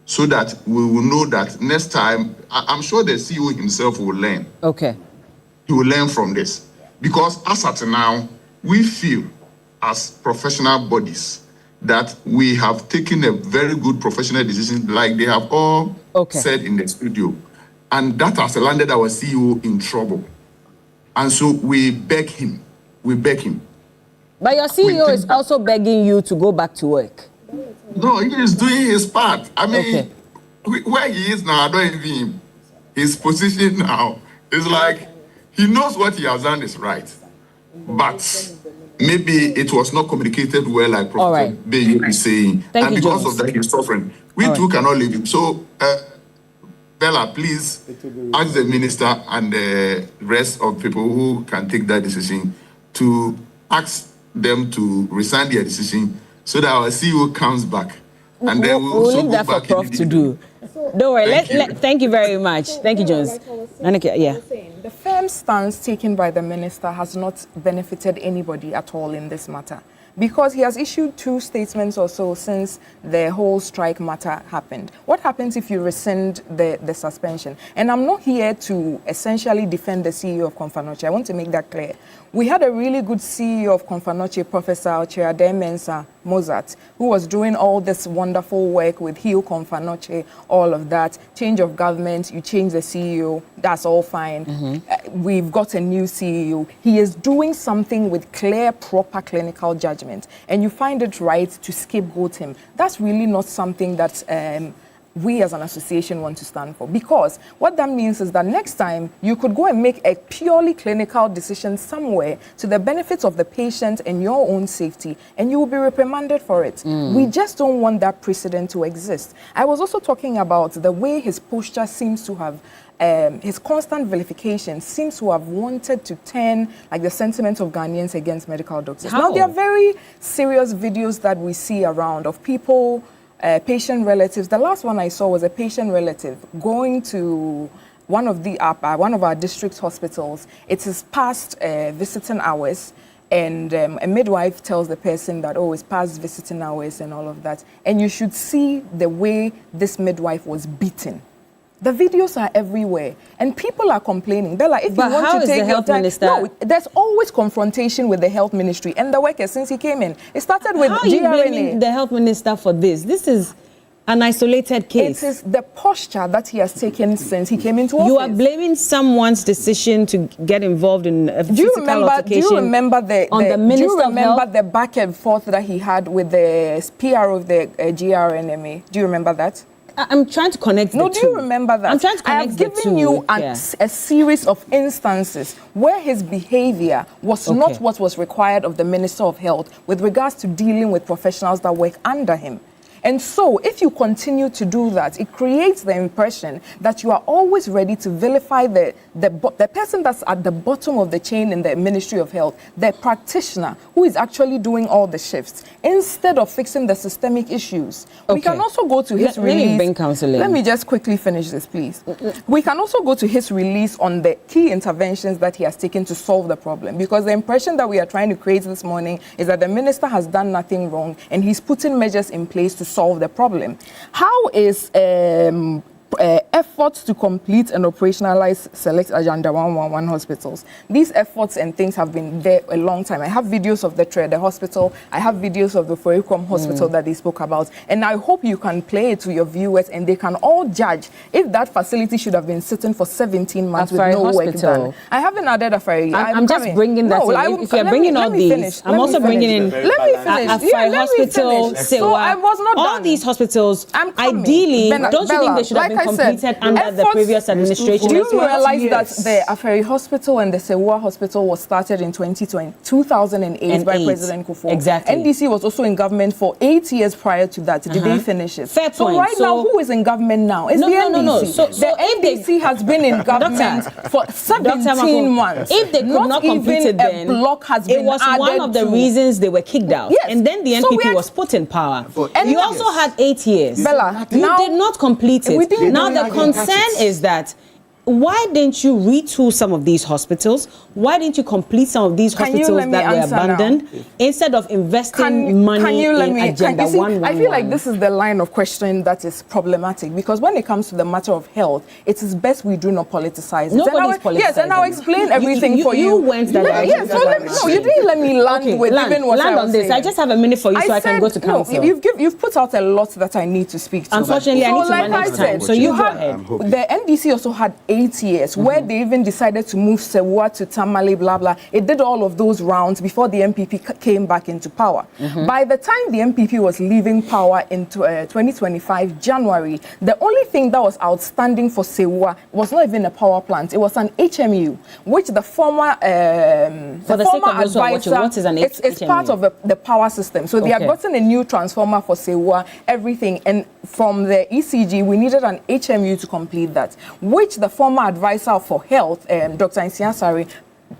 [SPEAKER 7] so that we will know that next time, I'm sure the CEO himself will learn.
[SPEAKER 3] Okay.
[SPEAKER 7] He will learn from this, because as at now, we feel as professional bodies that we have taken a very good professional decision, like they have all said in the studio. And that has landed our CEO in trouble. And so we beg him. But
[SPEAKER 3] your CEO is also begging you to go back to work.
[SPEAKER 7] No, he is doing his part. I mean, where he is now, I don't envy him. His position now is like, he knows what he has done is right. But maybe it was not communicated well, like Professor Bayo is saying. And because of that, he's suffering. We too cannot leave him. So, Bella, please ask the minister and the rest of people who can take that decision to ask them to resign their decision so that our CEO comes back. And then
[SPEAKER 3] we'll leave that for Prof to do. Don't worry. Thank you very much. Thank you, Jones. Yeah.
[SPEAKER 11] The firm stance taken by the minister has not benefited anybody at all in this matter, because he has issued 2 statements or so since the whole strike matter happened. What happens if you rescind the suspension? And I'm not here to essentially defend the CEO of Komfanoche. I want to make that clear. We had a really good CEO of Komfanoche, Professor Ochirade Mensah Mozart, who was doing all this wonderful work with Heal Komfanoche, all of that. Change of government, you change the CEO, that's all fine. We've got a new CEO. He is doing something with clear, proper clinical judgment, and you find it right to scapegoat him. That's really not something that we as an association want to stand for, because what that means is that next time you could go and make a purely clinical decision somewhere to the benefits of the patient and your own safety, and you will be reprimanded for it. We just don't want that precedent to exist. I was also talking about the way his posture seems to have his constant vilification seems to have wanted to turn like the sentiments of Ghanaians against medical doctors. Now, there are very serious videos that we see around of people, patient relatives. The last one I saw was a patient relative going to one of our district hospitals. It is past visiting hours, and a midwife tells the person that, oh, it's past visiting hours and all of that. And you should see the way this midwife was beaten. The videos are everywhere, and people are complaining. They're like, if you want to take your time, no, there's always confrontation with the health ministry and the workers since he came in. It started with GRNA. How are you blaming
[SPEAKER 3] the health minister for this? This is an isolated case.
[SPEAKER 11] It is the posture that he has taken since he came into office.
[SPEAKER 3] You are blaming someone's decision to get involved in a physical altercation.
[SPEAKER 11] Do you remember the back and forth that he had with the PR of the GRNMA? Do you remember that?
[SPEAKER 3] I'm trying to connect the two.
[SPEAKER 11] No, do you remember that?
[SPEAKER 3] I'm trying to connect the two.
[SPEAKER 11] I have given you a series of instances where his behavior was not what was required of the Minister of Health with regards to dealing with professionals that work under him. And so, if you continue to do that, it creates the impression that you are always ready to vilify the person that's at the bottom of the chain in the Ministry of Health, the practitioner who is actually doing all the shifts, instead of fixing the systemic issues. We can also go to his release. Let me just quickly finish this, please. We can also go to his release on the key interventions that he has taken to solve the problem, because the impression that we are trying to create this morning is that the minister has done nothing wrong and he's putting measures in place to solve the problem. How is efforts to complete and operationalize select Agenda 111 hospitals. These efforts and things have been there a long time. I have videos of the hospital. I have videos of the Forecom hospital that they spoke about. And I hope you can play it to your viewers and they can all judge if that facility should have been sitting for 17 months with no work done. I haven't added Afari.
[SPEAKER 5] I'm just bringing that in. If you're bringing all these, I'm also bringing in Afari Hospital,
[SPEAKER 11] So I was not done.
[SPEAKER 5] All these hospitals, ideally, don't you think they should have been completed under the previous administration?
[SPEAKER 11] Do you realize that the Afari Hospital and the Sewa Hospital was started in 2008 by President Kufuor?
[SPEAKER 5] Exactly.
[SPEAKER 11] NDC was also in government for 8 years prior to that. Did they finish it?
[SPEAKER 5] Fair point.
[SPEAKER 11] So right now, who is in government now? It's the NDC.
[SPEAKER 5] So
[SPEAKER 11] the NDC has been in government for 17 months.
[SPEAKER 5] If they could not complete it, then it was one of the reasons they were kicked out.
[SPEAKER 11] Yes.
[SPEAKER 5] And then the NPP was put in power. You also had 8 years.
[SPEAKER 11] Bella,
[SPEAKER 5] you did not complete it. Now the concern is that why didn't you retool some of these hospitals? Why didn't you complete some of these hospitals that were abandoned instead of investing money in Agenda 111?
[SPEAKER 11] I feel like this is the line of questioning that is problematic because when it comes to the matter of health, it is best we do not politicize it.
[SPEAKER 5] Nobody's politicizing.
[SPEAKER 11] Yes, and I'll explain everything for you.
[SPEAKER 5] You went that
[SPEAKER 11] Yes, so you didn't let me land with even what I was saying.
[SPEAKER 5] I just have a minute for you so I can go to council.
[SPEAKER 11] No, you've put out a lot that I need to speak to.
[SPEAKER 5] Unfortunately, I need to manage time. So you go ahead.
[SPEAKER 11] The NDC also had 8 years where they even decided to move Sewa to Tamale, blah, blah. It did all of those rounds before the MPP came back into power. By the time the MPP was leaving power in 2025 January, the only thing that was outstanding for Sewa was not even a power plant. It was an HMU, which the former advisor,
[SPEAKER 5] what is an HMU?
[SPEAKER 11] It's part of the power system. So they had gotten a new transformer for Sewa, everything. And from the ECG, we needed an HMU to complete that, which the former advisor for health, Dr. Nsiasari,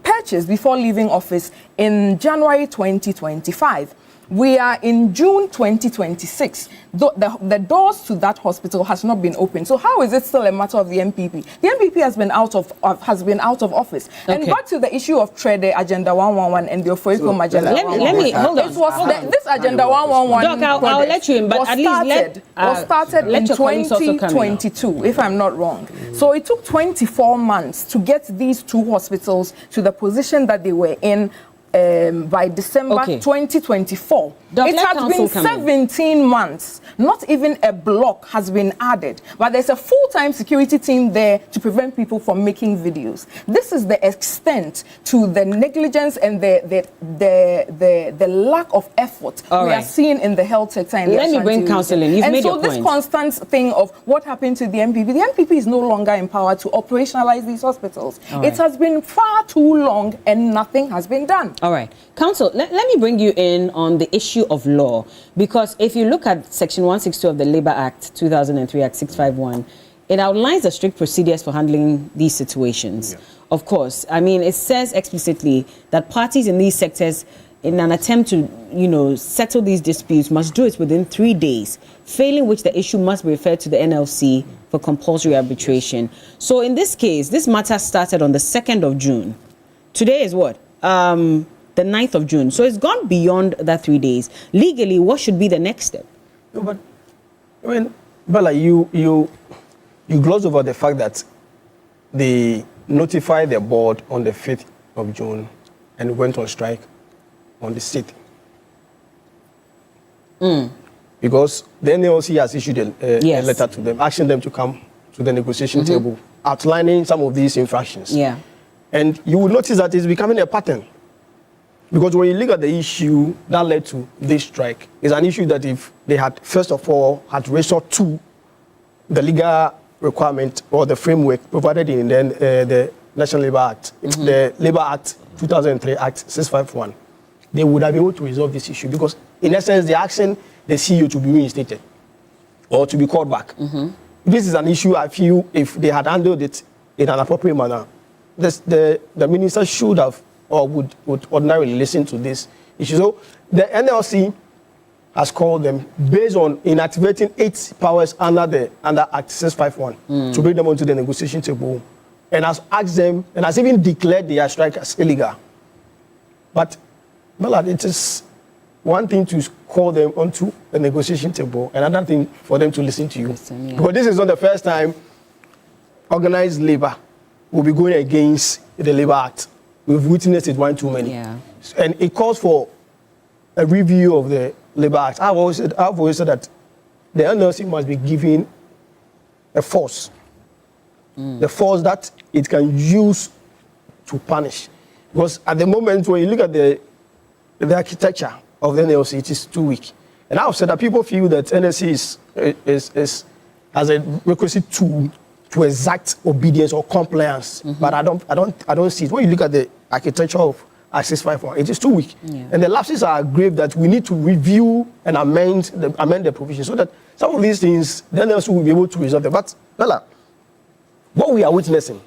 [SPEAKER 11] purchased before leaving office in January 2025. We are in June 2026. The doors to that hospital has not been opened. So how is it still a matter of the MPP? The MPP has been out of office. And back to the issue of trade Agenda 111 and the Ofoikom Agenda 111.
[SPEAKER 5] Let me hold on.
[SPEAKER 11] This Agenda 111
[SPEAKER 5] Doc, I'll let you in, but at least
[SPEAKER 11] was started in 2022, if I'm not wrong. So it took 24 months to get these two hospitals to the position that they were in by December 2024. It has been 17 months. Not even a block has been added. But there's a full-time security team there to prevent people from making videos. This is the extent to the negligence and the lack of effort we are seeing in the health sector.
[SPEAKER 5] Let me bring counsel in. You've made your point.
[SPEAKER 11] And so this constant thing of what happened to the MPP is no longer empowered to operationalize these hospitals. It has been far too long and nothing has been done.
[SPEAKER 5] All right. Counsel, let me bring you in on the issue of law, because if you look at Section 162 of the Labour Act 2003, Act 651, it outlines the strict procedures for handling these situations. Yeah. Of course, I mean, it says explicitly that parties in these sectors, in an attempt to, settle these disputes, must do it within 3 days, failing which the issue must be referred to the NLC for compulsory arbitration. So in this case, this matter started on the 2nd of June. Today is what? The 9th of June. So it's gone beyond that 3 days. Legally, what should be the next step?
[SPEAKER 12] No, but I mean, Bella, you gloss over the fact that they notified the board on the 5th of June and went on strike on the 6th. Because the NLC has issued a letter to them, asking them to come to the negotiation table, outlining some of these infractions.
[SPEAKER 5] Yeah.
[SPEAKER 12] And you will notice that it's becoming a pattern. Because when you look at the issue that led to this strike, it's an issue that if they had, first of all, had resort to the legal requirement or the framework provided in the National Labour Act, the Labour Act 2003, Act 651, they would have been able to resolve this issue. Because, in essence, they're asking the CEO to be reinstated or to be called back. This is an issue I feel if they had handled it in an appropriate manner, the minister should have or would ordinarily listen to this issue. So the NLC has called them based on inactivating 8 powers under Act 651 to bring them onto the negotiation table, and has asked them and has even declared their strike as illegal. But Ballard, it is one thing to call them onto the negotiation table, another thing for them to listen to you. Because this is not the first time organized labor will be going against the Labor Act. We've witnessed it one too many.
[SPEAKER 5] Yeah.
[SPEAKER 12] And it calls for a review of the Labor Act. I've always said that the NLC must be given a force. The force that it can use to punish. Because at the moment, when you look at the architecture of the NLC, it is too weak. And I've said that people feel that NLC is as a requisite tool to exact obedience or compliance. But I don't see it. When you look at the architecture of Access 5.1, it is too weak. And the lapses are grave that we need to review and amend the provision so that some of these things, the NLC will be able to resolve them. But, Bella, what we are witnessing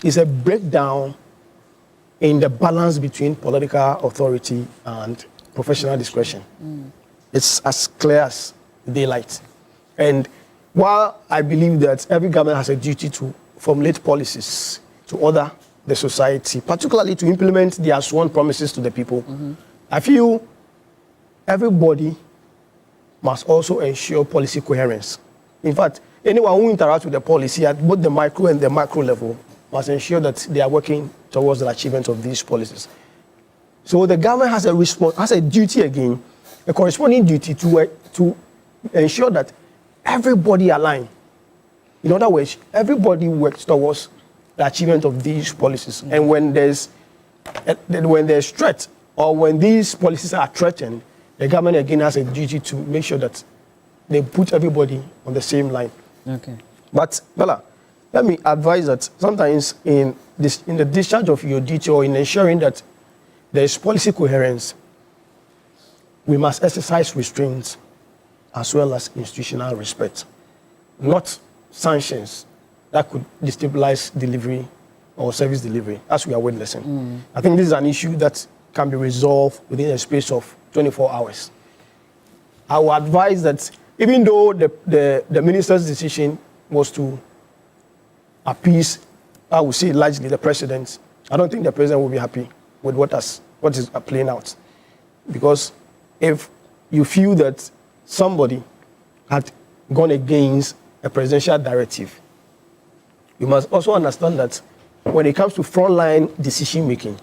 [SPEAKER 12] is a breakdown in the balance between political authority and professional discretion. It's as clear as daylight. And while I believe that every government has a duty to formulate policies to order the society, particularly to implement their sworn promises to the people, I feel everybody must also ensure policy coherence. In fact, anyone who interacts with the policy at both the micro and the macro level must ensure that they are working towards the achievement of these policies. So the government has a duty again, a corresponding duty to ensure that everybody align. In other words, everybody works towards the achievement of these policies. And when there's threat or when these policies are threatened, the government again has a duty to make sure that they put everybody on the same line.
[SPEAKER 5] Okay.
[SPEAKER 12] But Bella, let me advise that sometimes in the discharge of your duty or in ensuring that there is policy coherence, we must exercise restraint as well as institutional respect, not sanctions that could destabilize delivery or service delivery, as we are witnessing. I think this is an issue that can be resolved within a space of 24 hours. I would advise that even though the minister's decision was to appease, I would say largely the president, I don't think the president will be happy with what is playing out. Because if you feel that somebody had gone against a presidential directive, you must also understand that when it comes to frontline decision making,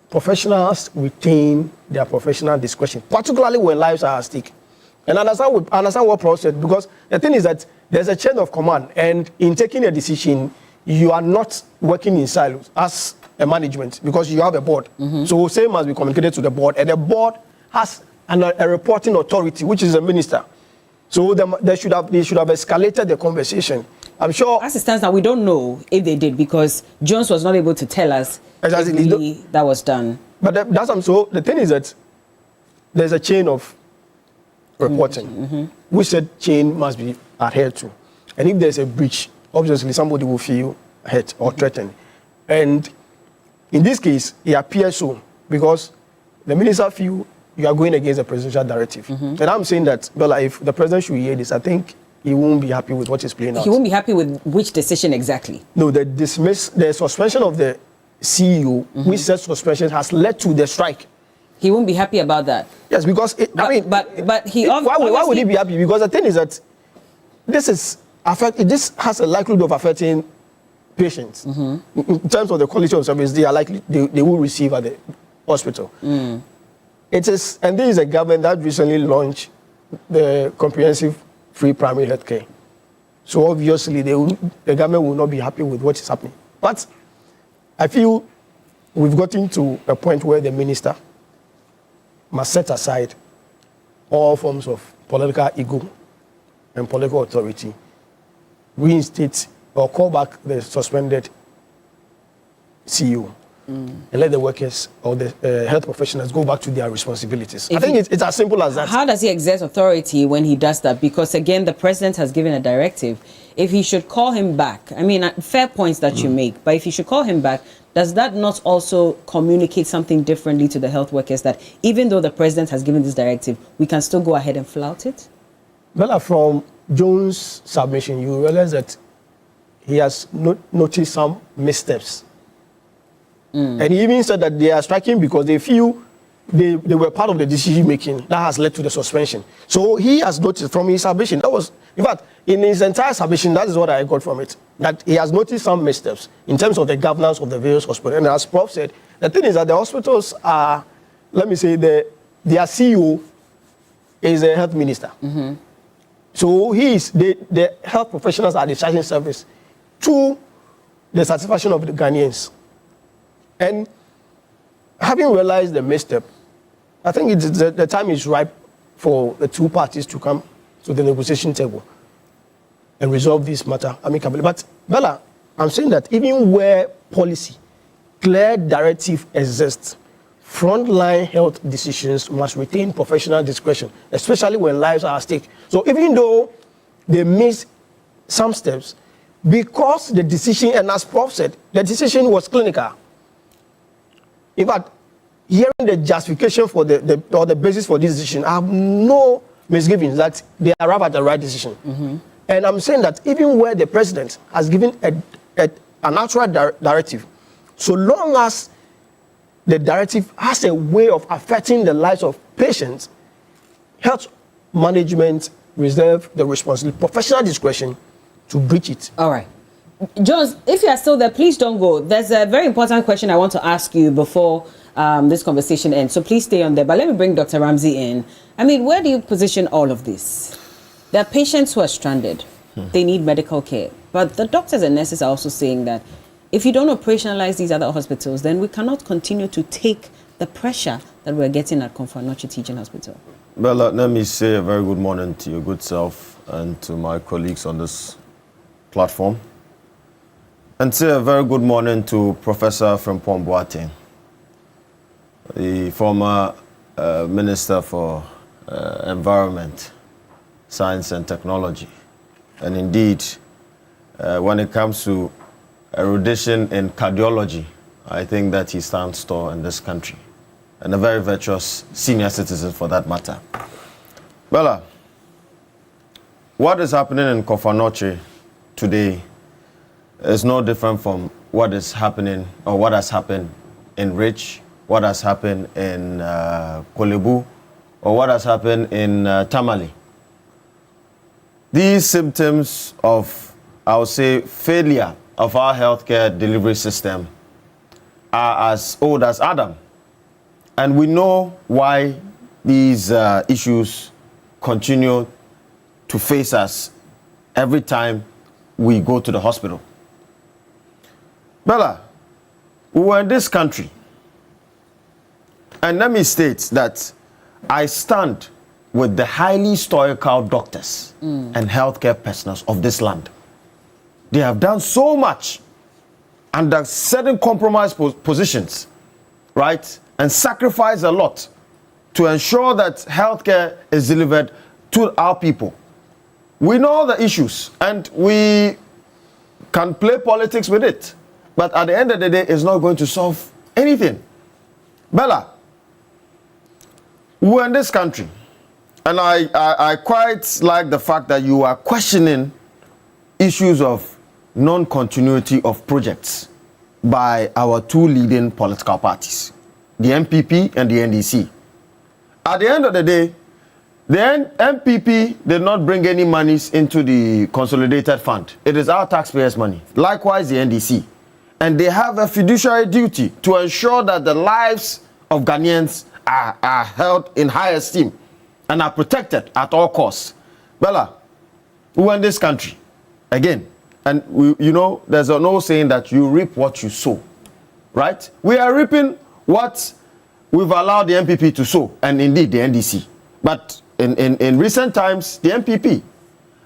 [SPEAKER 12] professionals retain their professional discretion, particularly when lives are at stake. And understand what process, because the thing is that there's a chain of command, and in taking a decision, you are not working in silos as a management because you have a board. So same must be communicated to the board, and the board has a reporting authority, which is a minister. So they should have escalated the conversation. I'm sure.
[SPEAKER 5] As it stands now, we don't know if they did because Jones was not able to tell us if that was done. But
[SPEAKER 12] so the thing is that there's a chain of reporting, which said chain must be adhered to. And if there's a breach, obviously somebody will feel hurt or threatened. And in this case, it appears so because the minister feel you are going against the presidential directive. And I'm saying that, Bella, if the president should hear this, I think he won't be happy with what is playing out.
[SPEAKER 5] He won't be happy with which decision exactly?
[SPEAKER 12] No, the suspension of the CEO, which said suspension, has led to the strike.
[SPEAKER 5] He won't be happy about that.
[SPEAKER 12] Yes, because
[SPEAKER 5] but he
[SPEAKER 12] why would he be happy? Because the thing is that this has a likelihood of affecting patients in terms of the quality of service they will receive at the hospital. It is, and this is a government that recently launched the comprehensive free primary health care. So obviously the government will not be happy with what is happening. But I feel we've gotten to a point where the minister must set aside all forms of political ego and political authority, reinstate or call back the suspended CEO, and let the workers or the health professionals go back to their responsibilities. I think it's as simple as that.
[SPEAKER 5] How does he exert authority when he does that? Because again, the president has given a directive. If he should call him back, I mean, fair points that you make, but if he should call him back, does that not also communicate something differently to the health workers that even though the president has given this directive, we can still go ahead and flout it?
[SPEAKER 12] Well, from Jones' submission, you realize that he has noticed some missteps. And he even said that they are striking because they feel they were part of the decision making that has led to the suspension. So he has noticed from his submission, that was, in fact, in his entire submission, that is what I got from it, that he has noticed some missteps in terms of the governance of the various hospitals. And as Prof said, the thing is that the hospitals are, let me say, their CEO is a health minister. Mm-hmm. So the health professionals are discharging service to the satisfaction of the Ghanaians. And having realized the misstep, I think the time is ripe for the two parties to come to the negotiation table and resolve this matter amicably. But Bella, I'm saying that even where policy, clear directive exists, frontline health decisions must retain professional discretion, especially when lives are at stake. So even though they miss some steps, because the decision, and as Prof said, the decision was clinical. In fact, hearing the justification for the basis for this decision, I have no misgivings that they arrive at the right decision. Mm-hmm. And I'm saying that even where the president has given an actual directive, so long as the directive has a way of affecting the lives of patients, health management reserve the responsibility, professional discretion to breach it.
[SPEAKER 5] All right. Jones, if you are still there, please don't go. There's a very important question I want to ask you before this conversation ends. So please stay on there. But let me bring Dr. Ramsey in. I mean, where do you position all of this? There are patients who are stranded. They need medical care. But the doctors and nurses are also saying that if you don't operationalize these other hospitals, then we cannot continue to take the pressure that we're getting at Komfo Anokye Teaching Hospital.
[SPEAKER 13] Well, let me say a very good morning to your good self and to my colleagues on this platform. And say a very good morning to Professor Frimpong Boateng, the former Minister for Environment, Science and Technology. And indeed, when it comes to erudition in cardiology, I think that he stands tall in this country. And a very virtuous senior citizen for that matter. Bella, what is happening in Komfo Anokye today is no different from what is happening or what has happened in Rich, what has happened in Kolebu, or what has happened in Tamale. These symptoms of, I would say, failure of our healthcare delivery system are as old as Adam. And we know why these issues continue to face us every time we go to the hospital. Bella, we were in this country, and let me state that I stand with the highly stoical doctors and healthcare personnel of this land. They have done so much under certain compromised positions, right? And sacrificed a lot to ensure that healthcare is delivered to our people. We know the issues and we can play politics with it. But at the end of the day, it's not going to solve anything. Bella, we're in this country. And I quite like the fact that you are questioning issues of non-continuity of projects by our two leading political parties, the MPP and the NDC. At the end of the day, the MPP did not bring any monies into the consolidated fund. It is our taxpayers' money. Likewise, the NDC. And they have a fiduciary duty to ensure that the lives of Ghanaians are held in high esteem and are protected at all costs. Bella, we are in this country again, and there's an old saying that you reap what you sow, right? We are reaping what we've allowed the MPP to sow, and indeed the NDC. But in recent times, the MPP,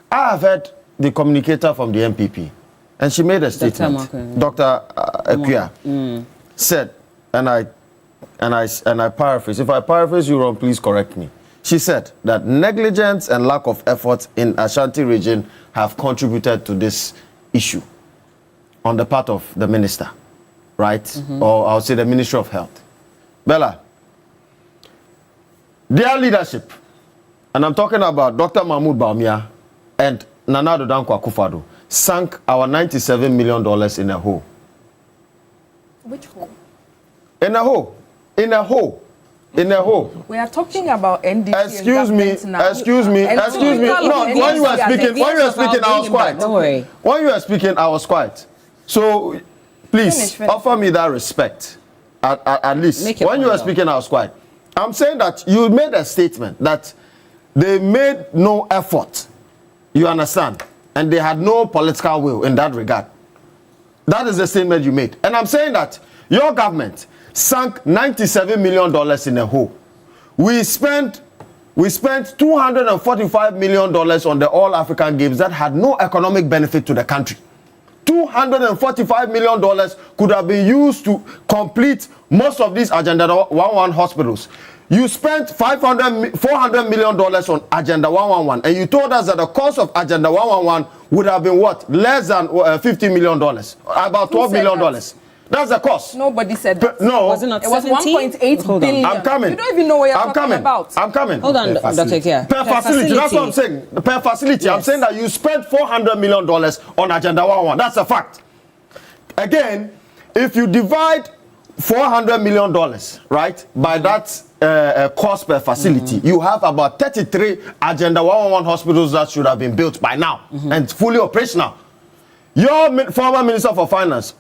[SPEAKER 13] I have heard the communicator from the MPP, and she made a statement. Dr. Akuya said, and I paraphrase. If I paraphrase you wrong, please correct me. She said that negligence and lack of effort in Ashanti region have contributed to this issue on the part of the minister, right? Or I'll say the Ministry of Health. Bella, their leadership, and I'm talking about Dr. Mahmoud Bawumia and Nana Addo Dankwa Akufo-Addo, sank our $97 million in a hole.
[SPEAKER 1] Which hole?
[SPEAKER 13] In a hole. In a hole. In a hole.
[SPEAKER 11] We are talking about NDC.
[SPEAKER 13] Excuse me. No, when you were speaking, I was quiet.
[SPEAKER 5] Don't worry.
[SPEAKER 13] When you were speaking, I was quiet. So, please offer me that respect. At least when you were speaking, I was quiet. I'm saying that you made a statement that they made no effort. You understand? And they had no political will in that regard. That is the statement you made. And I'm saying that your government sank $97 million in a hole. We spent $245 million on the All African Games that had no economic benefit to the country. $245 million could have been used to complete most of these Agenda 111 hospitals. You spent $400 million on Agenda 111, and you told us that the cost of Agenda 111 would have been what? Less than $50 million, about $12 million. That's the cost.
[SPEAKER 11] Nobody said that.
[SPEAKER 13] No.
[SPEAKER 11] Was it not 1.8 billion.
[SPEAKER 13] I'm coming.
[SPEAKER 11] You don't even know what you're talking about.
[SPEAKER 13] I'm coming.
[SPEAKER 5] Hold on, Dr. Kia.
[SPEAKER 13] Per facility. That's what I'm saying. Per facility. Yes. I'm saying that you spent $400 million on Agenda 111. That's a fact. Again, if you divide $400 million, right, by that cost per facility, you have about 33 Agenda 111 hospitals that should have been built by now and fully operational. Your former Minister for Finance,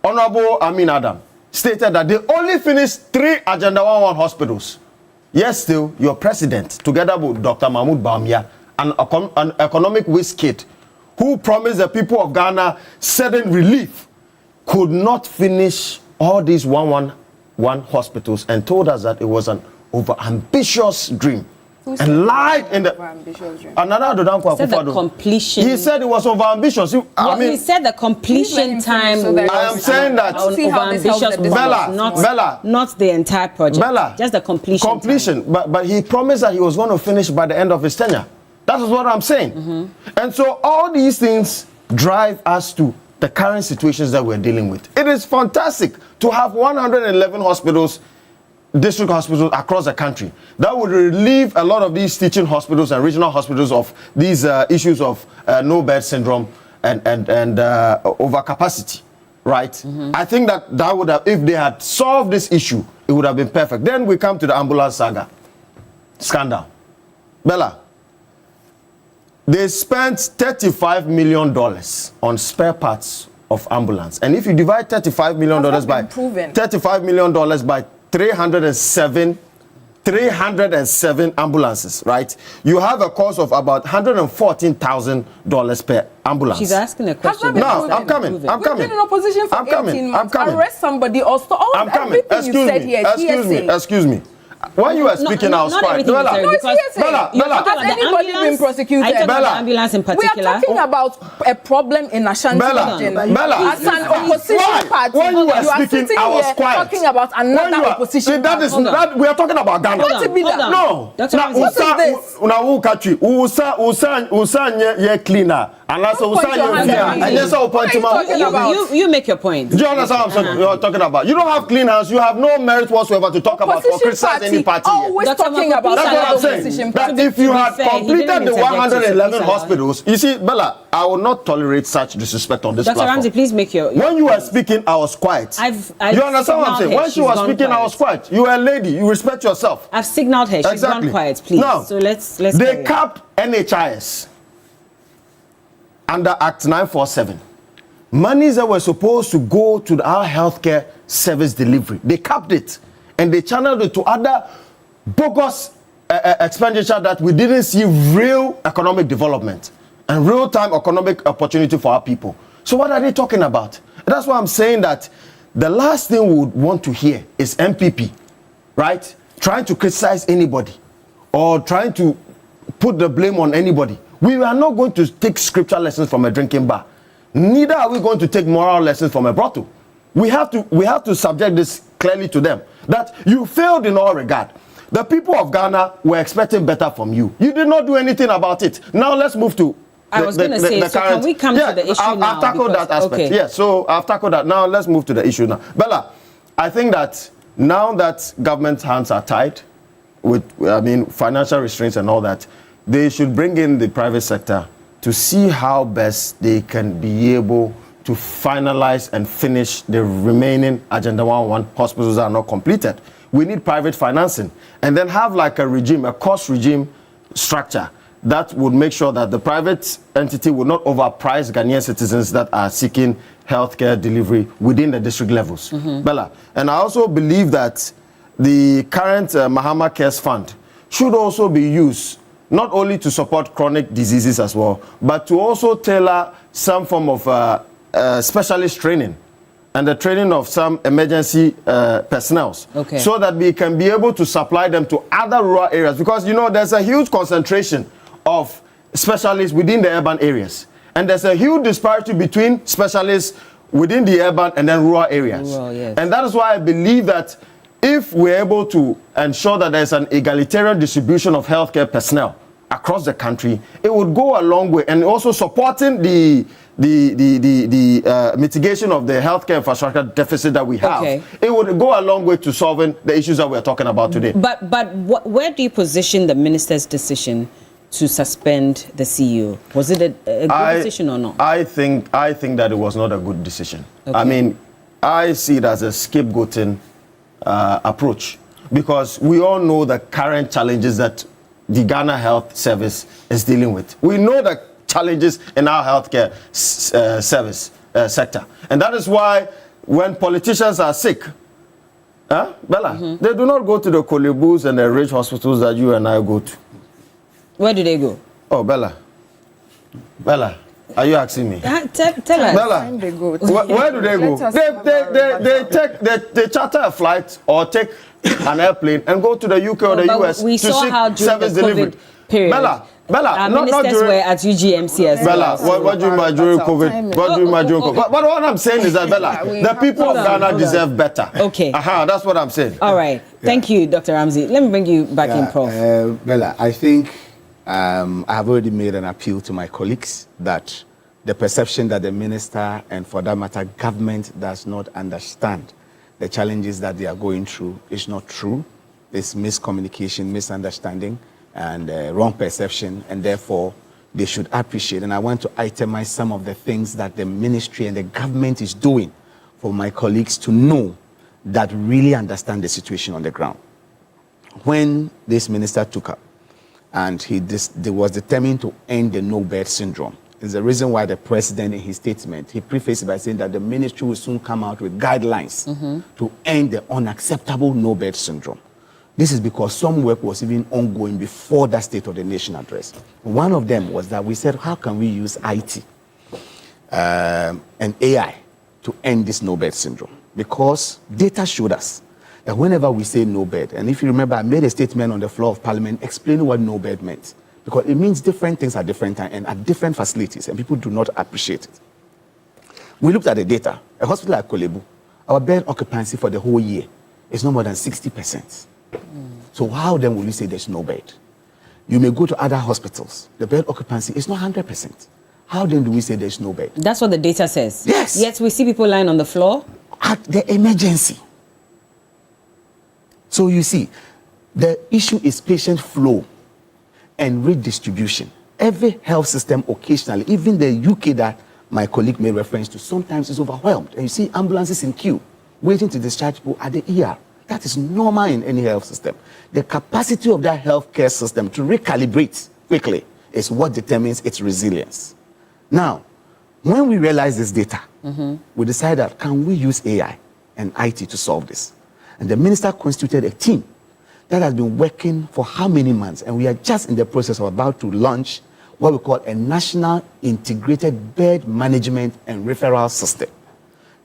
[SPEAKER 13] Honorable Amin Adam, stated that they only finished 3 Agenda 111 hospitals. Yes, still, your president, together with Dr. Mahmoud Bawumia, an economic whiz kid, who promised the people of Ghana sudden relief, could not finish all these 111 hospitals and told us that it was an over-ambitious dream. And lied in the
[SPEAKER 5] said the completion.
[SPEAKER 13] He said it was over-ambitious.
[SPEAKER 5] He said the completion time.
[SPEAKER 13] I am saying that
[SPEAKER 5] over-ambitious,
[SPEAKER 13] Bella,
[SPEAKER 5] not the entire project.
[SPEAKER 13] Bella,
[SPEAKER 5] just the completion.
[SPEAKER 13] But he promised that he was going to finish by the end of his tenure. That is what I'm saying. And so all these things drive us to the current situations that we're dealing with. It is fantastic to have 111 hospitals, district hospitals across the country. That would relieve a lot of these teaching hospitals and regional hospitals of these issues of no bed syndrome and overcapacity, right? I think that would have, if they had solved this issue, it would have been perfect. Then we come to the ambulance saga scandal. Bella, they spent $35 million on spare parts of ambulance. And if you divide $35 million by $35 million by 307 ambulances, right? You have a cost of about $114,000 per ambulance.
[SPEAKER 5] She's asking a question.
[SPEAKER 13] No, I'm coming.
[SPEAKER 11] We've been in opposition for 18 months. Arrest somebody or stop. Everything you said here.
[SPEAKER 13] Excuse me. When you were speaking, I was quiet.
[SPEAKER 11] Bella, has anybody been prosecuted?
[SPEAKER 5] Ambulance in particular.
[SPEAKER 11] We are talking about a problem in Ashanti region. As an opposition party,
[SPEAKER 13] when you were speaking, I was quiet.
[SPEAKER 11] Talking about another opposition party.
[SPEAKER 13] We are talking about Ghana. No.
[SPEAKER 11] What is this?
[SPEAKER 13] Now, country, cleaner.
[SPEAKER 5] You make your point.
[SPEAKER 13] Do you understand what I'm talking about? You don't have clean hands. You have no merit whatsoever to talk about or criticize any party.
[SPEAKER 11] Always talking about
[SPEAKER 13] that's what I'm saying. That if you had completed the 111 hospitals, you see, Bella, I will not tolerate such disrespect on this platform.
[SPEAKER 5] Dr. Ramsey, please make your
[SPEAKER 13] when you were speaking, I was quiet. You understand what I'm saying? When she was speaking, I was quiet. You are a lady. You respect yourself.
[SPEAKER 5] I've signaled her. She's gone quiet, please.
[SPEAKER 13] Now,
[SPEAKER 5] so let's
[SPEAKER 13] they capped NHIS under Act 947. Monies that were supposed to go to our healthcare service delivery, they capped it and they channeled it to other bogus expenditure that we didn't see real economic development and real-time economic opportunity for our people. So what are they talking about? That's why I'm saying that the last thing we would want to hear is MPP, right? Trying to criticize anybody or trying to put the blame on anybody. We are not going to take scripture lessons from a drinking bar. Neither are we going to take moral lessons from a brothel. We have to subject this clearly to them. That you failed in all regard. The people of Ghana were expecting better from you. You did not do anything about it. Now let's move to the current.
[SPEAKER 5] Can we come to the issue now?
[SPEAKER 13] I've tackled that aspect. Okay. Yeah, so I've tackled that. Now let's move to the issue now. Bella, I think that now that government hands are tied with, financial restraints and all that, they should bring in the private sector to see how best they can be able to finalize and finish the remaining Agenda 111 hospitals that are not completed. We need private financing, and then have like a regime, a cost regime structure that would make sure that the private entity will not overprice Ghanaian citizens that are seeking healthcare delivery within the district levels. Bella, and I also believe that the current Mahama Cares Fund should also be used not only to support chronic diseases as well, but to also tailor some form of specialist training and the training of some emergency personnel, so that we can be able to supply them to other rural areas. Because, you know, there's a huge concentration of specialists within the urban areas. And there's a huge disparity between specialists within the urban and then rural areas. And that is why I believe that if we're able to ensure that there's an egalitarian distribution of healthcare personnel across the country, it would go a long way. And also supporting the mitigation of the healthcare infrastructure deficit that we have, it would go a long way to solving the issues that we're talking about today.
[SPEAKER 5] But where do you position the minister's decision to suspend the CEO? Was it a good decision or not?
[SPEAKER 13] I think that it was not a good decision. I mean, I see it as a scapegoating approach, because we all know the current challenges that the Ghana Health Service is dealing with. We know the challenges in our healthcare service sector, and that is why when politicians are sick, Bella, they do not go to the Kolebus and the rich hospitals that you and I go to.
[SPEAKER 5] Where do they go?
[SPEAKER 13] Oh, Bella, are you asking me?
[SPEAKER 5] Tell us.
[SPEAKER 13] Bella, where do they go? They charter a flight or take an airplane and go to the UK or the US
[SPEAKER 5] we
[SPEAKER 13] to
[SPEAKER 5] saw
[SPEAKER 13] seek
[SPEAKER 5] how during
[SPEAKER 13] service
[SPEAKER 5] the COVID
[SPEAKER 13] delivery.
[SPEAKER 5] Period.
[SPEAKER 13] Bella,
[SPEAKER 5] our
[SPEAKER 13] not
[SPEAKER 5] ministers
[SPEAKER 13] during,
[SPEAKER 5] were at UGMC as
[SPEAKER 13] Bella,
[SPEAKER 5] well.
[SPEAKER 13] what do you mean during COVID? What do you mean during COVID? But what I'm saying is that, Bella, the people of Ghana deserve better.
[SPEAKER 5] Okay.
[SPEAKER 13] That's what I'm saying.
[SPEAKER 5] All right. Thank you, Dr. Ramsey. Let me bring you back in, Prof.
[SPEAKER 9] Bella, I think I have already made an appeal to my colleagues that the perception that the minister and, for that matter, government does not understand the challenges that they are going through is not true. It's miscommunication, misunderstanding, and wrong perception, and therefore they should appreciate. And I want to itemize some of the things that the ministry and the government is doing for my colleagues to know that really understand the situation on the ground. When this minister took up and he was determined to end the no-bed syndrome, is the reason why the president in his statement, he prefaced it by saying that the ministry will soon come out with guidelines to end the unacceptable no-bed syndrome. This is because some work was even ongoing before that State of the Nation address. One of them was that we said, how can we use IT and AI to end this no-bed syndrome? Because data showed us that whenever we say no bed, and if you remember, I made a statement on the floor of Parliament explaining what no bed meant, because it means different things at different times and at different facilities, and people do not appreciate it. We looked at the data. A hospital like Kolebu, our bed occupancy for the whole year is no more than 60%. So how then will you say there's no bed? You may go to other hospitals. The bed occupancy is not 100%. How then do we say there's no bed?
[SPEAKER 5] That's what the data says.
[SPEAKER 9] Yes.
[SPEAKER 5] Yet we see people lying on the floor.
[SPEAKER 9] At the emergency. So you see, the issue is patient flow and redistribution. Every health system occasionally, even the UK that my colleague made reference to, sometimes is overwhelmed. And you see ambulances in queue, waiting to discharge people at the ER. That is normal in any health system. The capacity of that healthcare system to recalibrate quickly is what determines its resilience. Now, when we realize this data, we decided, can we use AI and IT to solve this? And the minister constituted a team that has been working for how many months? And we are just in the process of about to launch what we call a national integrated bed management and referral system.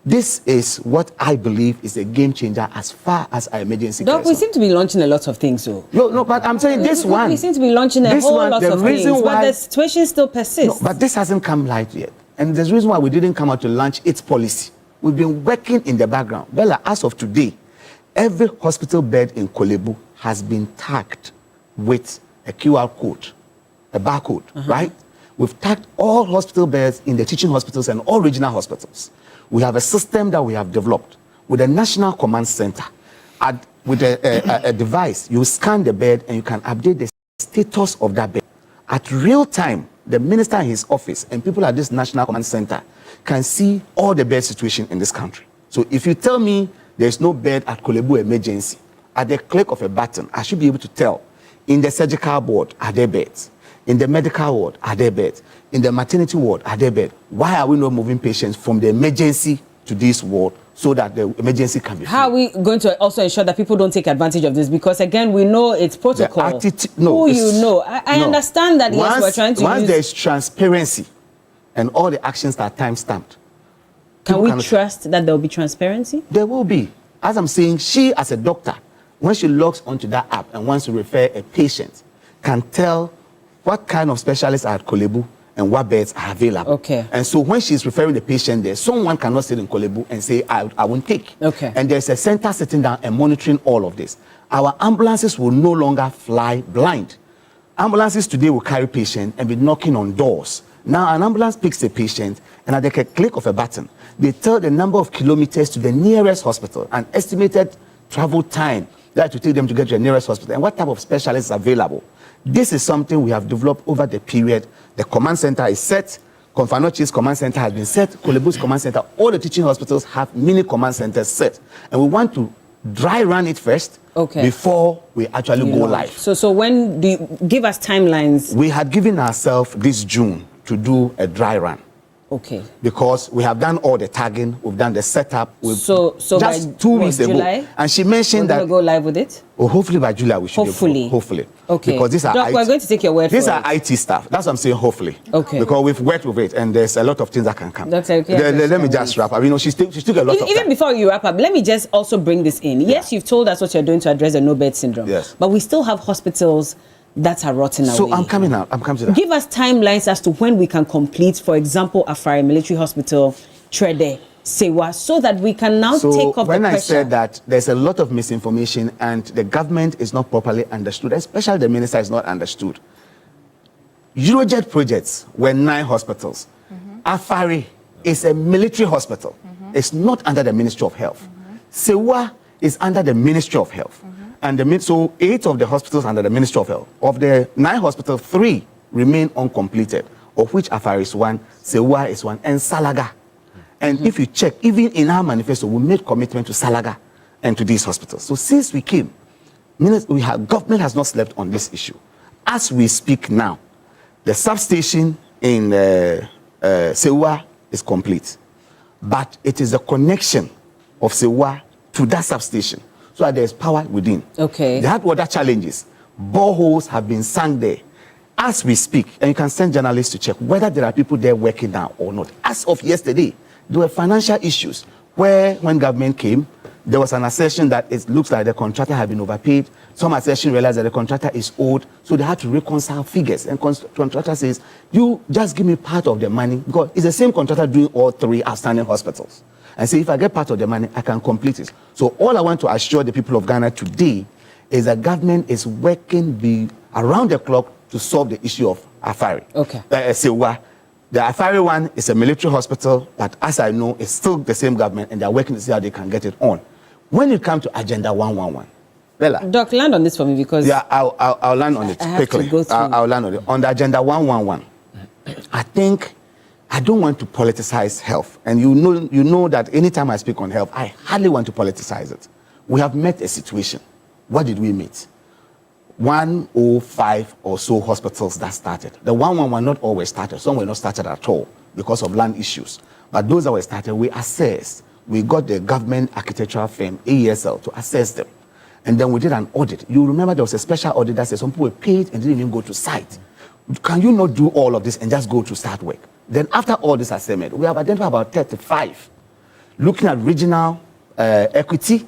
[SPEAKER 9] This is what I believe is a game changer as far as our emergency care.
[SPEAKER 5] Doc, we seem to be launching a lot of things, so.
[SPEAKER 9] No, but I'm saying this one.
[SPEAKER 5] We seem to be launching a whole lot of things, but the situation still persists.
[SPEAKER 9] No, but this hasn't come light yet. And there's a reason why we didn't come out to launch its policy. We've been working in the background. Bella, as of today, every hospital bed in Kolebu has been tagged with a QR code, a barcode, right? We've tagged all hospital beds in the teaching hospitals and all regional hospitals. We have a system that we have developed with a national command center. With a device, you scan the bed and you can update the status of that bed. At real time, the minister in his office and people at this National Command Center can see all the bed situation in this country. So if you tell me there's no bed at Kolebu emergency, at the click of a button, I should be able to tell. In the surgical ward, are there beds? In the medical ward, are there beds? In the maternity ward, are there beds? Why are we not moving patients from the emergency to this ward so that the emergency can be free?
[SPEAKER 5] How are we going to also ensure that people don't take advantage of this? Because again, we know it's protocol. I understand that, yes, we're trying to
[SPEAKER 9] Once there's transparency and all the actions are time-stamped.
[SPEAKER 5] Can we trust that there will be transparency?
[SPEAKER 9] There will be. As I'm saying, she as a doctor, when she logs onto that app and wants to refer a patient, can tell what kind of specialists are at Kolebu and what beds are available.
[SPEAKER 5] Okay.
[SPEAKER 9] And so when she's referring the patient there, someone cannot sit in Kolebu and say, I won't take.
[SPEAKER 5] Okay.
[SPEAKER 9] And there's a center sitting down and monitoring all of this. Our ambulances will no longer fly blind. Ambulances today will carry patients and be knocking on doors. Now an ambulance picks a patient and at the click of a button, they tell the number of kilometers to the nearest hospital, an estimated travel time that to take them to get to the nearest hospital, and what type of specialists are available. This is something we have developed over the period. The command center is set. Konfanochi's command center has been set. Kolebu's command center. All the teaching hospitals have mini command centers set. And we want to dry run it first before we actually go live.
[SPEAKER 5] So when do you give us timelines?
[SPEAKER 9] We had given ourselves this June to do a dry run.
[SPEAKER 5] Okay.
[SPEAKER 9] Because we have done all the tagging, we've done the setup.
[SPEAKER 5] So
[SPEAKER 9] just
[SPEAKER 5] by
[SPEAKER 9] 2 weeks
[SPEAKER 5] July,
[SPEAKER 9] ago, and she mentioned
[SPEAKER 5] we're
[SPEAKER 9] that
[SPEAKER 5] go live with it.
[SPEAKER 9] Oh, hopefully by July we should. Hopefully.
[SPEAKER 5] Okay.
[SPEAKER 9] Because these are
[SPEAKER 5] Doc, we're going to take your word for it.
[SPEAKER 9] These are IT staff. That's what I'm saying. Hopefully.
[SPEAKER 5] Okay.
[SPEAKER 9] Because we've worked with it, and there's a lot of things that can come.
[SPEAKER 5] That's okay.
[SPEAKER 9] Let me just wrap up. You know, she took a lot of time.
[SPEAKER 5] Even before you wrap up, let me just also bring this in. Yes, you've told us what you're doing to address the no bed syndrome.
[SPEAKER 9] Yes.
[SPEAKER 5] But we still have hospitals that are rotting away.
[SPEAKER 9] So I'm coming to that.
[SPEAKER 5] Give us timelines as to when we can complete, for example, Afari Military Hospital, Trede, Sewa, so that we can now take off the pressure.
[SPEAKER 9] When I said that there's a lot of misinformation and the government is not properly understood, especially the minister is not understood. Eurojet projects were 9 hospitals. Afari is a military hospital. It's not under the Ministry of Health. Sewa is under the Ministry of Health. And so 8 of the hospitals under the Ministry of Health. Of the 9 hospitals, 3 remain uncompleted, of which Afari is 1, Sewa is 1, and Salaga. And if you check, even in our manifesto, we made commitment to Salaga and to these hospitals. So since we came, government has not slept on this issue. As we speak now, the substation in Sewa is complete. But it is a connection of Sewa to that substation, so that there's power within.
[SPEAKER 5] Okay.
[SPEAKER 9] They had water challenges. Boreholes have been sunk there. As we speak, and you can send journalists to check whether there are people there working now or not. As of yesterday, there were financial issues where, when government came, there was an assertion that it looks like the contractor had been overpaid. Some assertion realized that the contractor is owed, so they had to reconcile figures. And contractor says, you just give me part of the money, because it's the same contractor doing all 3 outstanding hospitals. And say, if I get part of the money, I can complete it. So all I want to assure the people of Ghana today is that government is working around the clock to solve the issue of Afari.
[SPEAKER 5] Okay.
[SPEAKER 9] Sewa. The Afari one is a military hospital, but as I know, it's still the same government, and they're working to see how they can get it on. When it comes to Agenda 111, Bella.
[SPEAKER 5] Doc, land on this for me, because...
[SPEAKER 9] Yeah, I'll land on it quickly. I'll land on it. On the Agenda 111, I think I don't want to politicize health. And you know that anytime I speak on health, I hardly want to politicize it. We have met a situation. What did we meet? 105 or so hospitals that started. The 111 not always started. Some were not started at all because of land issues. But those that were started, we assessed. We got the government architectural firm, AESL, to assess them. And then we did an audit. You remember there was a special audit that said some people were paid and didn't even go to site. Can you not do all of this and just go to start work? Then after all this assessment, we have identified about 35. Looking at regional equity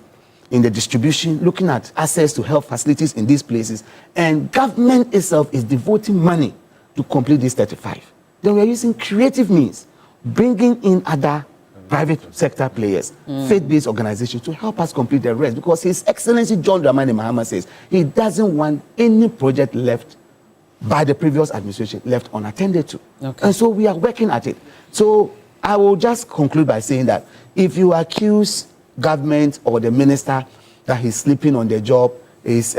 [SPEAKER 9] in the distribution, looking at access to health facilities in these places, and government itself is devoting money to complete these 35. Then we are using creative means, bringing in other private sector players, faith-based organizations to help us complete the rest, because His Excellency John Dramani Mahama says he doesn't want any project left by the previous administration left unattended to. Okay. And so we are working at it. So I will just conclude by saying that if you accuse government or the minister that he's sleeping on the job, his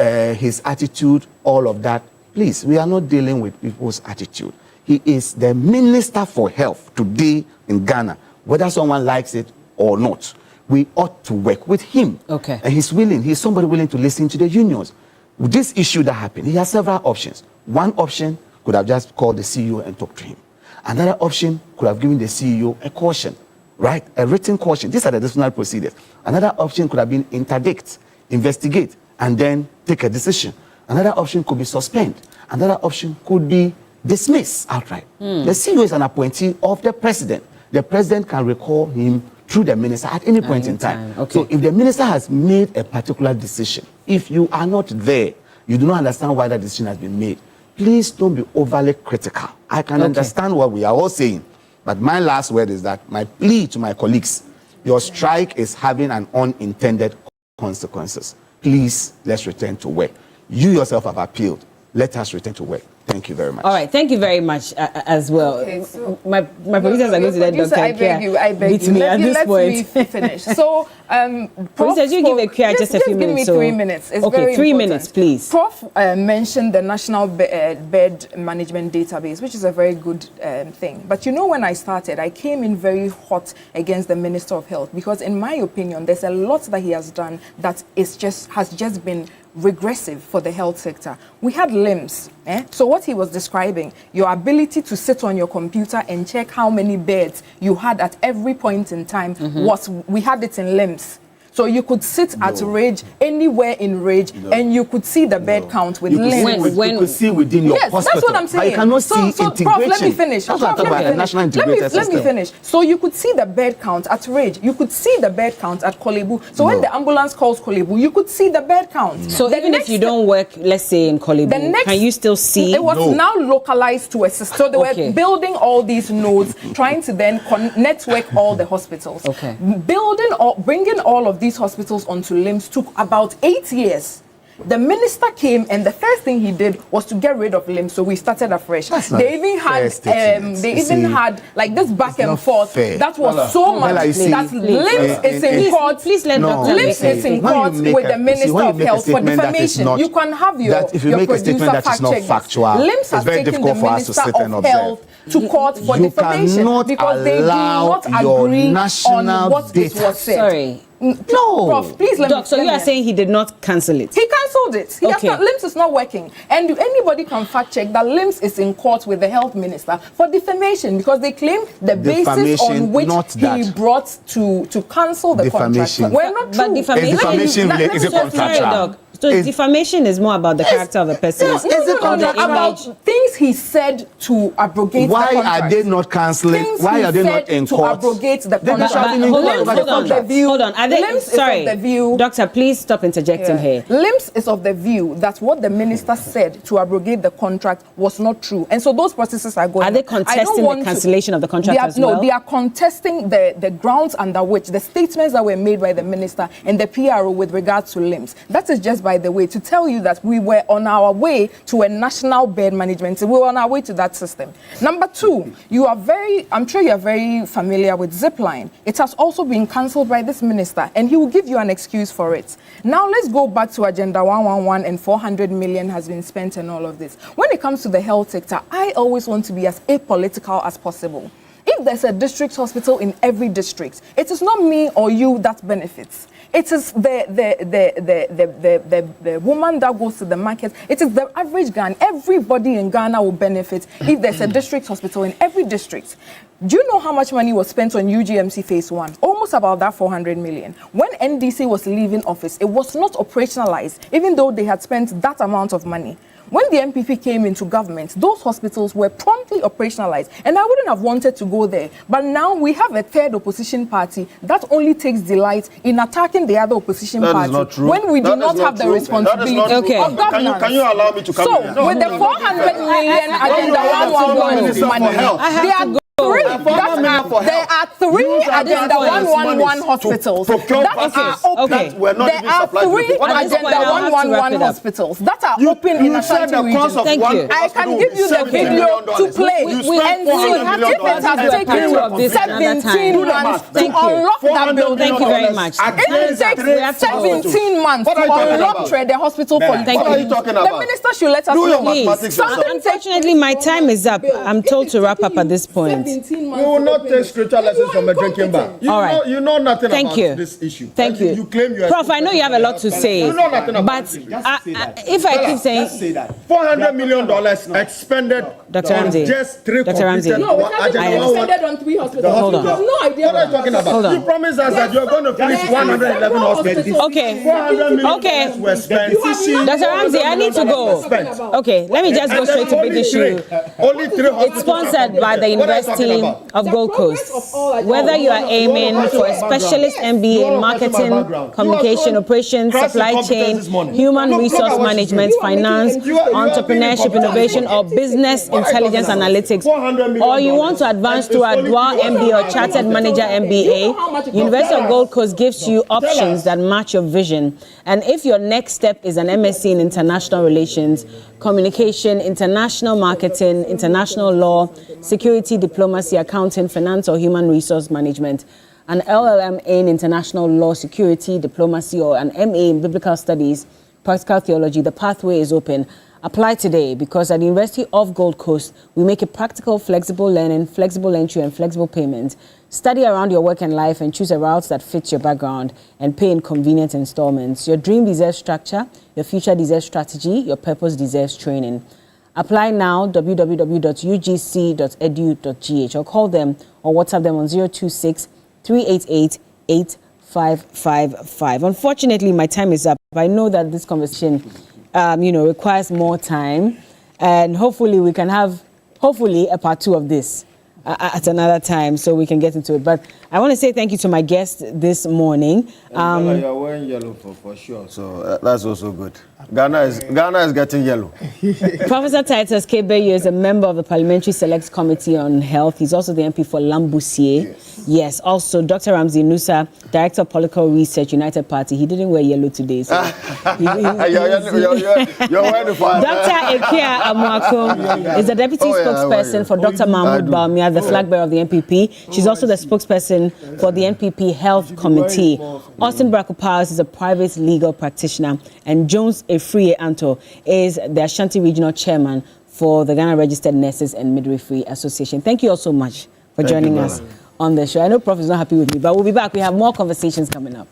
[SPEAKER 9] attitude, all of that, please, we are not dealing with people's attitude. He is the Minister for Health today in Ghana, whether someone likes it or not. We ought to work with him.
[SPEAKER 5] Okay.
[SPEAKER 9] And he's willing. He's somebody willing to listen to the unions. With this issue that happened, he has several options. One option could have just called the CEO and talked to him. Another option could have given the CEO a caution, right? A written caution. These are the disciplinary procedures. Another option could have been interdict, investigate, and then take a decision. Another option could be suspend. Another option could be dismiss outright. The CEO is an appointee of the president. The president can recall him through the minister at any point in time.
[SPEAKER 5] Okay.
[SPEAKER 9] So if the minister has made a particular decision, if you are not there, you do not understand why that decision has been made, please don't be overly critical. I can understand what we are all saying, but my last word is that my plea to my colleagues, your strike is having an unintended consequences. Please, let's return to work. You yourself have appealed. Let us return to work. Thank you very much.
[SPEAKER 5] All right, thank you very much as well.
[SPEAKER 11] Okay, so
[SPEAKER 5] my producers are going to let Dr.
[SPEAKER 11] I beg you.
[SPEAKER 5] Let me
[SPEAKER 11] finish. So,
[SPEAKER 5] producers, you give a Kia just a few minutes.
[SPEAKER 11] Give me 3 minutes. It's
[SPEAKER 5] okay,
[SPEAKER 11] very
[SPEAKER 5] 3
[SPEAKER 11] important.
[SPEAKER 5] minutes, please.
[SPEAKER 11] Prof mentioned the National Bed Management Database, which is a very good thing. But you know, when I started, I came in very hot against the Minister of Health because, in my opinion, there's a lot that he has done that has just been regressive for the health sector. We had LIMS. So what he was describing, your ability to sit on your computer and check how many beds you had at every point in time, we had it in LIMS. So you could sit at Rage, anywhere in Rage, and you could see the bed count with LIMS.
[SPEAKER 9] You could see within your hospital.
[SPEAKER 11] That's what I'm saying.
[SPEAKER 9] But you cannot see integration.
[SPEAKER 11] Prof, let me finish.
[SPEAKER 9] That's what I'm talking about, national integrated system.
[SPEAKER 11] Let me finish. So you could see the bed count at Rage. You could see the bed count at Kolebu. So when the ambulance calls Kolebu, you could see the bed count.
[SPEAKER 5] So even if you don't work, let's say in Kolebu, can you still see?
[SPEAKER 11] It was now localized to a system. So they were building all these nodes, trying to then network all the hospitals.
[SPEAKER 5] Okay.
[SPEAKER 11] Bringing all of these hospitals onto LIMS took about 8 years. The minister came and the first thing he did was to get rid of LIMS, so we started afresh. They even had like this back and forth. That was so much that LIMS is in court.
[SPEAKER 5] Please let
[SPEAKER 11] LIMS is in court with the Minister of Health for defamation. You can have your producer fact check. LIMS has taken the Minister of Health to court for defamation because they do not agree on what it was said.
[SPEAKER 5] Sorry.
[SPEAKER 11] No, Prof, please let me.
[SPEAKER 5] So you are saying he did not cancel it?
[SPEAKER 11] He cancelled it. LIMS is not working, and anybody can fact check that LIMS is in court with the health minister for defamation because they claim the basis on which he brought to cancel the contract. We're not true.
[SPEAKER 5] But defamation
[SPEAKER 9] is a contract.
[SPEAKER 5] So defamation is more about the character of a person.
[SPEAKER 11] No, about things he said to abrogate the contract.
[SPEAKER 9] Why are they not cancelling? Why are they not in court?
[SPEAKER 11] To abrogate the contract.
[SPEAKER 5] Hold on. Sorry, Doctor, please stop interjecting here.
[SPEAKER 11] LIMS is of the view that what the minister said to abrogate the contract was not true. And so those processes are going on.
[SPEAKER 5] Are they contesting the cancellation of the contract as well?
[SPEAKER 11] No, they are contesting the grounds under which the statements that were made by the minister and the PRO with regards to LIMS. That is just by the way to tell you that we were on our way to a national bed management. We were on our way to that system. Number two, I'm sure you are very familiar with Zipline. It has also been cancelled by this minister, and he will give you an excuse for it. Now let's go back to Agenda 111 and 400 million has been spent and all of this. When it comes to the health sector, I always want to be as apolitical as possible. If there's a district hospital in every district, it is not me or you that benefits. It is the woman that goes to the market. It is the average Ghanaian. Everybody in Ghana will benefit if there's a district hospital in every district. Do you know how much money was spent on UGMC Phase 1? Almost about that 400 million. When NDC was leaving office, it was not operationalized, even though they had spent that amount of money. When the MPP came into government, those hospitals were promptly operationalized, and I wouldn't have wanted to go there. But now we have a third opposition party that only takes delight in attacking the other opposition party when we do not have the responsibility of governance.
[SPEAKER 13] Can you allow me to come in?
[SPEAKER 11] So, with the 400 million Agenda 111 money, there are
[SPEAKER 14] There are three Agenda 111 hospitals that are open. There are three Agenda 111 hospitals that are open in Ashanti region.
[SPEAKER 13] Thank you.
[SPEAKER 14] I can give you the video to play. And see if it has taken 17 months to unlock that building.
[SPEAKER 2] Thank you very much.
[SPEAKER 14] It takes 17 months to unlock the hospital for you.
[SPEAKER 13] What are you talking about?
[SPEAKER 14] The minister should let us know.
[SPEAKER 2] Unfortunately, my time is up. I'm told to wrap up at this point.
[SPEAKER 12] We will not take spiritual lessons from a drinking bar. You know nothing about this issue.
[SPEAKER 2] Thank you.
[SPEAKER 12] You claim you are
[SPEAKER 2] Prof, I know you have a lot to say.
[SPEAKER 12] You know nothing about
[SPEAKER 2] but if I keep saying
[SPEAKER 12] $400 million expended
[SPEAKER 2] Dr. Ramsey.
[SPEAKER 12] Just three
[SPEAKER 2] Dr. Ramsey.
[SPEAKER 14] No, we haven't expended on 3 hospitals.
[SPEAKER 2] Hold on.
[SPEAKER 14] You have no idea
[SPEAKER 12] what are you talking about. You promised us that you're going to finish 111 hospitals.
[SPEAKER 2] Okay.
[SPEAKER 12] $400 million were spent.
[SPEAKER 2] Dr. Ramsey, I need to go. Okay, let me just go straight to big issue.
[SPEAKER 12] Only 3 hospitals.
[SPEAKER 2] It's sponsored by the University of Gold Coast. Whether you are aiming for a specialist MBA in marketing, communication, operations, supply chain, human resource management, finance, entrepreneurship, innovation, or business intelligence analytics, or you want to advance to a dual MBA or chartered manager MBA, University of Gold Coast gives you options that match your vision. And if your next step is an MSc in international relations, communication, international marketing, international law, security, diplomacy, accounting, finance, or human resource management, an LLM in international law, security, diplomacy, or an MA in biblical studies, practical theology, the pathway is open. Apply today, because at the University of Gold Coast, we make it practical, flexible learning, flexible entry, and flexible payment. Study around your work and life and choose a route that fits your background and pay in convenient installments. Your dream deserves structure, your future deserves strategy, your purpose deserves training. Apply now, www.ugc.edu.gh, or call them or WhatsApp them on 026-388-8555. Unfortunately, my time is up. I know that this conversation requires more time, and hopefully we can have a part 2 of this at another time so we can get into it. But I want to say thank you to my guest this morning.
[SPEAKER 13] You're wearing yellow for sure, so that's also good. Ghana is getting yellow.
[SPEAKER 2] Professor Titus Kebeyu is a member of the Parliamentary Select Committee on Health. He's also the MP for Lambusie. Yes. Also, Dr. Ramsey Nusa, Director of Political Research, United Party. He didn't wear yellow today. So
[SPEAKER 13] you're wearing the fire.
[SPEAKER 2] Dr. Ekia Amuako is the Deputy spokesperson for Dr. Mahmoud Baumia, the flag bearer of the NPP. She's also the spokesperson for the NPP Health Committee. Austin Braco-Powers is a private legal practitioner, and Jones Efrie Anto is the Ashanti Regional Chairman for the Ghana Registered Nurses and Midwifery Association. Thank you all so much for joining us on the show. I know Prof is not happy with me, but we'll be back. We have more conversations coming up.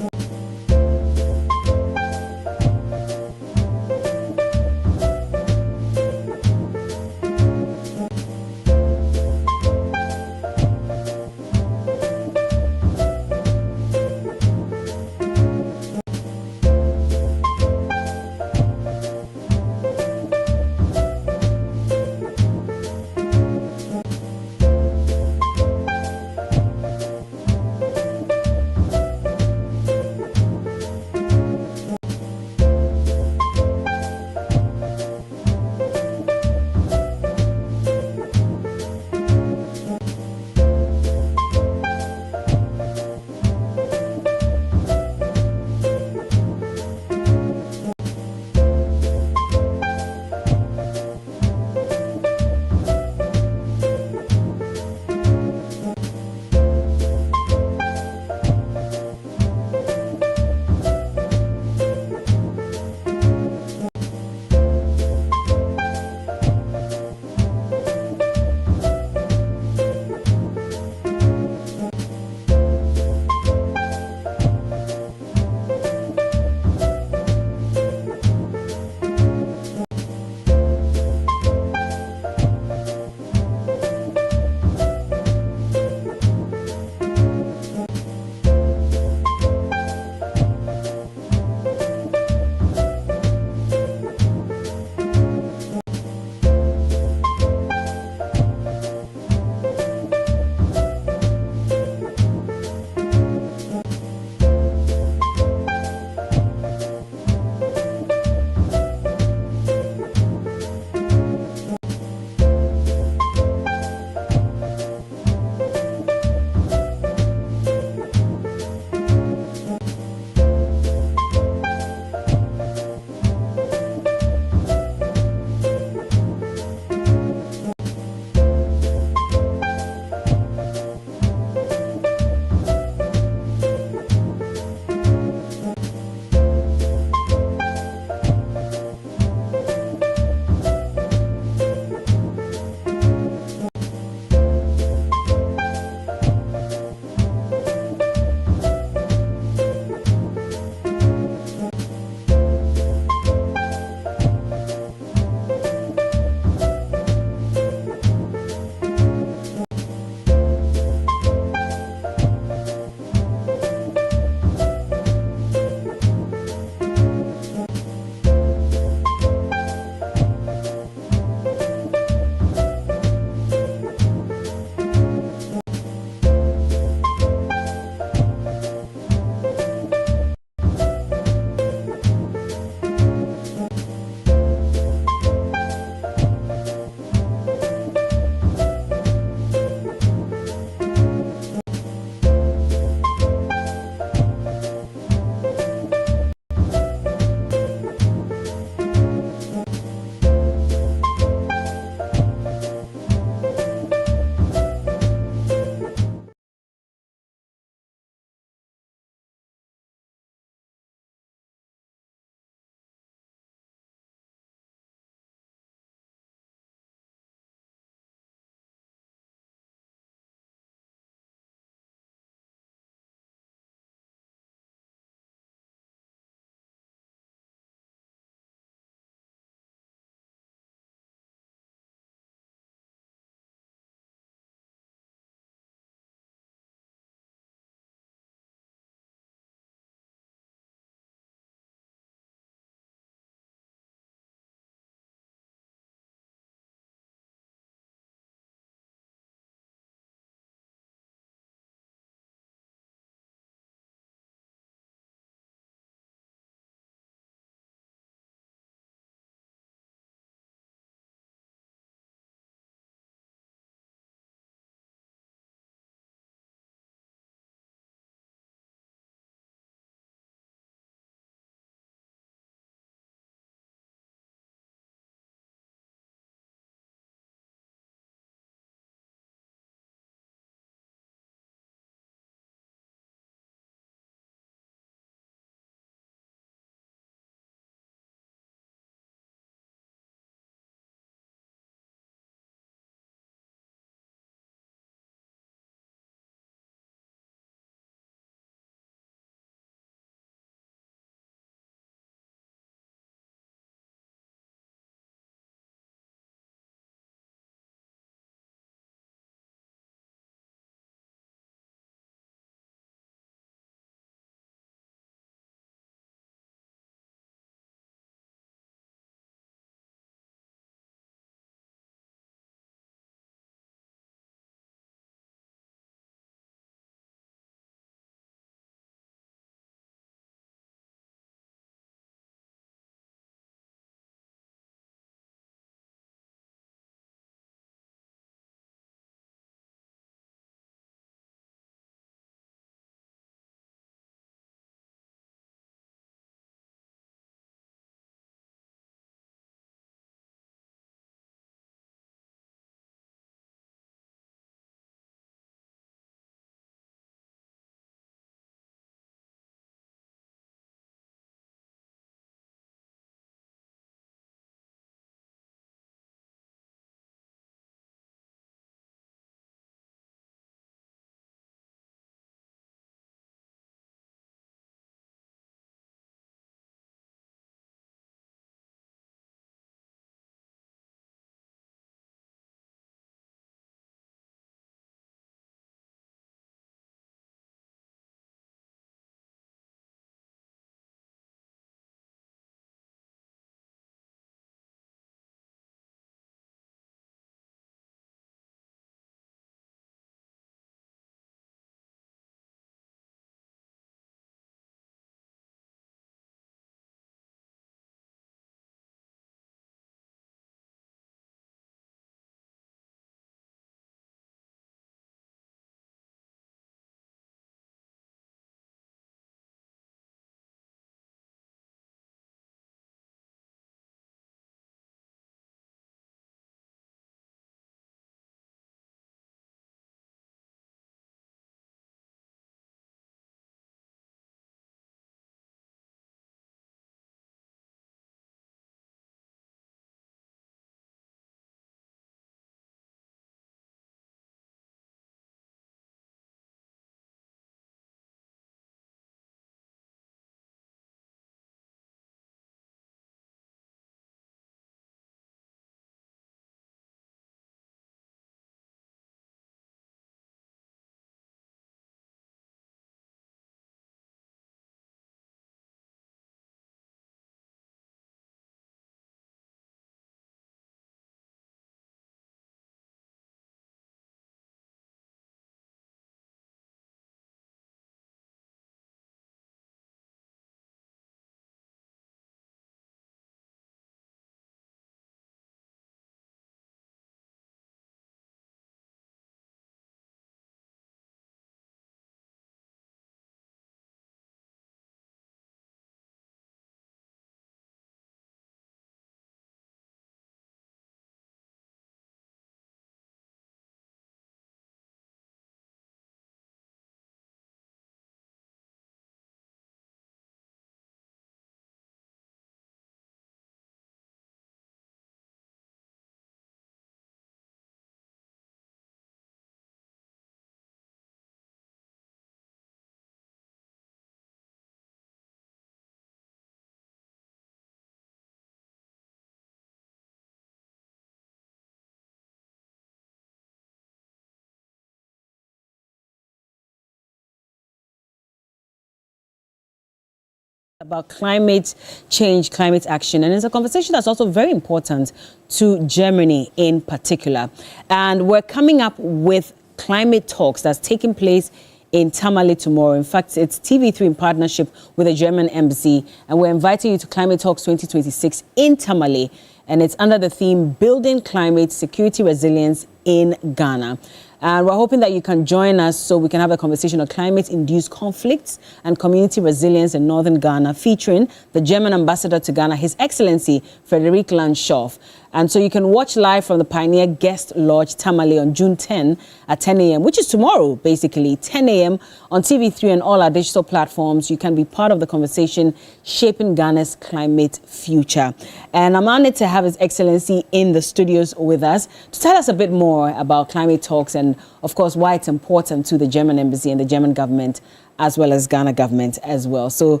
[SPEAKER 5] about climate change, climate action. And it's a conversation that's also very important to Germany in particular. And we're coming up with climate talks that's taking place in Tamale tomorrow. In fact, it's TV3 in partnership with the German embassy. And we're inviting you to Climate Talks 2026 in Tamale. And it's under the theme, Building Climate Security Resilience in Ghana. And we're hoping that you can join us so we can have a conversation on climate-induced conflicts and community resilience in northern Ghana, featuring the German ambassador to Ghana, His Excellency Frederick Landschoff. And so you can watch live from the Pioneer Guest Lodge Tamale on June 10 at 10 a.m., which is tomorrow, basically, 10 a.m. on TV3 and all our digital platforms. You can be part of the conversation shaping Ghana's climate future. And I'm honored to have His Excellency in the studios with us to tell us a bit more about climate talks and, of course, why it's important to the German embassy and the German government, as well as Ghana government as well. So,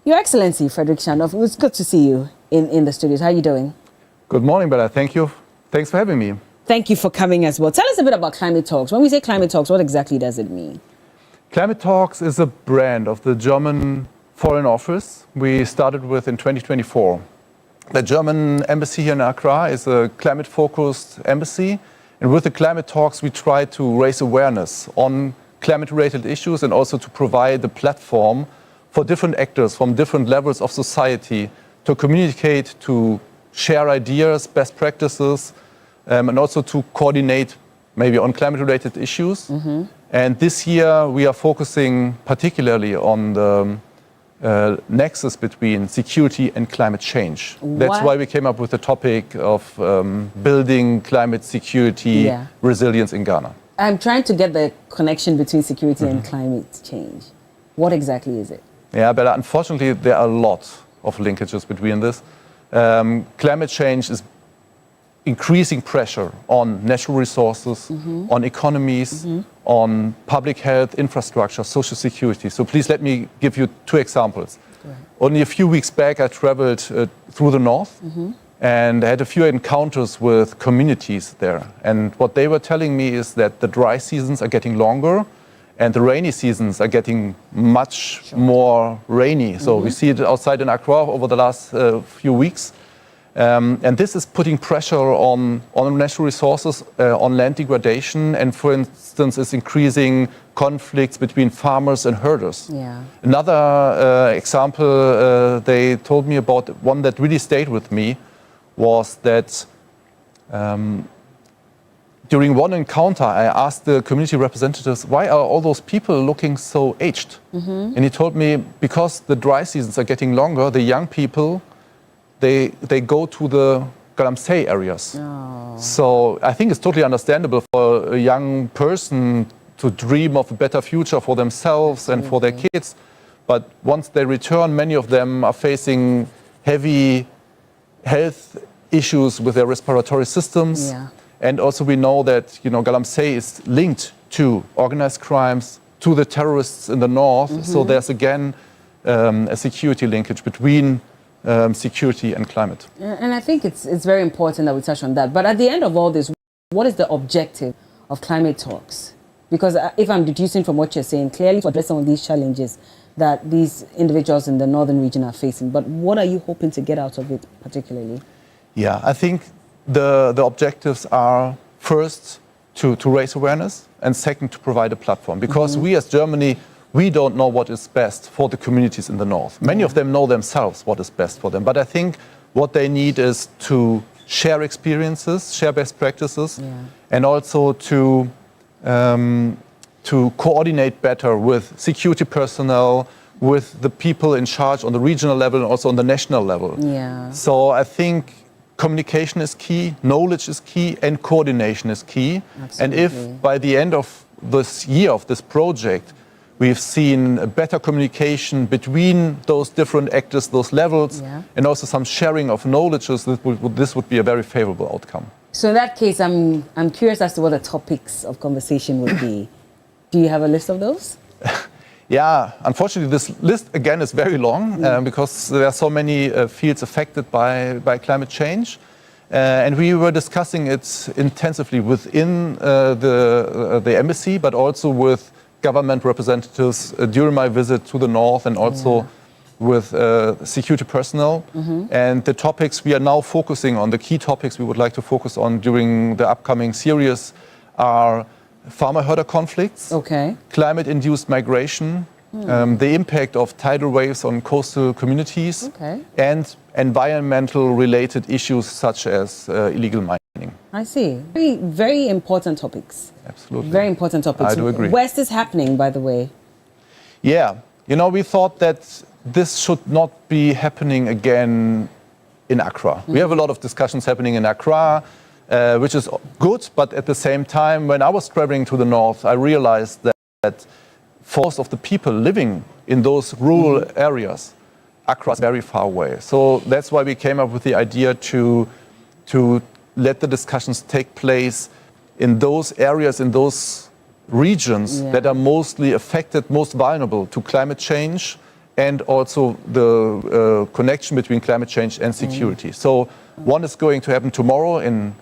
[SPEAKER 5] Your Excellency, Frederick Landschoff, it was good to see you in the studios. How are you doing?
[SPEAKER 15] Good morning, Bella. Thank you. Thanks for having me.
[SPEAKER 5] Thank you for coming as well. Tell us a bit about Climate Talks. When we say Climate Talks, what exactly does it mean?
[SPEAKER 15] Climate Talks is a brand of the German Foreign Office we started with in 2024. The German embassy here in Accra is a climate-focused embassy. And with the Climate Talks, we try to raise awareness on climate-related issues and also to provide a platform for different actors from different levels of society to communicate, to share ideas, best practices, and also to coordinate maybe on climate-related issues. Mm-hmm. And this year we are focusing particularly on the nexus between security and climate change. That's why we came up with the topic of building climate security resilience in Ghana.
[SPEAKER 5] I'm trying to get the connection between security and climate change. What exactly is it?
[SPEAKER 15] Yeah, but unfortunately there are a lot of linkages between this. Climate change is increasing pressure on natural resources, on economies, on public health, infrastructure, social security. So please let me give you two examples. Only a few weeks back, I traveled through the north and I had a few encounters with communities there. And what they were telling me is that the dry seasons are getting longer and the rainy seasons are getting much more rainy. So we see it outside in Accra over the last few weeks. And this is putting pressure on natural resources, on land degradation, and for instance, is increasing conflicts between farmers and herders. Yeah. Another example they told me about, one that really stayed with me, was that during one encounter, I asked the community representatives, why are all those people looking so aged? And he told me, because the dry seasons are getting longer, the young people, they go to the Galamsey areas. Oh. So I think it's totally understandable for a young person to dream of a better future for themselves and for their kids. But once they return, many of them are facing heavy health issues with their respiratory systems. Yeah. And also we know that, Galamsey is linked to organized crimes, to the terrorists in the north. So there's again a security linkage between security and climate.
[SPEAKER 5] And I think it's very important that we touch on that. But at the end of all this, what is the objective of climate talks? Because if I'm deducing from what you're saying, clearly to address some of these challenges that these individuals in the northern region are facing. But what are you hoping to get out of it particularly?
[SPEAKER 15] Yeah, I think the objectives are first to raise awareness and second to provide a platform. Because we as Germany, we don't know what is best for the communities in the north. Many of them know themselves what is best for them. But I think what they need is to share experiences, share best practices, and also to coordinate better with security personnel, with the people in charge on the regional level and also on the national level. Yeah. So I think communication is key, knowledge is key, and coordination is key. Absolutely. And if by the end of this year, of this project, we've seen a better communication between those different actors, those levels, and also some sharing of knowledges, this would be a very favorable outcome.
[SPEAKER 5] So in that case, I'm curious as to what the topics of conversation would be. Do you have a list of those?
[SPEAKER 15] Yeah, unfortunately, this list again is very long because there are so many fields affected by climate change. And we were discussing it intensively within the embassy, but also with government representatives during my visit to the north and also with security personnel. And the topics we are now focusing on, the key topics we would like to focus on during the upcoming series are farmer-herder conflicts, climate-induced migration, the impact of tidal waves on coastal communities, and environmental-related issues such as illegal mining.
[SPEAKER 5] I see. Very, very important topics.
[SPEAKER 15] Absolutely.
[SPEAKER 5] Very important topics.
[SPEAKER 15] I do agree.
[SPEAKER 5] Where's this happening, by the way?
[SPEAKER 15] Yeah, you know, we thought that this should not be happening again in Accra. We have a lot of discussions happening in Accra, which is good, but at the same time, when I was traveling to the north, I realized that for most of the people living in those rural areas, Accra is very far away. So that's why we came up with the idea to let the discussions take place in those areas, in those regions that are mostly affected, most vulnerable to climate change, and also the connection between climate change and security. So one is going to happen tomorrow in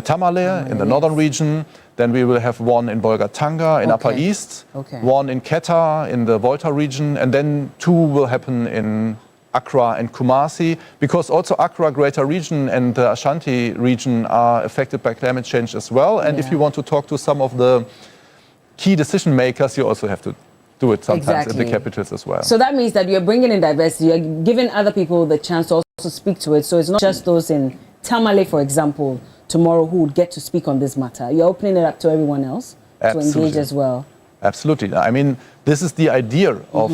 [SPEAKER 15] Tamale, in the northern region. Then we will have one in Bolgatanga in Upper East, one in Keta in the Volta region, and then 2 will happen in Accra and Kumasi, because also Accra Greater Region and the Ashanti region are affected by climate change as well. And if you want to talk to some of the key decision makers, you also have to do it sometimes in the capitals as well.
[SPEAKER 5] So that means that you're bringing in diversity, you're giving other people the chance to also speak to it. So it's not just those in Tamale, for example, tomorrow who would get to speak on this matter. You're opening it up to everyone else to engage as well.
[SPEAKER 15] Absolutely. I mean, this is the idea of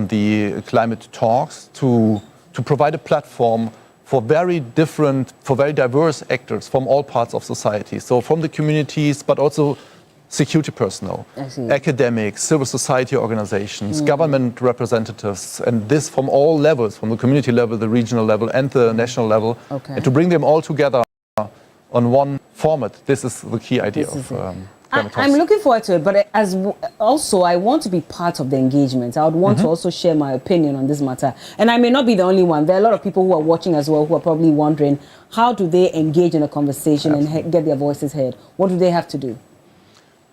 [SPEAKER 15] the climate talks, to provide a platform for very diverse actors from all parts of society. So from the communities, but also security personnel, academics, civil society organizations, government representatives, and this from all levels, from the community level, the regional level, and the national level, and to bring them all together on one format. This is the key idea of climate talks.
[SPEAKER 5] I'm looking forward to it, but also I want to be part of the engagement. I would want to also share my opinion on this matter. And I may not be the only one. There are a lot of people who are watching as well who are probably wondering, how do they engage in a conversation and get their voices heard? What do they have to do?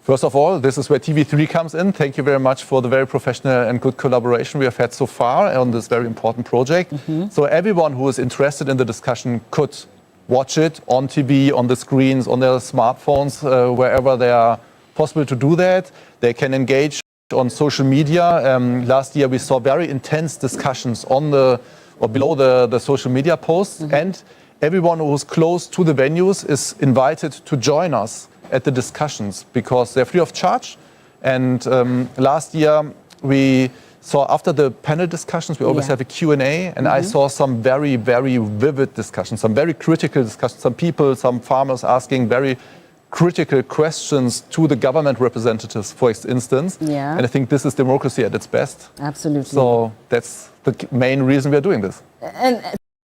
[SPEAKER 15] First of all, this is where TV3 comes in. Thank you very much for the very professional and good collaboration we have had so far on this very important project. So everyone who is interested in the discussion could watch it on TV, on the screens, on their smartphones, wherever they are possible to do that. They can engage on social media. Last year we saw very intense discussions on below the social media posts, and everyone who is close to the venues is invited to join us at the discussions, because they're free of charge. And last year we saw, after the panel discussions, we always have a Q&A, and I saw some very, very vivid discussions, some very critical discussions, some people, some farmers asking very critical questions to the government representatives, for instance. And I think this is democracy at its best.
[SPEAKER 5] Absolutely.
[SPEAKER 15] So that's the main reason we are doing this.
[SPEAKER 5] And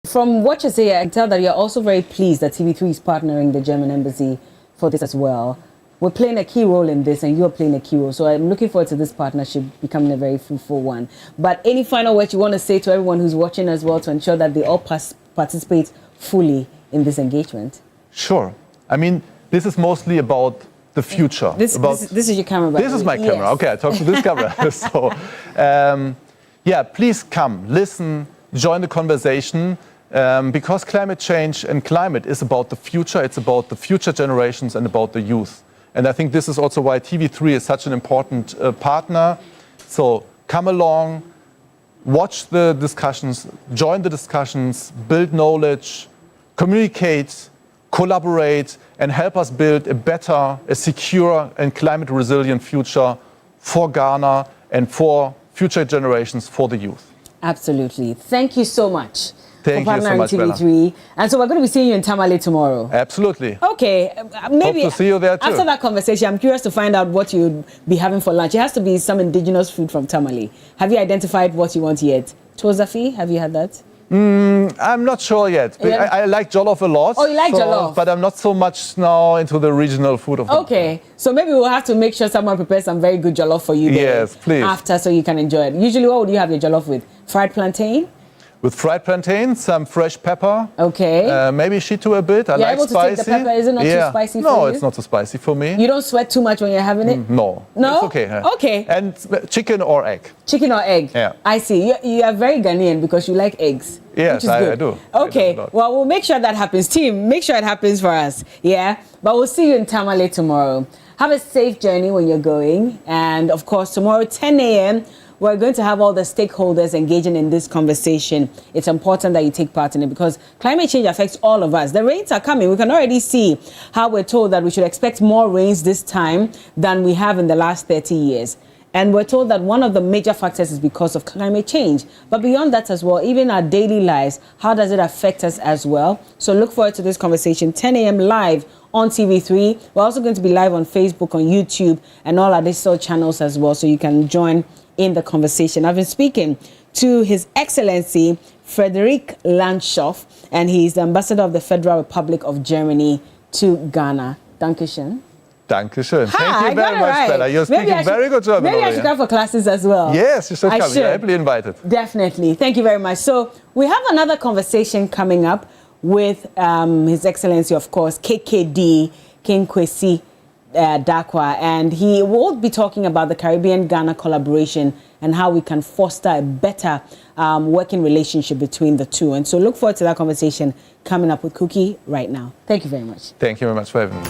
[SPEAKER 5] from what you say, I can tell that you're also very pleased that TV3 is partnering the German embassy for this as well. We're playing a key role in this, and you're playing a key role. So I'm looking forward to this partnership becoming a very fruitful one. But any final words you want to say to everyone who's watching as well, to ensure that they all participate fully in this engagement?
[SPEAKER 15] Sure. I mean, this is mostly about the future.
[SPEAKER 5] This is your camera, by the way.
[SPEAKER 15] This is my camera. Okay, I talk to this camera. So, yeah, please come, listen, join the conversation. Because climate change and climate is about the future, it's about the future generations and about the youth. And I think this is also why TV3 is such an important partner. So come along, watch the discussions, join the discussions, build knowledge, communicate, collaborate, and help us build a better, a secure and climate resilient future for Ghana and for future generations, for the youth.
[SPEAKER 5] Absolutely. Thank you so much.
[SPEAKER 15] Thank you so much,
[SPEAKER 5] TV3. And so we're going to be seeing you in Tamale tomorrow.
[SPEAKER 15] Absolutely.
[SPEAKER 5] Okay. Maybe
[SPEAKER 15] hope to see you there too.
[SPEAKER 5] After that conversation, I'm curious to find out what you'd be having for lunch. It has to be some indigenous food from Tamale. Have you identified what you want yet? Tozafi, have you had that?
[SPEAKER 15] I'm not sure yet. I like jollof a lot.
[SPEAKER 5] Oh, you like jollof?
[SPEAKER 15] But I'm not so much now into the regional food of
[SPEAKER 5] Okay. So maybe we'll have to make sure someone prepares some very good jollof for you there.
[SPEAKER 15] Yes, please.
[SPEAKER 5] After, so you can enjoy it. Usually, what would you have your jollof with? Fried plantain?
[SPEAKER 15] With fried plantain, some fresh pepper.
[SPEAKER 5] Okay.
[SPEAKER 15] Maybe shito a bit. I like
[SPEAKER 5] able
[SPEAKER 15] spicy.
[SPEAKER 5] To take the pepper. Is it not too spicy for you?
[SPEAKER 15] No, it's not too spicy for me.
[SPEAKER 5] You don't sweat too much when you're having it?
[SPEAKER 15] No.
[SPEAKER 5] No?
[SPEAKER 15] It's okay.
[SPEAKER 5] Okay.
[SPEAKER 15] And chicken or egg.
[SPEAKER 5] Chicken or egg?
[SPEAKER 15] Yeah.
[SPEAKER 5] I see. You are very Ghanaian because you like eggs.
[SPEAKER 15] Yes, I do.
[SPEAKER 5] Okay. Well, we'll make sure that happens. Team, make sure it happens for us. Yeah? But we'll see you in Tamale tomorrow. Have a safe journey when you're going. And, of course, tomorrow, 10 a.m., we're going to have all the stakeholders engaging in this conversation. It's important that you take part in it because climate change affects all of us. The rains are coming. We can already see how we're told that we should expect more rains this time than we have in the last 30 years. And we're told that one of the major factors is because of climate change. But beyond that as well, even our daily lives, how does it affect us as well? So look forward to this conversation, 10 a.m. live on TV3. We're also going to be live on Facebook, on YouTube, and all our digital channels as well, so you can join in the conversation. I've been speaking to His Excellency Frederick Landshoff, and he's the Ambassador of the Federal Republic of Germany to Ghana. Dankeschön.
[SPEAKER 15] Dankeschön. Thank you very much, Bella. You're speaking very good German.
[SPEAKER 5] Maybe I should come for classes as well.
[SPEAKER 15] Yes, you should come. You're happily invited.
[SPEAKER 5] Definitely. Thank you very much. So we have another conversation coming up with His Excellency, of course, KKD, King Kwesi Dakwa, and he will be talking about the Caribbean-Ghana collaboration and how we can foster a better working relationship between the two. And so look forward to that conversation coming up with Cookie right now. Thank you very much.
[SPEAKER 15] Thank you very much for having me.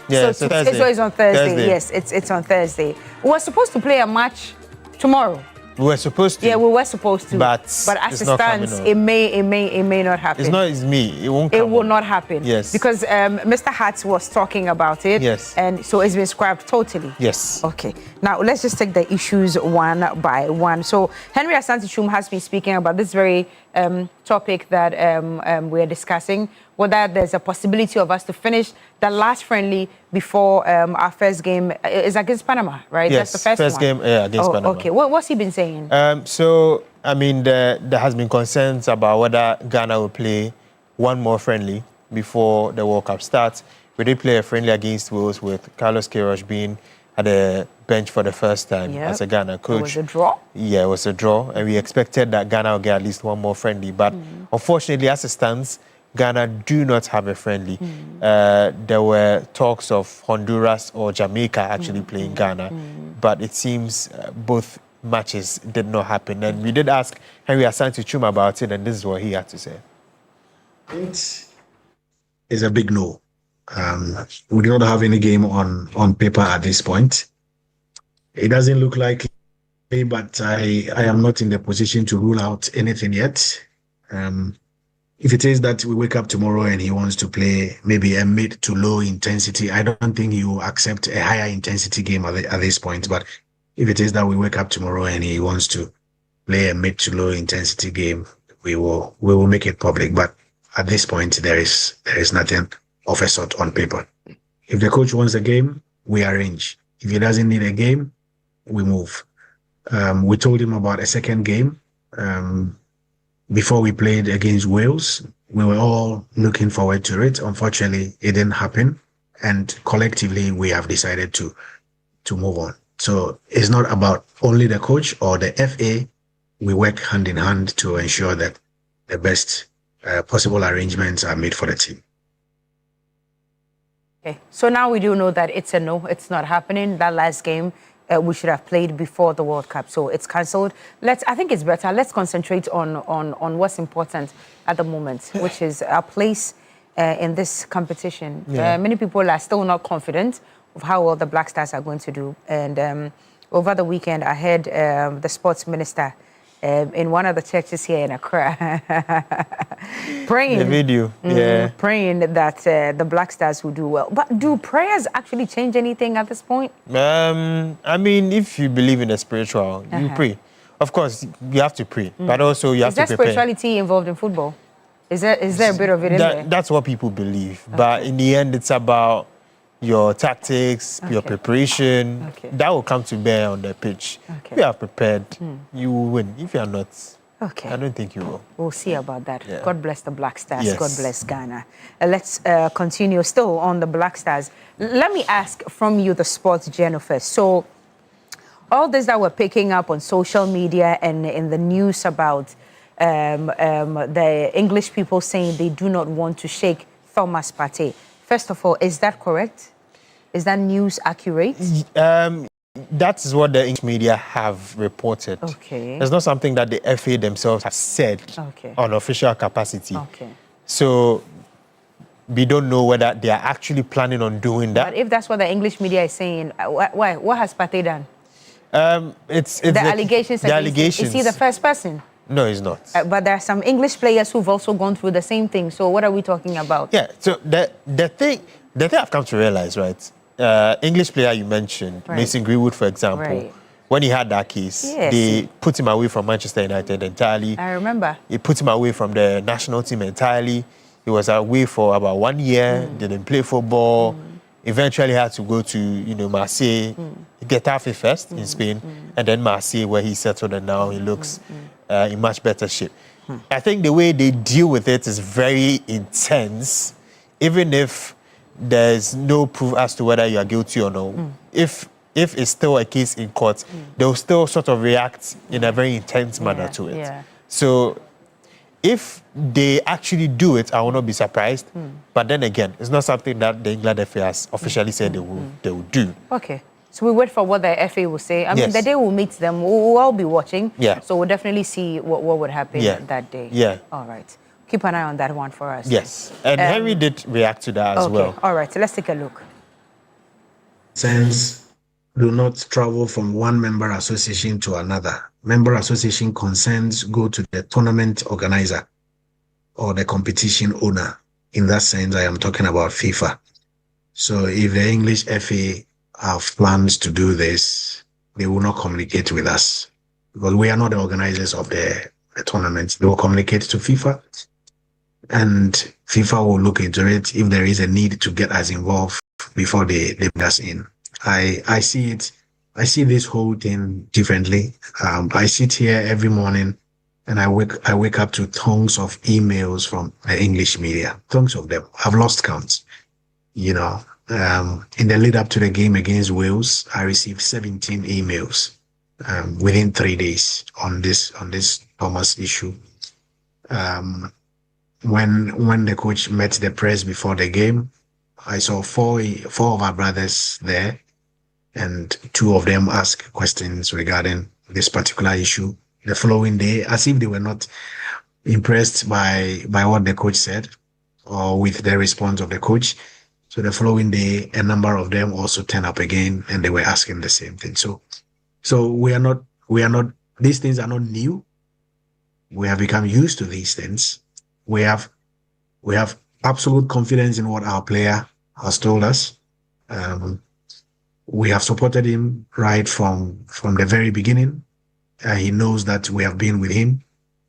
[SPEAKER 16] Yeah,
[SPEAKER 2] so
[SPEAKER 16] Thursday.
[SPEAKER 2] So it's on Thursday. Yes, it's on Thursday. We were supposed to play a match tomorrow.
[SPEAKER 16] We were supposed to.
[SPEAKER 2] Yeah, we were supposed to.
[SPEAKER 16] But
[SPEAKER 2] as it stands, it may not happen.
[SPEAKER 16] It's me. It won't.
[SPEAKER 2] It will not happen.
[SPEAKER 16] Yes.
[SPEAKER 2] Because Mr. Hart was talking about it.
[SPEAKER 16] Yes.
[SPEAKER 2] And so it's been scrapped totally.
[SPEAKER 16] Yes.
[SPEAKER 2] Okay. Now let's just take the issues one by one. So Henry Asante-Twum has been speaking about this very topic that we're discussing, whether there's a possibility of us to finish the last friendly before our first game is against Panama, right?
[SPEAKER 16] Yes,
[SPEAKER 2] that's the first one.
[SPEAKER 16] game against Panama.
[SPEAKER 2] Okay, what's he been saying?
[SPEAKER 16] So, I mean, there has been concerns about whether Ghana will play one more friendly before the World Cup starts. We did play a friendly against Wales with Carlos Queiroz being at the bench for the first time as a Ghana coach.
[SPEAKER 2] It was a draw?
[SPEAKER 16] Yeah, it was a draw, and we expected that Ghana would get at least one more friendly. But unfortunately, as it stands, Ghana do not have a friendly. There were talks of Honduras or Jamaica actually playing Ghana, but it seems both matches did not happen. And we did ask Henry Asante-Twum about it, and this is what he had to say.
[SPEAKER 19] It is a big no. We do not have any game on paper at this point. It doesn't look likely, but I am not in the position to rule out anything yet. If it is that we wake up tomorrow and he wants to play maybe a mid to low intensity, I don't think he will accept a higher intensity game at this point. But if it is that we wake up tomorrow and he wants to play a mid to low intensity game, we will make it public. But at this point, there is nothing of a sort on paper. If the coach wants a game, we arrange. If he doesn't need a game, we move. We told him about a second game. Before we played against Wales, we were all looking forward to it. Unfortunately, it didn't happen. And collectively, we have decided to move on. So it's not about only the coach or the FA. We work hand in hand to ensure that the best possible arrangements are made for the team.
[SPEAKER 2] Okay, so now we do know that it's a no, it's not happening. That last game we should have played before the World Cup, so it's cancelled. I think it's better. Let's concentrate on what's important at the moment, which is our place in this competition.
[SPEAKER 16] Yeah.
[SPEAKER 2] Many people are still not confident of how well the Black Stars are going to do. And over the weekend, I heard the sports minister in one of the churches here in Accra praying.
[SPEAKER 16] The video, yeah.
[SPEAKER 2] Praying that the Black Stars will do well. But do prayers actually change anything at this point?
[SPEAKER 16] I mean, if you believe in the spiritual, you pray. Of course, you have to pray, but also you have to prepare.
[SPEAKER 2] Is there spirituality involved in football? Is there a bit of it in there?
[SPEAKER 16] That's what people believe. Okay. But in the end, it's about your tactics, your preparation.
[SPEAKER 2] Okay.
[SPEAKER 16] That will come to bear on the pitch.
[SPEAKER 2] Okay.
[SPEAKER 16] If you are prepared, you will win. If you are not,
[SPEAKER 2] okay,
[SPEAKER 16] I don't think you will.
[SPEAKER 2] We'll see about that.
[SPEAKER 16] Yeah.
[SPEAKER 2] God bless the Black Stars.
[SPEAKER 16] Yes.
[SPEAKER 2] God bless Ghana. Let's continue still on the Black Stars. Let me ask from you the sports journal first. So all this that we're picking up on social media and in the news about the English people saying they do not want to shake Thomas Partey. First of all, is that correct? Is that news accurate?
[SPEAKER 16] That is what the English media have reported.
[SPEAKER 2] Okay.
[SPEAKER 16] It's not something that the FA themselves have said on official capacity.
[SPEAKER 2] Okay.
[SPEAKER 16] So we don't know whether they are actually planning on doing that.
[SPEAKER 2] But if that's what the English media is saying, why? What has Partey done?
[SPEAKER 16] It's
[SPEAKER 2] the allegations.
[SPEAKER 16] The allegations.
[SPEAKER 2] Is he the first person?
[SPEAKER 16] No, he's not.
[SPEAKER 2] But there are some English players who've also gone through the same thing. So what are we talking about?
[SPEAKER 16] Yeah. So the thing I've come to realize, right? English player you mentioned, Mason Greenwood, for example, when he had that case, they put him away from Manchester United entirely.
[SPEAKER 2] I remember.
[SPEAKER 16] He put him away from the national team entirely. He was away for about 1 year, didn't play football. Eventually had to go to, Marseille, Getafe first in Spain, and then Marseille, where he settled, and now he looks in much better shape. I think the way they deal with it is very intense, even if there's no proof as to whether you are guilty or not. If it's still a case in court, they'll still sort of react in a very intense manner to it.
[SPEAKER 2] Yeah.
[SPEAKER 16] So if they actually do it, I will not be surprised. But then again, it's not something that the England FA has officially said they will do.
[SPEAKER 2] Okay. So we wait for what the FA will say. I mean, the day we'll meet them, we'll all be watching.
[SPEAKER 16] Yeah.
[SPEAKER 2] So we'll definitely see what would happen that day.
[SPEAKER 16] Yeah.
[SPEAKER 2] All right. Keep an eye on that one for us.
[SPEAKER 16] Yes. And Henry did react to that as well.
[SPEAKER 2] All right. So let's take a look.
[SPEAKER 19] concerns do not travel from one member association to another. Member association concerns go to the tournament organizer or the competition owner. In that sense, I am talking about FIFA. So if the English FA have plans to do this, they will not communicate with us because we are not the organizers of the tournament. They will communicate to FIFA, and FIFA will look into it if there is a need to get us involved before they bring us in. I see it. I see this whole thing differently. I sit here every morning and I wake up to tons of emails from the English media, tons of them. I've lost count. You know, in the lead up to the game against Wales, I received 17 emails within 3 days on this Thomas issue. When the coach met the press before the game, I saw four of our brothers there, and 2 of them asked questions regarding this particular issue. The following day, as if they were not impressed by what the coach said or with the response of the coach. So the following day, a number of them also turned up again, and they were asking the same thing. So we are not. These things are not new. We have become used to these things. We have absolute confidence in what our player has told us. We have supported him right from the very beginning. He knows that we have been with him,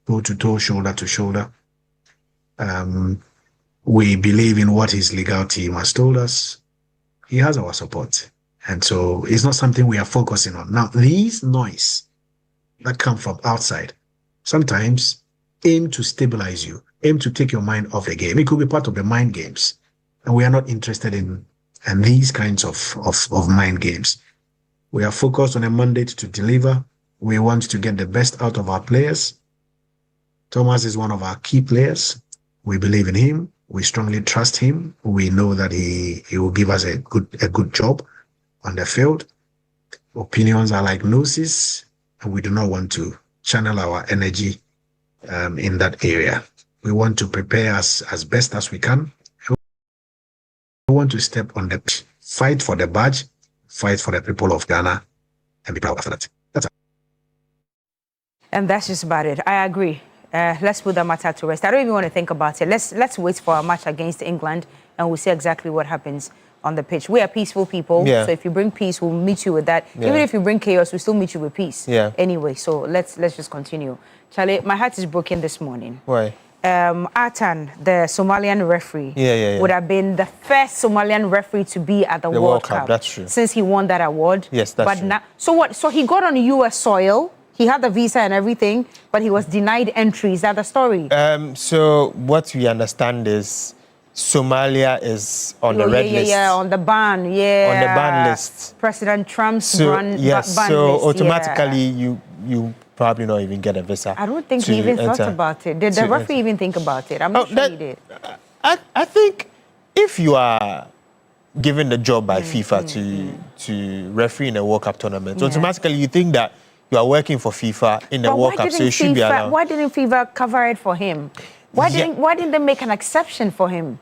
[SPEAKER 19] toe to toe, shoulder to shoulder. We believe in what his legal team has told us. He has our support. And so it's not something we are focusing on. Now, these noise that come from outside sometimes aim to stabilize you, aim to take your mind off the game. It could be part of the mind games. And we are not interested in these kinds of mind games. We are focused on a mandate to deliver. We want to get the best out of our players. Thomas is one of our key players. We believe in him. We strongly trust him. We know that he will give us a good job on the field. Opinions are like noses, and we do not want to channel our energy in that area. We want to prepare as best as we can. We want to step on the pitch, fight for the badge, fight for the people of Ghana, and be proud after that. That's it.
[SPEAKER 2] And that's just about it. I agree. Let's put that matter to rest. I don't even want to think about it. Let's wait for our match against England, and we'll see exactly what happens on the pitch. We are peaceful people, so if you bring peace, we'll meet you with that. Even if you bring chaos, we'll still meet you with peace. Anyway, so let's just continue. Charlie, my heart is broken this morning.
[SPEAKER 16] Why?
[SPEAKER 2] Atan, the Somalian referee, would have been the first Somalian referee to be at the World Cup.
[SPEAKER 16] That's true.
[SPEAKER 2] Since he won that award.
[SPEAKER 16] Yes, that's true.
[SPEAKER 2] Now, so what? So he got on U.S. soil. He had the visa and everything, but he was denied entry. Is that the story?
[SPEAKER 16] So what we understand is Somalia is on the red list.
[SPEAKER 2] On the ban, On
[SPEAKER 16] the ban list.
[SPEAKER 2] President Trump's ban list.
[SPEAKER 16] So automatically you probably not even get a visa.
[SPEAKER 2] I don't think he even thought about it. Did the referee even think about it? I'm not sure he did.
[SPEAKER 16] I think if you are given the job by FIFA to referee in a World Cup tournament, automatically you think that you are working for FIFA in the World Cup, so you should be allowed.
[SPEAKER 2] Why didn't FIFA cover it for him? Why didn't they make an exception for him?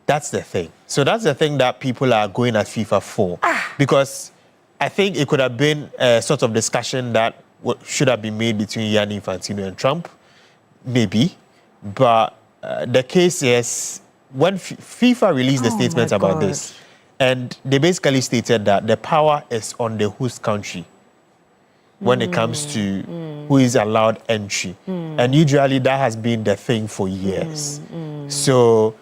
[SPEAKER 16] That's the thing. So that's the thing that people are going at FIFA for. Because I think it could have been a sort of discussion that should have been made between Gianni Infantino and Trump, maybe. But the case is, when FIFA released the statement about this, and they basically stated that the power is on the host country when it comes to who is allowed entry. And usually that has been the thing for years. So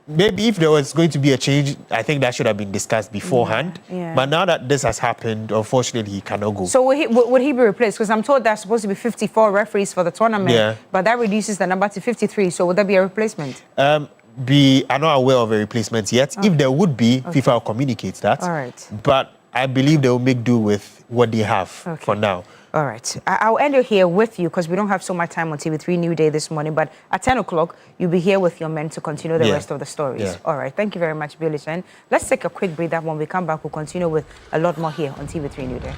[SPEAKER 16] maybe if there was going to be a change, I think that should have been discussed beforehand. But now that this has happened, unfortunately, he cannot go.
[SPEAKER 2] So would he be replaced? Because I'm told there's supposed to be 54 referees for the tournament, but that reduces the number to 53. So would there be a replacement?
[SPEAKER 16] I'm not aware of a replacement yet. If there would be, FIFA will communicate that.
[SPEAKER 2] All right.
[SPEAKER 16] But I believe they will make do with what they have for now.
[SPEAKER 2] All right. I'll end it here with you because we don't have so much time on TV3 Newday this morning. But at 10 o'clock, you'll be here with your men to continue the rest of the stories. All right. Thank you very much, Billy. Let's take a quick breather. When we come back, we'll continue with a lot more here on TV3 Newday.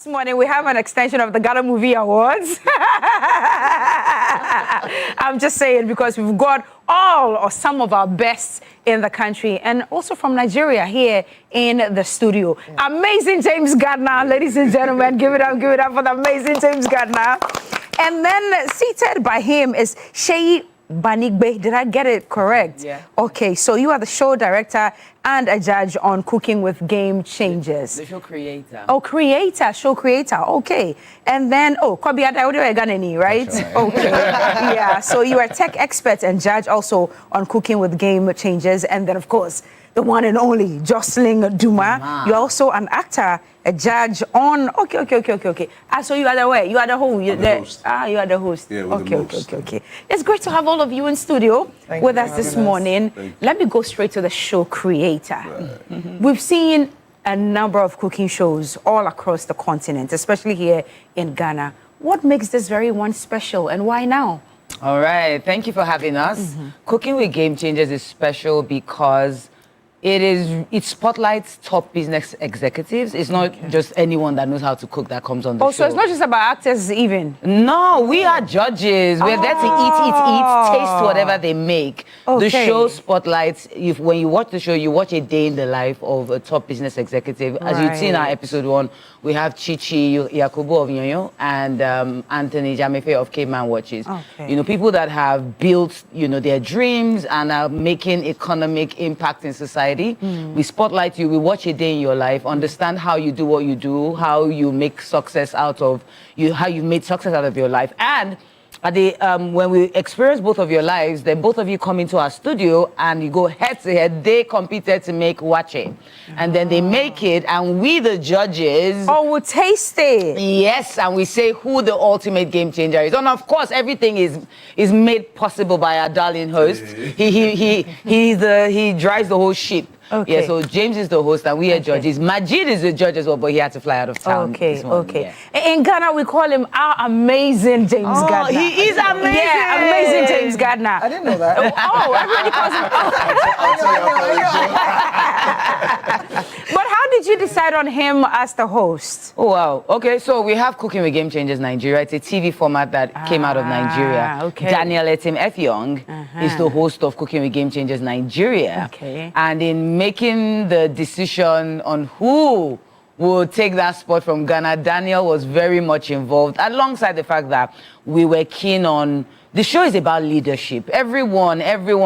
[SPEAKER 2] This morning we have an extension of the Ghana Movie Awards. I'm just saying because we've got all or some of our best in the country and also from Nigeria here in the studio. Yeah. Amazing James Gardner, ladies and gentlemen. Give it up for the amazing James Gardner. And then seated by him is Sheyi Banigbe. Did I get it correct?
[SPEAKER 3] Yeah.
[SPEAKER 2] Okay, so you are the show director and a judge on Cooking with Game Changers.
[SPEAKER 3] The show creator.
[SPEAKER 2] Oh, show creator. Okay. And then, Kobi Adaiwodewe Ganeni, right? Okay. Yeah, so you are tech expert and judge also on Cooking with Game Changers. And then, of course, the one and only Jocelyn Duma. You're also an actor, a judge on... Okay. So you are the way. You are the host. You are the host.
[SPEAKER 17] Yeah,
[SPEAKER 2] okay. It's great to have all of you in studio with us this morning. Let me go straight to the show creator. Right. We've seen a number of cooking shows all across the continent, especially here in Ghana. What makes this very one special and why now?
[SPEAKER 3] All right. Thank you for having us. Cooking with Game Changers is special because it spotlights top business executives. It's not just anyone that knows how to cook that comes on the show.
[SPEAKER 2] So it's not just about actors even?
[SPEAKER 3] No, we are judges. We're there to eat, taste whatever they make. The show spotlights, when you watch the show, you watch a day in the life of a top business executive. As you've seen in our episode 1, we have Chichi Yakubu of Yoyo and Anthony Jamefe of Caveman Watches. You know, people that have built, their dreams and are making economic impact in society. We spotlight you, we watch a day in your life, understand how you do what you do, how you make success out of you, how you made success out of your life. And at the when we experience both of your lives, then both of you come into our studio and you go head to head. They competed to make wache, and then they make it, and we the judges
[SPEAKER 2] we taste it.
[SPEAKER 3] Yes, and we say who the ultimate game changer is. And of course, everything is made possible by our darling host. He drives the whole ship. Yeah, so James is the host and we are judges. Majid is the judge as well, but he had to fly out of town.
[SPEAKER 2] Okay. In Ghana, we call him our amazing James Gardner.
[SPEAKER 3] He is amazing.
[SPEAKER 2] Yeah, amazing James Gardner.
[SPEAKER 18] I didn't know that.
[SPEAKER 2] Everybody calls him. But how did you decide on him as the host?
[SPEAKER 3] Oh, wow. Okay, so we have Cooking with Game Changers Nigeria. It's a TV format that came out of Nigeria. Daniel Etim Effiong is the host of Cooking with Game Changers Nigeria. And in making the decision on who will take that spot from Ghana, Daniel was very much involved, alongside the fact that we were keen on... The show is about leadership. Everyone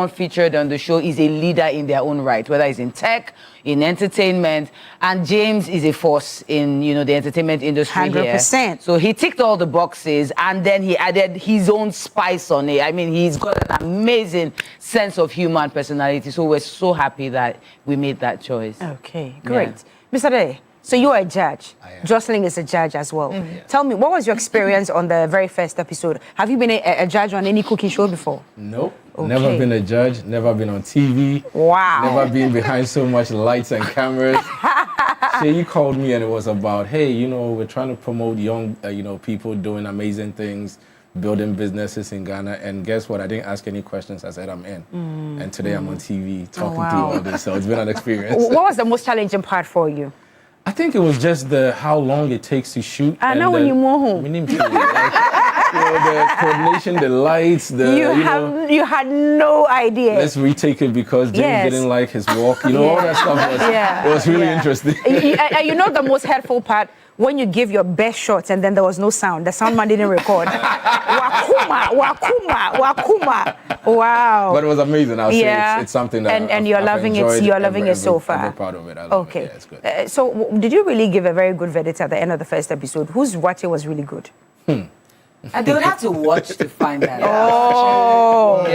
[SPEAKER 3] featured on the show is a leader in their own right, whether it's in tech, in entertainment, and James is a force in, the entertainment industry
[SPEAKER 2] 100%.
[SPEAKER 3] Here. So he ticked all the boxes, and then he added his own spice on it. I mean, he's got an amazing sense of humor and personality, so we're so happy that we made that choice.
[SPEAKER 2] Okay, great. Mr. Day, so you are a judge. Jocelyn is a judge as well. Tell me, what was your experience on the very first episode? Have you been a judge on any cooking show before?
[SPEAKER 17] Nope. Never been a judge, never been on TV.
[SPEAKER 2] Wow.
[SPEAKER 17] Never been behind so much lights and cameras. You called me and it was about, hey, we're trying to promote young, people doing amazing things, building businesses in Ghana. And guess what? I didn't ask any questions. I said I'm in. And today I'm on TV talking to you all this. So it's been an experience.
[SPEAKER 2] What was the most challenging part for you?
[SPEAKER 17] I think it was just how long it takes to shoot.
[SPEAKER 2] I know when you move home.
[SPEAKER 17] The coordination, the lights,
[SPEAKER 2] you had no idea.
[SPEAKER 17] Let's retake it because James didn't like his walk. All that stuff was really interesting.
[SPEAKER 2] The most hurtful part? When you give your best shots and then there was no sound. The sound man didn't record. Wakuma. Wow.
[SPEAKER 17] But it was amazing. I'll say it's something that
[SPEAKER 2] and you're loving it. You're loving it so far.
[SPEAKER 17] I'm proud of it. I love it. Yeah, it's good.
[SPEAKER 2] So did you really give a very good verdict at the end of the first episode? Whose watching was really good?
[SPEAKER 3] They would have to watch to find that
[SPEAKER 2] out.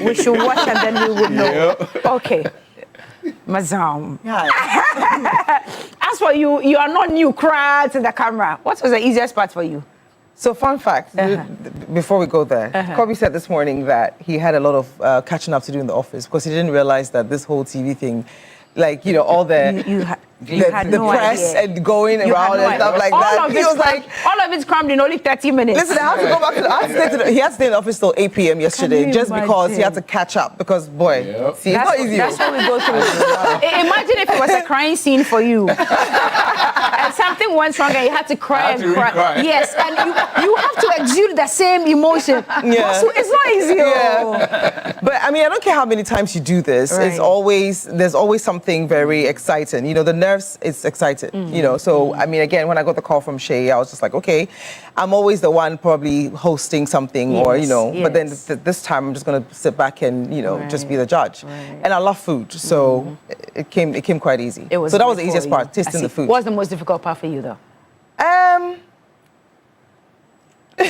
[SPEAKER 2] We should watch and then we would know. Okay. Mazam. As for you, you are not new crowds in the camera. What was the easiest part for you?
[SPEAKER 18] So fun fact, before we go there, Kobe said this morning that he had a lot of catching up to do in the office because he didn't realize that this whole TV thing, all the press and going around and stuff like that. He was like,
[SPEAKER 2] all of it's crammed in only 30 minutes.
[SPEAKER 18] Listen, I have to go back he had to stay in the office till 8 p.m. yesterday just because he had to catch up because, boy, see, it's not easy.
[SPEAKER 2] That's what we go through. Imagine if it was a crying scene for you. And something went wrong and you had to cry and cry.
[SPEAKER 17] Cry.
[SPEAKER 2] Yes, and you have to exude the same emotion.
[SPEAKER 18] Yeah.
[SPEAKER 2] So it's not easy.
[SPEAKER 18] Yeah. But I mean, I don't care how many times you do this.
[SPEAKER 2] Right.
[SPEAKER 18] There's always something very exciting. You know, the nerves, it's exciting. You know, so I mean, again, when I got the call from Shay, I was just like, okay, I'm always the one probably hosting something, or you know. But then this time, I'm just gonna sit back and just be the judge. And I love food, so it came quite easy.
[SPEAKER 2] It was
[SPEAKER 18] so that was the easiest part, tasting the food.
[SPEAKER 2] What's the most difficult part for you, though? Why are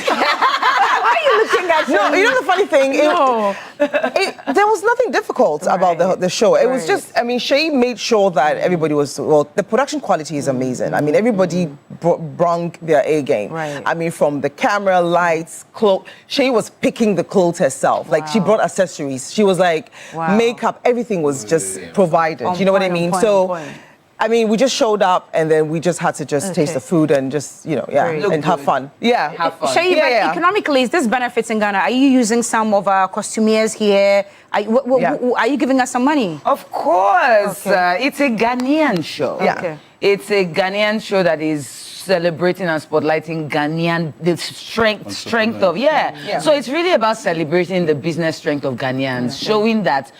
[SPEAKER 2] you looking at me?
[SPEAKER 18] No, you know the funny thing? There was nothing difficult about the show. It was just, I mean, Shay made sure that everybody was, well, the production quality is amazing. I mean, everybody brung their A game.
[SPEAKER 2] Right.
[SPEAKER 18] I mean, from the camera, lights, clothes. Shay was picking the clothes herself. Like, she brought accessories. She was like, makeup, everything was just provided. You know what I mean? I mean, we just showed up and then we just had to taste the food and just, and have fun. Yeah, have fun.
[SPEAKER 2] Shay, economically, is this benefits in Ghana? Are you using some of our costumiers here? Are you giving us some money?
[SPEAKER 3] Of course. It's a Ghanaian show.
[SPEAKER 18] Yeah. Okay.
[SPEAKER 3] It's a Ghanaian show that is celebrating and spotlighting the strength of, So it's really about celebrating the business strength of Ghanaians, showing that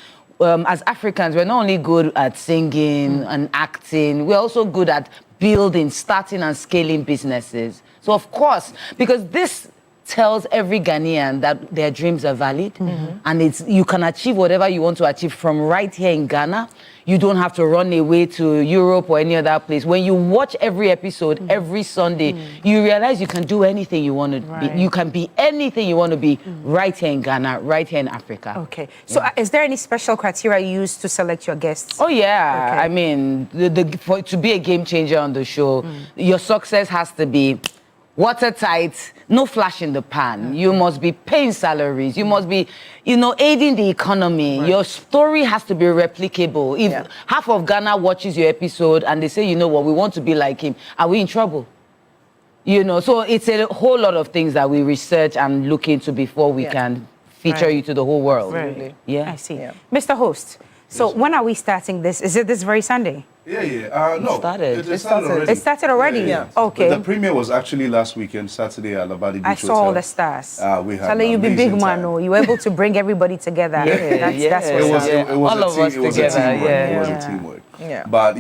[SPEAKER 3] as Africans, we're not only good at singing and acting, we're also good at building, starting and scaling businesses. So of course, because this tells every Ghanaian that their dreams are valid and you can achieve whatever you want to achieve from right here in Ghana. You don't have to run away to Europe or any other place. When you watch every episode every Sunday, you realize you can do anything you want to be. You can be anything you want to be right here in Ghana, right here in Africa.
[SPEAKER 2] Okay. So is there any special criteria you use to select your guests?
[SPEAKER 3] Oh, yeah. Okay. I mean, to be a game changer on the show, your success has to be watertight, no flash in the pan. You must be paying salaries. You must be, aiding the economy. Your story has to be replicable. If half of Ghana watches your episode and they say, you know what, we want to be like him, are we in trouble? So it's a whole lot of things that we research and look into before we can feature you to the whole world.
[SPEAKER 2] Right.
[SPEAKER 3] Yeah.
[SPEAKER 2] I see. Yeah. Mr. Host, so when are we starting this? Is it this very Sunday?
[SPEAKER 20] Yeah. No.
[SPEAKER 3] It
[SPEAKER 20] started already.
[SPEAKER 2] It started already?
[SPEAKER 20] Yeah.
[SPEAKER 2] Okay.
[SPEAKER 20] But the premiere was actually last weekend, Saturday at Labadi Beach
[SPEAKER 2] I saw all the stars.
[SPEAKER 20] We had
[SPEAKER 2] Charlie, you be big man, no? You were able to bring everybody together. That's what's up.
[SPEAKER 20] It was a teamwork.
[SPEAKER 18] Yeah.
[SPEAKER 20] But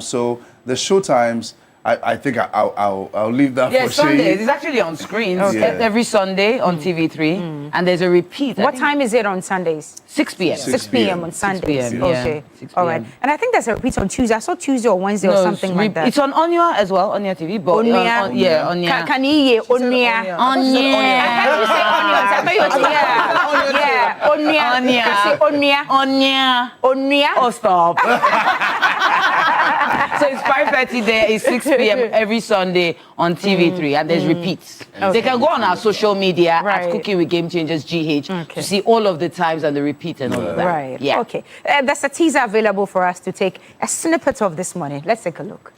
[SPEAKER 20] so the show times, I think I'll leave that for
[SPEAKER 3] Sundays.
[SPEAKER 20] Shay.
[SPEAKER 3] It's actually on screens every Sunday on TV3, and there's a repeat.
[SPEAKER 2] What time is it on Sundays?
[SPEAKER 3] 6 p.m.
[SPEAKER 2] 6 p.m. on Sundays.
[SPEAKER 3] 6 p.m.
[SPEAKER 2] Okay.
[SPEAKER 3] 6
[SPEAKER 2] All right. And I think there's a repeat on Tuesday. I saw Tuesday or Wednesday or something like that.
[SPEAKER 3] It's on Onya as well, Onya TV. But
[SPEAKER 2] Onya?
[SPEAKER 3] Onya.
[SPEAKER 2] Can you hear Onya?
[SPEAKER 3] Onya.
[SPEAKER 2] I heard you say onions. I thought you were yeah. Onya. Can say Onya?
[SPEAKER 3] Onya.
[SPEAKER 2] Onya?
[SPEAKER 3] Oh, stop. So it's 5:30 there. It's 6 p.m. every Sunday on TV3, and there's repeats.
[SPEAKER 2] Okay.
[SPEAKER 3] They can go on our social media at Cooking with Game Changers GH to see all of the times and the repeat and all of that.
[SPEAKER 2] Right.
[SPEAKER 3] Yeah.
[SPEAKER 2] Okay. There's a teaser available for us to take a snippet of this morning. Let's take a look.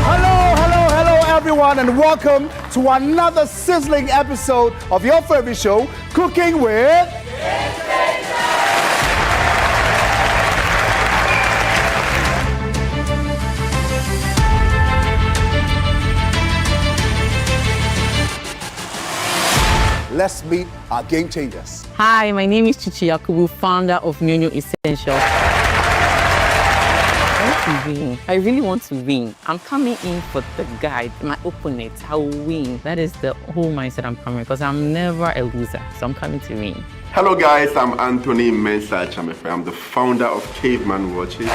[SPEAKER 21] Hello, everyone, and welcome to another sizzling episode of your favorite show, Cooking with Game Changers. Let's meet our game changers.
[SPEAKER 23] Hi, my name is Chichi Yakubu, founder of Nyonyo Essentials. I really want to win. I'm coming in for the guide, my opponent. I will win. That is the whole mindset I'm coming because I'm never a loser. So I'm coming to win.
[SPEAKER 24] Hello guys, I'm Anthony Mensah Chamefe. I'm the founder of Caveman Watches.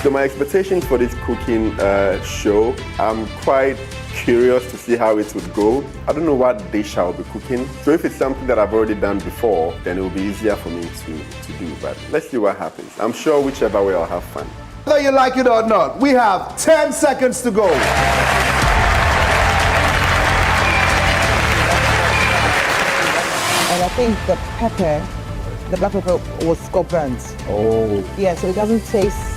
[SPEAKER 24] So my expectations for this cooking show, I'm quite curious to see how it would go. I don't know what dish I'll be cooking. So if it's something that I've already done before, then it will be easier for me to do. But let's see what happens. I'm sure whichever way I'll have fun.
[SPEAKER 21] Whether you like it or not, we have 10 seconds to go.
[SPEAKER 18] And I think the black pepper was got burnt.
[SPEAKER 20] Oh.
[SPEAKER 18] Yeah, so it doesn't taste,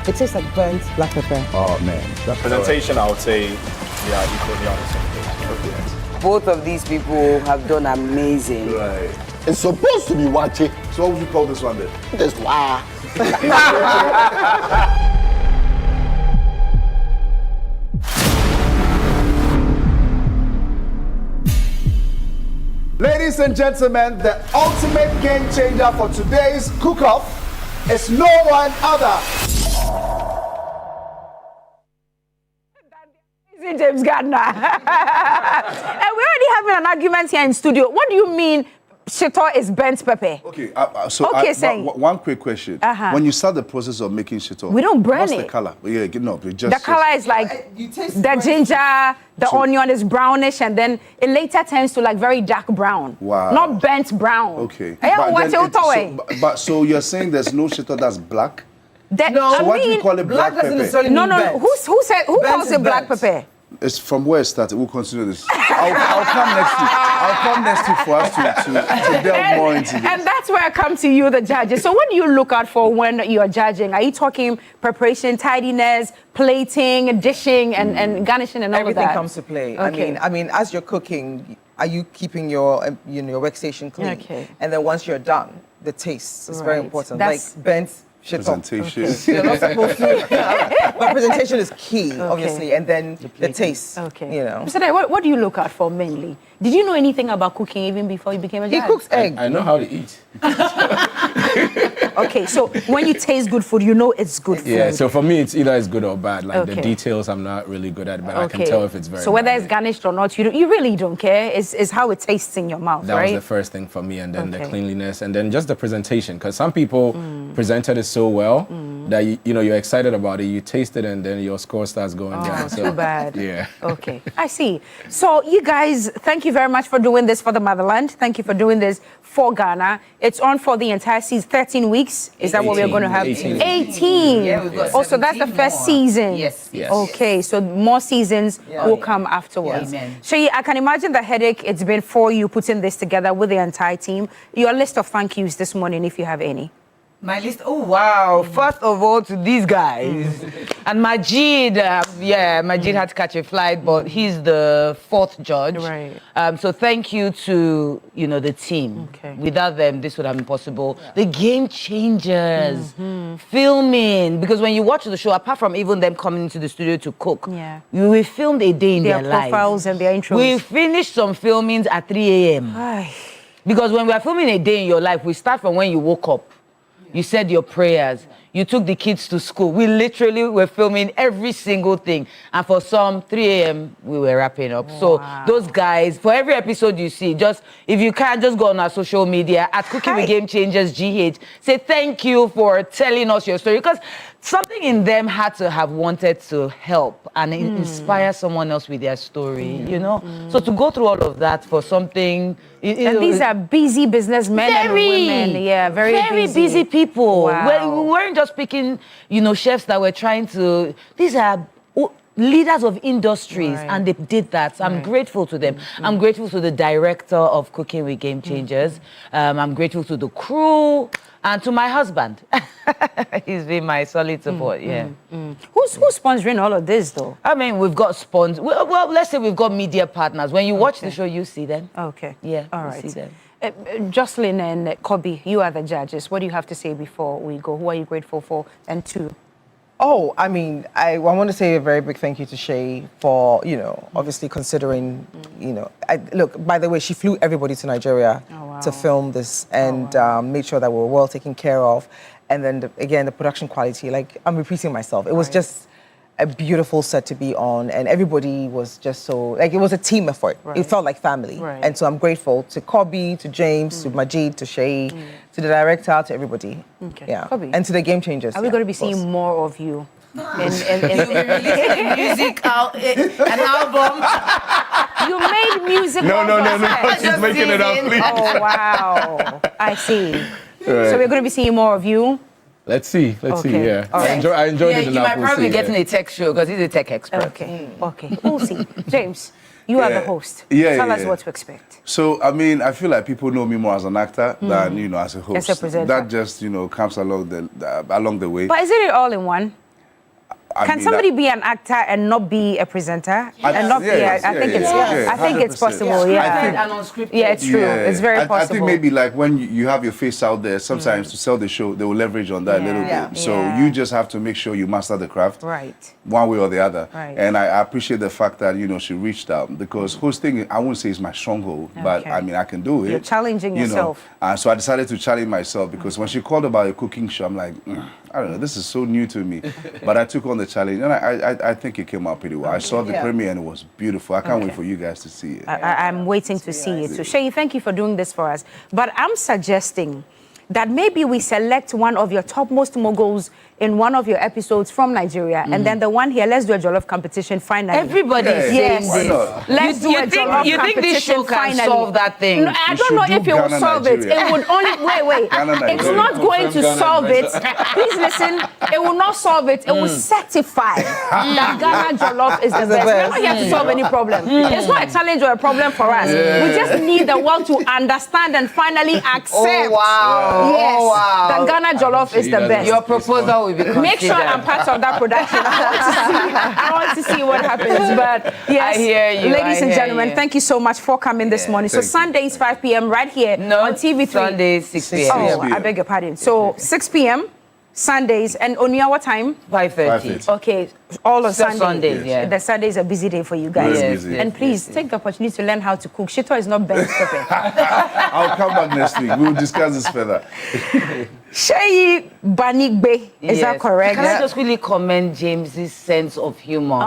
[SPEAKER 18] it tastes like burnt black pepper.
[SPEAKER 20] Oh man.
[SPEAKER 25] The presentation, I would say, equally on the same page.
[SPEAKER 26] Both of these people have done amazing.
[SPEAKER 20] Right.
[SPEAKER 4] is supposed to be watching.
[SPEAKER 20] So what would you call this one then?
[SPEAKER 4] This wire.
[SPEAKER 21] Ladies and gentlemen, the ultimate game changer for today's cook-off is no one other.
[SPEAKER 2] James Gardner. And we're already having an argument here in studio. What do you mean shito is burnt pepper?
[SPEAKER 20] Okay, one quick question. When you start the process of making shito,
[SPEAKER 2] we don't burn
[SPEAKER 20] what's
[SPEAKER 2] it.
[SPEAKER 20] the color? Yeah, no, just...
[SPEAKER 2] The color is like the ginger, the onion is brownish, and then it later turns to like very dark brown.
[SPEAKER 20] Wow.
[SPEAKER 2] Not burnt brown.
[SPEAKER 20] Okay.
[SPEAKER 2] So
[SPEAKER 20] you're saying there's no shito that's black?
[SPEAKER 2] No,
[SPEAKER 20] so why do you call it black pepper?
[SPEAKER 2] No. Who calls it black pepper?
[SPEAKER 20] It's from where it started. We'll continue this. I'll come next week. I'll come next week for us to delve more into this.
[SPEAKER 2] And that's where I come to you, the judges. So what do you look out for when you're judging? Are you talking preparation, tidiness, plating, dishing, and garnishing and all
[SPEAKER 18] Everything
[SPEAKER 2] of that?
[SPEAKER 18] comes to play.
[SPEAKER 2] Okay.
[SPEAKER 18] I mean, as you're cooking, are you keeping your your workstation clean?
[SPEAKER 2] Okay.
[SPEAKER 18] And then once you're done, the taste is very important.
[SPEAKER 2] That's
[SPEAKER 18] like burnt shit
[SPEAKER 20] presentation.
[SPEAKER 18] Okay. You're not supposed to. But presentation is key, obviously, and then the taste.
[SPEAKER 2] Okay.
[SPEAKER 18] You know.
[SPEAKER 2] Mr. What do you look out for mainly? Did you know anything about cooking even before you became a judge?
[SPEAKER 18] He cooks egg.
[SPEAKER 17] I know how to eat.
[SPEAKER 2] Okay, so when you taste good food, you know it's good food.
[SPEAKER 17] Yeah, so for me, it's either it's good or bad. Like the
[SPEAKER 2] Okay.
[SPEAKER 17] details, I'm not really good at, but I can tell if it's very
[SPEAKER 2] So whether it's garnished or not, you really don't care. It's how it tastes in your mouth,
[SPEAKER 17] That
[SPEAKER 2] right?
[SPEAKER 17] was the first thing for me, and then the
[SPEAKER 2] Okay.
[SPEAKER 17] cleanliness, and then just the presentation. Because some people presented it so well that you're excited about it. You taste it, and then your score starts going down. So,
[SPEAKER 2] too bad.
[SPEAKER 17] Yeah.
[SPEAKER 2] Okay, I see. So you guys, thank you very much for doing this for the motherland. Thank you for doing this for Ghana. It's on for the entire season, 13 weeks. Is that what we're going to have? 18.
[SPEAKER 18] Yeah, we've got
[SPEAKER 2] So that's the
[SPEAKER 18] 17
[SPEAKER 2] first
[SPEAKER 18] more.
[SPEAKER 2] season.
[SPEAKER 18] Yes.
[SPEAKER 2] Okay, so more seasons will come afterwards.
[SPEAKER 18] Amen.
[SPEAKER 2] Shayi, I can imagine the headache it's been for you putting this together with the entire team. Your list of thank yous this morning, if you have any.
[SPEAKER 3] My list, oh wow. First of all, to these guys. And Majid, Majid had to catch a flight, but he's the fourth judge.
[SPEAKER 2] Right.
[SPEAKER 3] So thank you to, the team.
[SPEAKER 2] Okay.
[SPEAKER 3] Without them, this would have been possible. The game changers, filming, because when you watch the show, apart from even them coming into the studio to cook, we filmed a day in their lives.
[SPEAKER 2] profiles and their intros.
[SPEAKER 3] We finished some filmings at 3 a.m. Because when we are filming a day in your life, we start from when you woke up. You said your prayers. You took the kids to school. We literally were filming every single thing. And for some, 3 a.m., we were wrapping up. So those guys, for every episode you see, if you can't, just go on our social media, at Cooking with Game Changers GH. Say thank you for telling us your story. Because something in them had to have wanted to help and inspire someone else with their story, So to go through all of that for something...
[SPEAKER 2] And these are busy businessmen and women. Yeah, very
[SPEAKER 3] busy people.
[SPEAKER 2] Wow.
[SPEAKER 3] We weren't just picking, chefs that were trying to... These are leaders of industries, and they did that. So I'm grateful to them. I'm grateful to the director of Cooking with Game Changers. I'm grateful to the crew and to my husband. He's been my solid support,
[SPEAKER 2] Who's sponsoring all of this, though?
[SPEAKER 3] I mean, we've got sponsors. Well, let's say we've got media partners. When you watch the show, you see them.
[SPEAKER 2] Okay.
[SPEAKER 3] Yeah,
[SPEAKER 2] all
[SPEAKER 3] you
[SPEAKER 2] right.
[SPEAKER 3] see them.
[SPEAKER 2] Jocelyn and Kobe, you are the judges. What do you have to say before we go? Who are you grateful for? And to?
[SPEAKER 18] Oh, I mean, I want to say a very big thank you to Shay for, obviously considering, look, by the way, she flew everybody to Nigeria to film this and made sure that we were well taken care of. And then, again, the production quality, like, I'm repeating myself. It was just a beautiful set to be on, and everybody was just so, like, it was a team effort. It felt like family. And so I'm grateful to Kobe, to James, to Majid, to Shay, to the director, to everybody.
[SPEAKER 2] Okay.
[SPEAKER 18] Yeah.
[SPEAKER 2] Kobe.
[SPEAKER 18] And to the game changers.
[SPEAKER 2] Are we going to be seeing more of you?
[SPEAKER 3] You'll be releasing music out, an album.
[SPEAKER 2] You made music.
[SPEAKER 20] No. She's making it up, please.
[SPEAKER 2] Oh, wow. I see. So we're going to be seeing more of you?
[SPEAKER 17] Let's see, yeah.
[SPEAKER 2] All right.
[SPEAKER 17] I enjoyed it enough.
[SPEAKER 3] You might probably be getting a tech show because he's a tech expert.
[SPEAKER 2] Okay, we'll see. James, you are the host. Tell us what to expect.
[SPEAKER 20] So, I mean, I feel like people know me more as an actor than, as a host.
[SPEAKER 2] As a presenter.
[SPEAKER 20] That just, comes along the way.
[SPEAKER 2] But isn't it all in one? Can somebody be an actor and not be a presenter? I think it's possible. Yeah, it's true. It's very possible.
[SPEAKER 20] I think maybe like when you have your face out there, sometimes to sell the show, they will leverage on that a little bit. So you just have to make sure you master the craft, one way or the other. And I appreciate the fact that she reached out, because hosting, I wouldn't say is my stronghold, but I mean I can do it.
[SPEAKER 2] You're challenging yourself.
[SPEAKER 20] So I decided to challenge myself, because when she called about a cooking show, I'm like, I don't know, this is so new to me. But I took on the challenge, and I think it came out pretty well. I saw the premiere and it was beautiful. I can't wait for you guys to see it.
[SPEAKER 2] I'm waiting to see it. So Shay, thank you for doing this for us. But I'm suggesting that maybe we select one of your topmost moguls in one of your episodes from Nigeria, and then the one here, let's do a jollof competition finally.
[SPEAKER 3] Everybody is saying this.
[SPEAKER 2] Let's do a jollof
[SPEAKER 3] you think this show can
[SPEAKER 2] finally
[SPEAKER 3] solve that thing?
[SPEAKER 2] No, I don't know if it will solve it. It would only, wait. It's not going to solve it. Please listen, it will not solve it. It will certify that Ghana jollof is the best. We're not here to solve any problem. It's not a challenge or a problem for us. We just need the world to understand and finally accept. That Ghana jollof is the best.
[SPEAKER 3] Your proposal will be considered.
[SPEAKER 2] Make sure I'm part of that production. I want to see what happens. But yes,
[SPEAKER 3] I hear you.
[SPEAKER 2] Ladies and gentlemen, thank you so much for coming this morning. So Sundays 5 p.m. right here on TV3.
[SPEAKER 3] Sundays 6 p.m.
[SPEAKER 2] Oh, I beg your pardon. So 6 p.m. Sundays, and Onia, what time?
[SPEAKER 3] 5:30.
[SPEAKER 2] Okay, all on
[SPEAKER 3] Sundays. Yeah.
[SPEAKER 2] The Sunday is a busy day for you guys.
[SPEAKER 20] Yes,
[SPEAKER 2] and please take the opportunity to learn how to cook. Shito is not bent stepping.
[SPEAKER 20] I'll come back next week. We'll discuss this further.
[SPEAKER 2] Sheyi Banigbe, is that correct?
[SPEAKER 3] Can I just really commend James's sense of humor?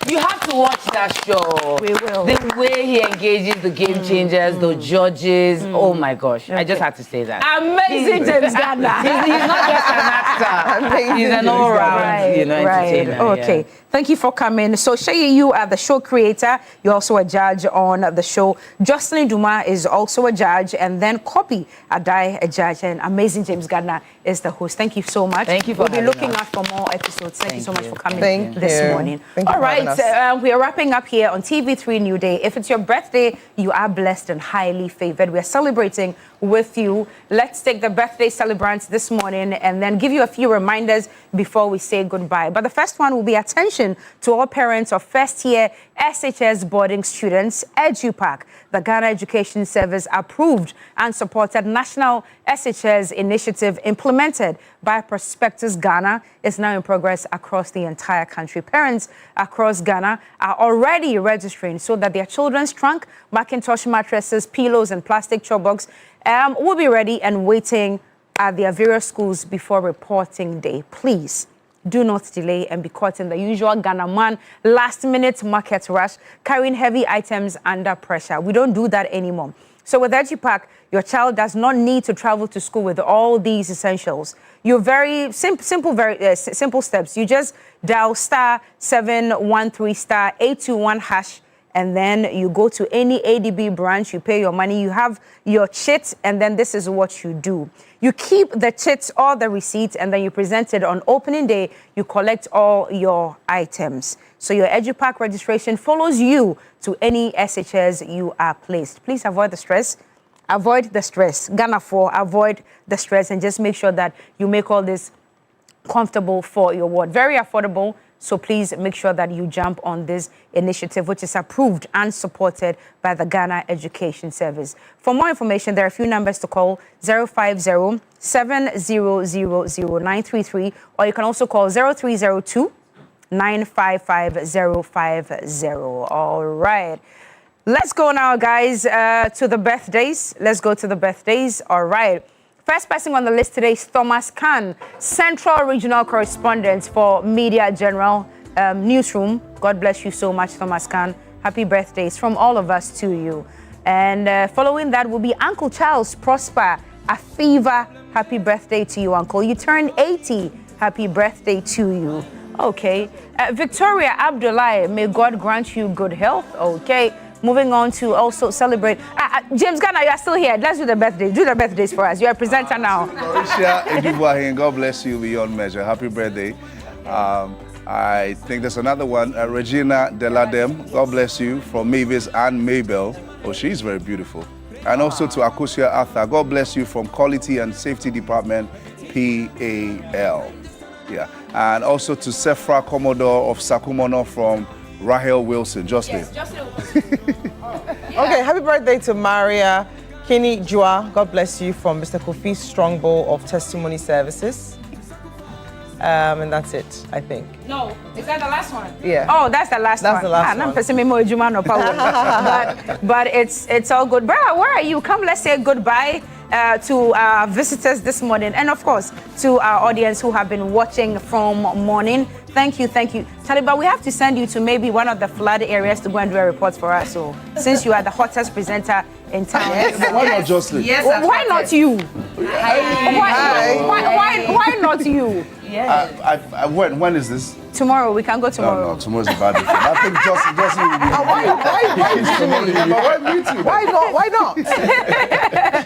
[SPEAKER 3] You have to watch that show.
[SPEAKER 2] We will.
[SPEAKER 3] The way he engages the game changers, the judges. Oh my gosh. I just had to say that.
[SPEAKER 2] Amazing James Gardner.
[SPEAKER 3] He's not just an actor. He's an all-round, entertainer.
[SPEAKER 2] Okay.
[SPEAKER 3] Yeah.
[SPEAKER 2] Thank you for coming. So, Sheyi, you are the show creator. You're also a judge on the show. Jocelyn Duma is also a judge. And then Kopi Adai, a judge. And Amazing James Gardner is the host. Thank you so much.
[SPEAKER 3] Thank you for
[SPEAKER 2] We'll be looking
[SPEAKER 3] us.
[SPEAKER 2] out for more episodes. Thank you so much for coming
[SPEAKER 18] Thank
[SPEAKER 2] this
[SPEAKER 18] you.
[SPEAKER 2] morning.
[SPEAKER 18] Thank you
[SPEAKER 2] All
[SPEAKER 18] for having
[SPEAKER 2] right. We are wrapping up here on TV3 Newday. If it's your birthday, you are blessed and highly favored. We are celebrating with you. Let's take the birthday celebrants this morning and then give you a few reminders before we say goodbye. But the first one will be attention to all parents of first-year SHS boarding students. EduPack, the Ghana Education Service, approved and supported national SHS initiative implemented by Prospectus Ghana, is now in progress across the entire country. Parents across Ghana are already registering so that their children's trunk, Macintosh mattresses, pillows, and plastic chopbox will be ready and waiting at their various schools before reporting day. Please do not delay and be caught in the usual Ghana man last-minute market rush, carrying heavy items under pressure. We don't do that anymore. So with EduPack, your child does not need to travel to school with all these essentials. You're very simple steps. You just dial *713*821#. And then you go to any ADB branch, you pay your money, you have your chit, and then this is what you do. You keep the chits or the receipts, and then you present it on opening day. You collect all your items. So your EduPack registration follows you to any SHS you are placed. Please avoid the stress. Avoid the stress. Ghana 4, avoid the stress, and just make sure that you make all this comfortable for your ward. Very affordable. So please make sure that you jump on this initiative, which is approved and supported by the Ghana Education Service. For more information, there are a few numbers to call: 050-7000-933, or you can also call 0302-955-050. All right. Let's go now, guys, to the birthdays. Let's go to the birthdays. All right. First person on the list today is Thomas Khan, Central Regional Correspondent for Media General Newsroom. God bless you so much, Thomas Khan. Happy birthdays from all of us to you. And following that will be Uncle Charles Prosper Afiva. Happy birthday to you, Uncle. You turned 80. Happy birthday to you. Okay. Victoria Abdullahi, may God grant you good health. Okay. Moving on to also celebrate. James Ghana, you are still here. Let's do the birthdays. Do the birthdays for us. You're a presenter now.
[SPEAKER 20] God bless you beyond measure. Happy birthday. I think there's another one. Regina Deladem, God bless you, from Mavis and Mabel. Oh, she's very beautiful. And also to Akosia Arthur, God bless you, from Quality and Safety Department, PAL. Yeah. And also to Sephra Commodore of Sakumono from Rahel Wilson. Jocelyn.
[SPEAKER 18] Yes, Okay, happy birthday to Maria Kini Jua. God bless you from Mr. Kofi Strongbow of Testimony Services. And that's it, I think.
[SPEAKER 2] No, is that the last one?
[SPEAKER 18] Yeah.
[SPEAKER 2] Oh, that's the last one.
[SPEAKER 18] That's the last
[SPEAKER 2] one. But it's all good. Brother, where are you? Come, let's say goodbye to our visitors this morning, and of course to our audience who have been watching from morning. Thank you. Taliba, we have to send you to maybe one of the flood areas to go and do a report for us. So since you are the hottest presenter in town.
[SPEAKER 20] Why not Jocelyn?
[SPEAKER 2] Yes, why not you? Why not you?
[SPEAKER 20] Yeah. When is this?
[SPEAKER 2] Tomorrow. We can go tomorrow.
[SPEAKER 20] No, tomorrow's a bad day. I think Jocelyn will be
[SPEAKER 18] Why not?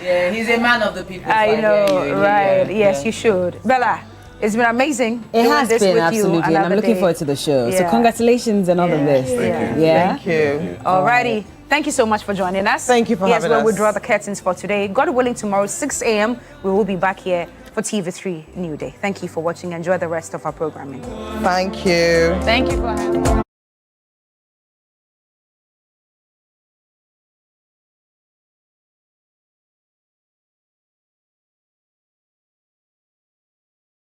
[SPEAKER 6] Yeah, he's a man of the people.
[SPEAKER 2] I know, right? Yes, you should. Bella, it's been amazing.
[SPEAKER 5] It has been, absolutely, and I'm looking forward to the show. So congratulations on all of this.
[SPEAKER 18] Thank you.
[SPEAKER 2] Alrighty. Thank you so much for joining us.
[SPEAKER 18] Thank you for having us.
[SPEAKER 2] Here's where we draw the curtains for today. God willing, tomorrow, 6 a.m., we will be back here for TV3 Newday. Thank you for watching. Enjoy the rest of our programming.
[SPEAKER 18] Thank you.
[SPEAKER 2] Thank you for having me.